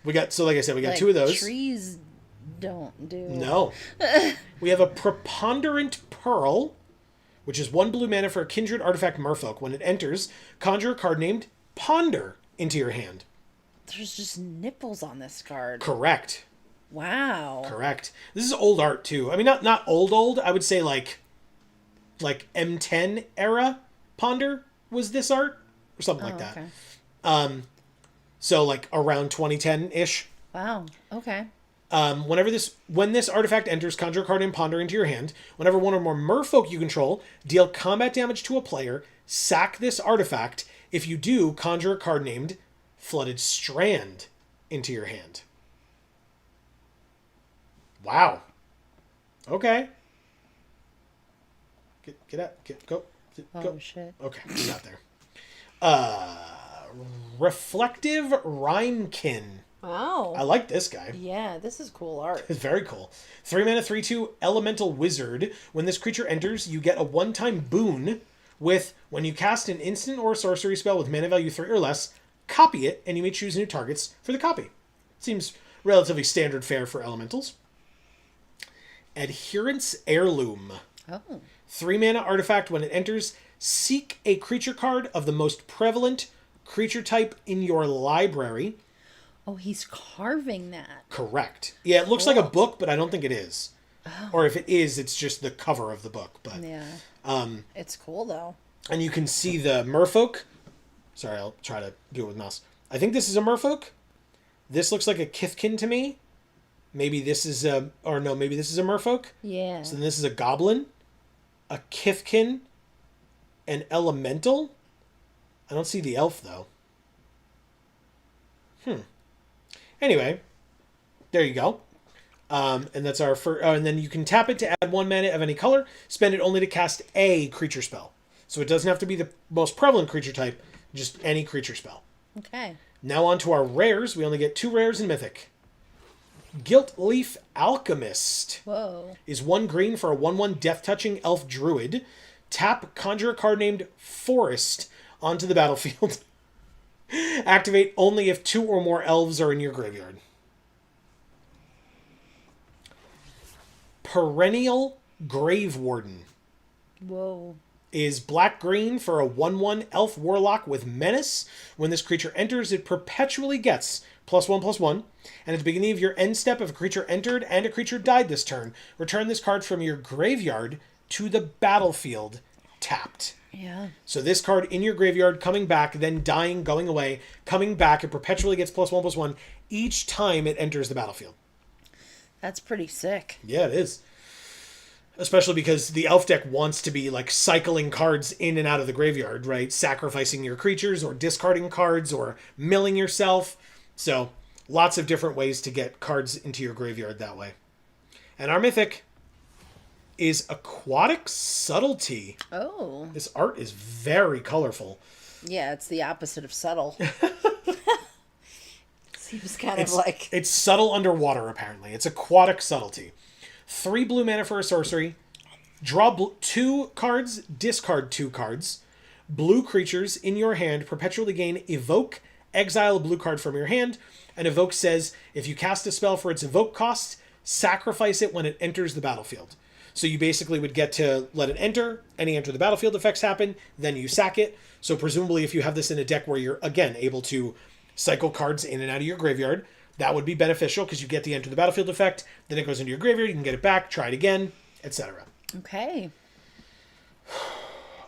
We got, so like I said, we got 2 of those. Trees don't do. No. We have a Preponderant Pearl, which is 1 blue mana for a Kindred Artifact Merfolk. When it enters, conjure a card named Ponder into your hand. There's just nipples on this card. Correct. Wow. Correct. This is old art too. I mean, not old. I would say like M10 era Ponder was this art or something like that. Okay. So like around 2010-ish. Wow. Okay. When this artifact enters, conjure a card and Ponder into your hand. Whenever one or more merfolk you control deal combat damage to a player, sack this artifact. If you do, conjure a card named Flooded Strand into your hand. Wow. Okay. Get out. Go. Oh, shit. Okay, we got there. Reflective Rhymekin. Wow. I like this guy. Yeah, this is cool art. It's very cool. 3 mana, 3/2 Elemental Wizard. When this creature enters, you get a 1-time boon with, when you cast an instant or sorcery spell with mana value 3 or less, copy it, and you may choose new targets for the copy. Seems relatively standard fare for elementals. Adherence Heirloom. Oh. 3 mana artifact. When it enters, seek a creature card of the most prevalent creature type in your library. Oh, he's carving that. Correct. Yeah, it looks like a book, but I don't think it is. Oh. Or if it is, it's just the cover of the book. But yeah. It's cool though. And you can see the merfolk. Sorry, I'll try to do it with mouse. I think this is a merfolk. This looks like a Kithkin to me. Maybe this is maybe this is a merfolk. Yeah. So then this is a goblin, a Kithkin, an elemental. I don't see the elf though. Anyway, there you go. And that's our first. And then you can tap it to add 1 mana of any color. Spend it only to cast a creature spell. So it doesn't have to be the most prevalent creature type. Just any creature spell. Okay. Now on to our rares. We only get 2 rares in Mythic. Gilt Leaf Alchemist. Whoa. Is 1 green for a 1/1 Death-Touching Elf Druid. Tap, conjure a card named Forest onto the battlefield. Activate only if 2 or more elves are in your graveyard. Perennial Grave Warden. Whoa. Is black-green for a 1/1 Elf Warlock with Menace. When this creature enters, it perpetually gets +1/+1. And at the beginning of your end step, if a creature entered and a creature died this turn, return this card from your graveyard to the battlefield tapped. Yeah. So this card in your graveyard, coming back, then dying, going away, coming back, it perpetually gets +1/+1 each time it enters the battlefield. That's pretty sick. Yeah, it is. Especially because the elf deck wants to be like cycling cards in and out of the graveyard, right? Sacrificing your creatures or discarding cards or milling yourself. So lots of different ways to get cards into your graveyard that way. And our mythic is Aquatic Subtlety. Oh. This art is very colorful. Yeah, it's the opposite of subtle. Seems kind of like... It's subtle underwater, apparently. It's Aquatic Subtlety. 3 blue mana for a sorcery. Draw 2 cards, discard 2 cards. Blue creatures in your hand perpetually gain Evoke exile a blue card from your hand, and Evoke says, if you cast a spell for its evoke cost, sacrifice it when it enters the battlefield. So you basically would get to let it enter, any enter the battlefield effects happen, then you sack it. So presumably if you have this in a deck where you're, again, able to cycle cards in and out of your graveyard, that would be beneficial because you get the enter the battlefield effect, then it goes into your graveyard, you can get it back, try it again, etc. Okay.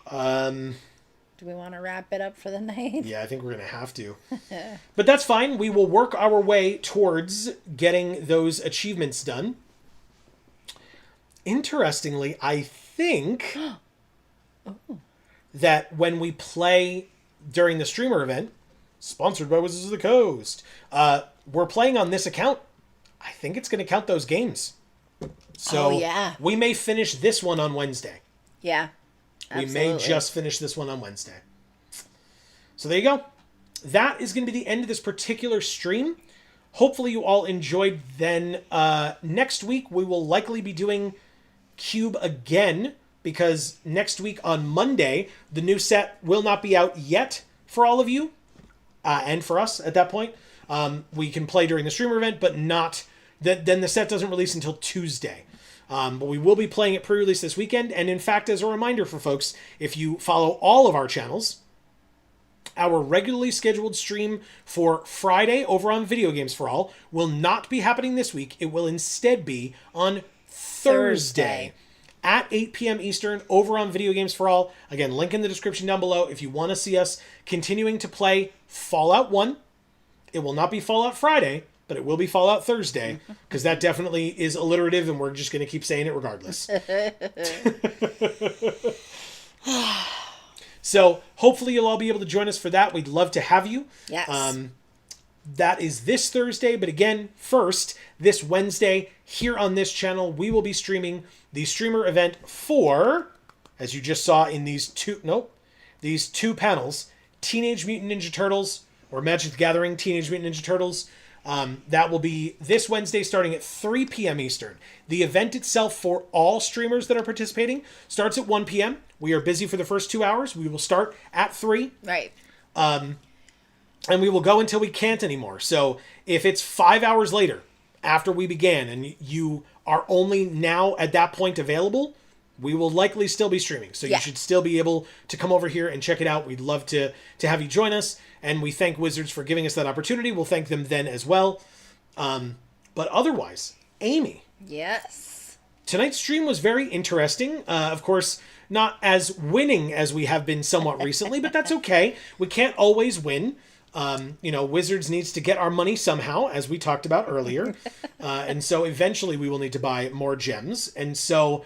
Do we want to wrap it up for the night? Yeah, I think we're going to have to. But that's fine. We will work our way towards getting those achievements done. Interestingly, I think that when we play during the streamer event, sponsored by Wizards of the Coast, we're playing on this account. I think it's going to count those games. So yeah. We may finish this one on Wednesday. Yeah. Absolutely. We may just finish this one on Wednesday. So there you go. That is going to be the end of this particular stream. Hopefully you all enjoyed. Then next week we will likely be doing Cube again, because next week on Monday the new set will not be out yet for all of you and for us at that point. We can play during the streamer event, but not then the set doesn't release until Tuesday. But we will be playing it pre-release this weekend. And in fact, as a reminder for folks, if you follow all of our channels, our regularly scheduled stream for Friday over on Video Games for All will not be happening this week. It will instead be on Thursday at 8 p.m. Eastern over on Video Games for All. Again, link in the description down below if you want to see us continuing to play Fallout 1. It will not be Fallout Friday, but it will be Fallout Thursday, because that definitely is alliterative, and we're just going to keep saying it regardless. So hopefully you'll all be able to join us for that. We'd love to have you. Yes. That is this Thursday, but again, first, this Wednesday, here on this channel, we will be streaming the streamer event for, as you just saw in these two panels, Teenage Mutant Ninja Turtles, or Magic the Gathering Teenage Mutant Ninja Turtles. That will be this Wednesday starting at 3 p.m. Eastern. The event itself for all streamers that are participating starts at 1 p.m. We are busy for the first 2 hours. We will start at 3. Right. And we will go until we can't anymore. So if it's 5 hours later after we began and you are only now at that point available, we will likely still be streaming. So you should still be able to come over here and check it out. We'd love to have you join us. And we thank Wizards for giving us that opportunity. We'll thank them then as well. But otherwise, Amy. Yes. Tonight's stream was very interesting. Of course, not as winning as we have been somewhat recently, but that's okay. We can't always win. Wizards needs to get our money somehow, as we talked about earlier. And so eventually we will need to buy more gems. And so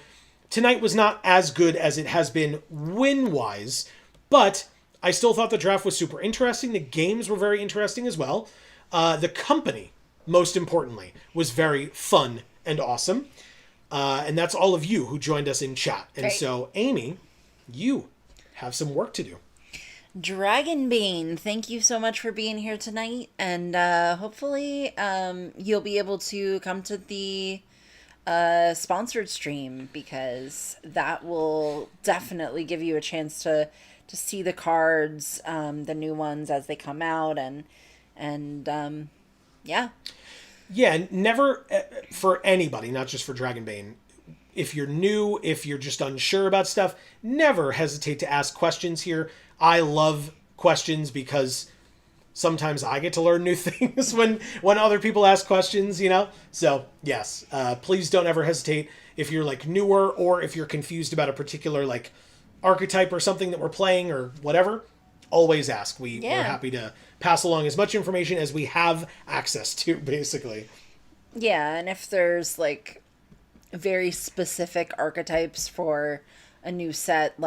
tonight was not as good as it has been win-wise, but I still thought the draft was super interesting. The games were very interesting as well. The company, most importantly, was very fun and awesome. And that's all of you who joined us in chat. And so, Amy, you have some work to do. Dragonbane, thank you so much for being here tonight. And hopefully you'll be able to come to the sponsored stream, because that will definitely give you a chance to see the cards, the new ones as they come out, and yeah. Yeah, never, for anybody, not just for Dragonbane, if you're new, if you're just unsure about stuff, never hesitate to ask questions here. I love questions because sometimes I get to learn new things when other people ask questions, So, yes, please don't ever hesitate if you're, newer, or if you're confused about a particular, archetype or something that we're playing or whatever, always ask. We're happy to pass along as much information as we have access to, basically. Yeah, and if there's very specific archetypes for a new set, for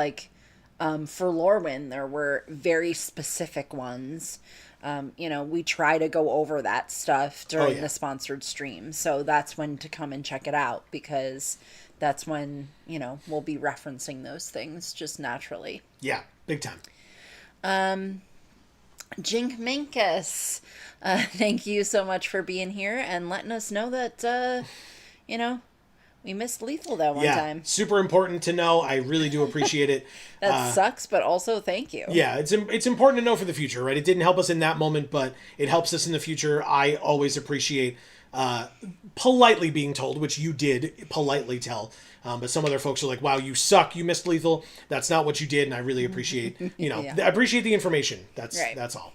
Lorwyn there were very specific ones. We try to go over that stuff during the sponsored stream, so that's when to come and check it out, because that's when, we'll be referencing those things just naturally. Yeah, big time. Jink Minkus, thank you so much for being here and letting us know that, We missed Lethal that one Yeah, time. super important to know. I really do appreciate it. That sucks, but also thank you. Yeah, it's important to know for the future, right? It didn't help us in that moment, but it helps us in the future. I always appreciate politely being told, which you did politely tell. But some other folks are like, "Wow, you suck! You missed Lethal. That's not what you did," and I really appreciate, Yeah. I appreciate the information. That's Right. that's all.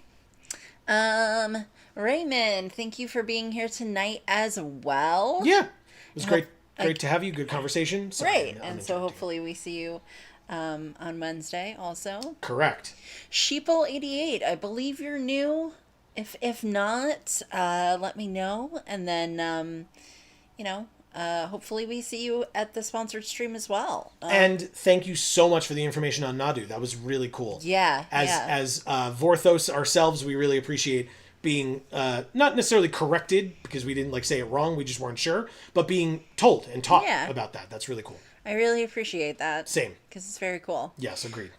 Raymond, thank you for being here tonight as well. Yeah, it was And great. hope- Great to have you. Good conversation. Sorry, Right. I'm And so interrupting. hopefully we see you on Wednesday also. Correct. Sheeple88, I believe you're new. If not, let me know. And then, hopefully we see you at the sponsored stream as well. And thank you so much for the information on Nadu. That was really cool. Yeah, As yeah. as Vorthos ourselves, we really appreciate being not necessarily corrected because we didn't say it wrong. We just weren't sure, but being told and taught Yeah. about that. That's really cool. I really appreciate that. Same. Because it's very cool. Yes, agreed.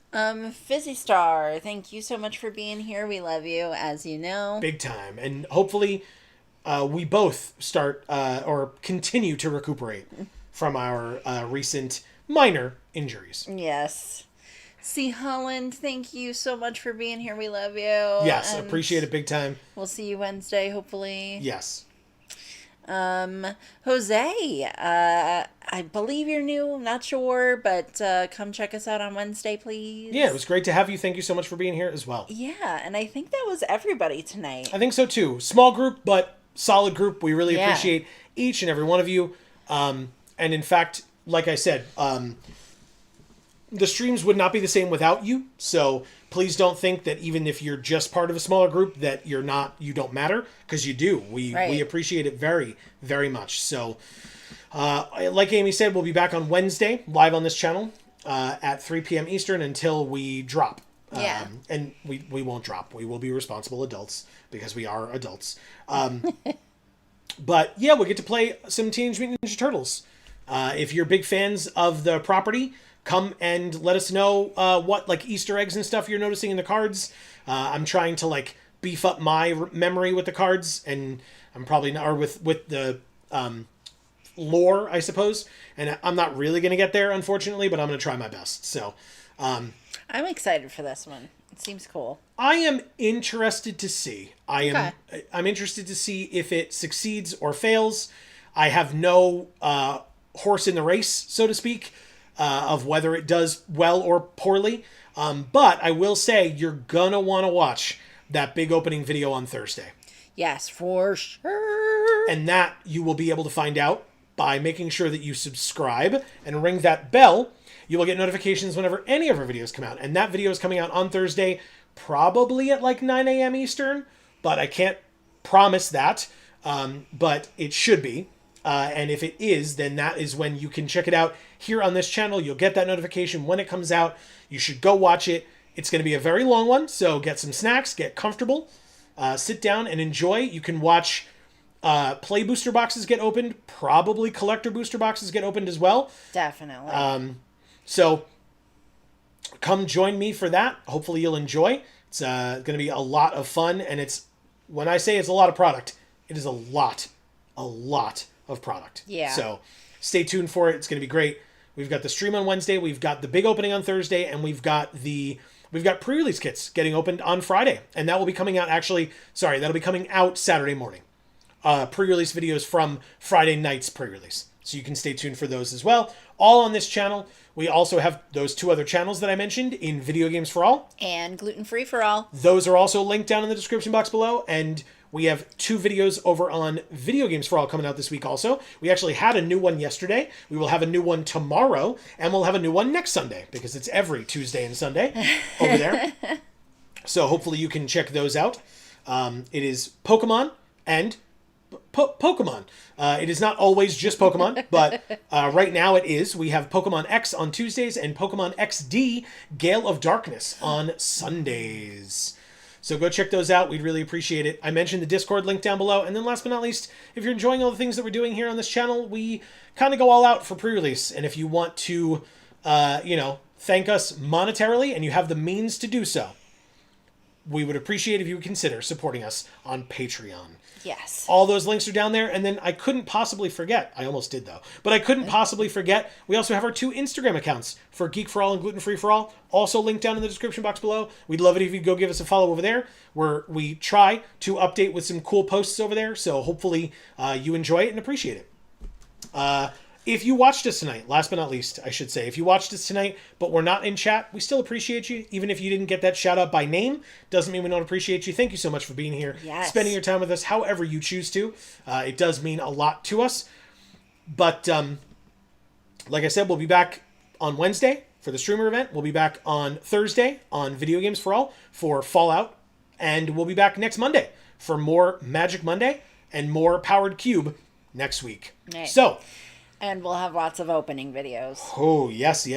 Fizzy Star, thank you so much for being here. We love you, as you know. Big time. And hopefully we both start or continue to recuperate from our recent minor injuries. Yes. C. Holland, thank you so much for being here. We love you. Yes, And appreciate it big time. We'll see you Wednesday, hopefully. Yes. Jose, I believe you're new. I'm not sure, but come check us out on Wednesday, please. Yeah, it was great to have you. Thank you so much for being here as well. Yeah, and I think that was everybody tonight. I think so too. Small group, but solid group. We really Yeah. appreciate each and every one of you. And in fact, like I said, the streams would not be the same without you. So please don't think that even if you're just part of a smaller group that you don't matter, because you do. We Right. appreciate it very, very much. So like Amy said, we'll be back on Wednesday live on this channel at 3 p.m. Eastern until we drop. Yeah. And we won't drop. We will be responsible adults because we are adults. But yeah, we'll get to play some Teenage Mutant Ninja Turtles. If you're big fans of the property, come and let us know what Easter eggs and stuff you're noticing in the cards. I'm trying to beef up my memory with the cards, and I'm probably not, or with the lore, I suppose. And I'm not really going to get there, unfortunately, but I'm going to try my best. So I'm excited for this one. It seems cool. I am interested to see. Okay. I'm interested to see if it succeeds or fails. I have no horse in the race, so to speak, of whether it does well or poorly. But I will say you're gonna want to watch that big opening video on Thursday. Yes, for sure. And that you will be able to find out by making sure that you subscribe and ring that bell. You will get notifications whenever any of our videos come out. And that video is coming out on Thursday, probably at 9 a.m. Eastern, but I can't promise that. But it should be. And if it is, then that is when you can check it out here on this channel. You'll get that notification when it comes out. You should go watch it. It's going to be a very long one, so get some snacks, get comfortable, sit down and enjoy. You can watch play booster boxes get opened, probably collector booster boxes get opened as well. Definitely. So come join me for that. Hopefully you'll enjoy. It's going to be a lot of fun, and when I say it's a lot of product, it is a lot of product. Yeah. So stay tuned for it. It's going to be great. We've got the stream on Wednesday. We've got the big opening on Thursday, and we've got pre-release kits getting opened on Friday, and that will be coming out that'll be coming out Saturday morning. Pre-release videos from Friday night's pre-release. So you can stay tuned for those as well. All on this channel. We also have those two other channels that I mentioned in Video Games for All. And gluten-free for all. Those are also linked down in the description box below. And we have 2 videos over on Video Games for All coming out this week also. We actually had a new one yesterday. We will have a new one tomorrow. And we'll have a new one next Sunday because it's every Tuesday and Sunday over there. So hopefully you can check those out. It is Pokemon and Pokemon. It is not always just Pokemon, but right now it is. We have Pokemon X on Tuesdays and Pokemon XD Gale of Darkness on Sundays. So go check those out. We'd really appreciate it. I mentioned the Discord link down below. And then last but not least, if you're enjoying all the things that we're doing here on this channel, we kind of go all out for pre-release. And if you want to, thank us monetarily and you have the means to do so, we would appreciate if you would consider supporting us on Patreon. Yes. All those links are down there. And then I couldn't possibly forget. I almost did, though. But I couldn't possibly forget. We also have our 2 Instagram accounts for Geek for All and Gluten Free for All. Also linked down in the description box below. We'd love it if you'd go give us a follow over there, where we try to update with some cool posts over there. So hopefully you enjoy it and appreciate it. If you watched us tonight, last but not least, I should say, if you watched us tonight, but we're not in chat, we still appreciate you. Even if you didn't get that shout out by name, doesn't mean we don't appreciate you. Thank you so much for being here, spending your time with us, however you choose to. It does mean a lot to us. But like I said, we'll be back on Wednesday for the streamer event. We'll be back on Thursday on Video Games for All for Fallout. And we'll be back next Monday for more Magic Monday and more Powered Cube next week. Nice. So... And we'll have lots of opening videos. Oh, yes.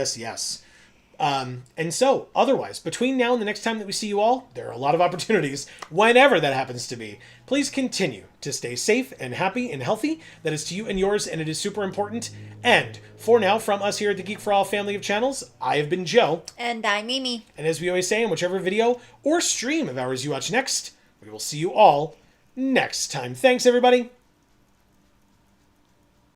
And so, otherwise, between now and the next time that we see you all, there are a lot of opportunities, whenever that happens to be. Please continue to stay safe and happy and healthy. That is to you and yours, and it is super important. And for now, from us here at the Geek for All family of channels, I have been Joe. And I'm Mimi. And as we always say, in whichever video or stream of ours you watch next, we will see you all next time. Thanks, everybody.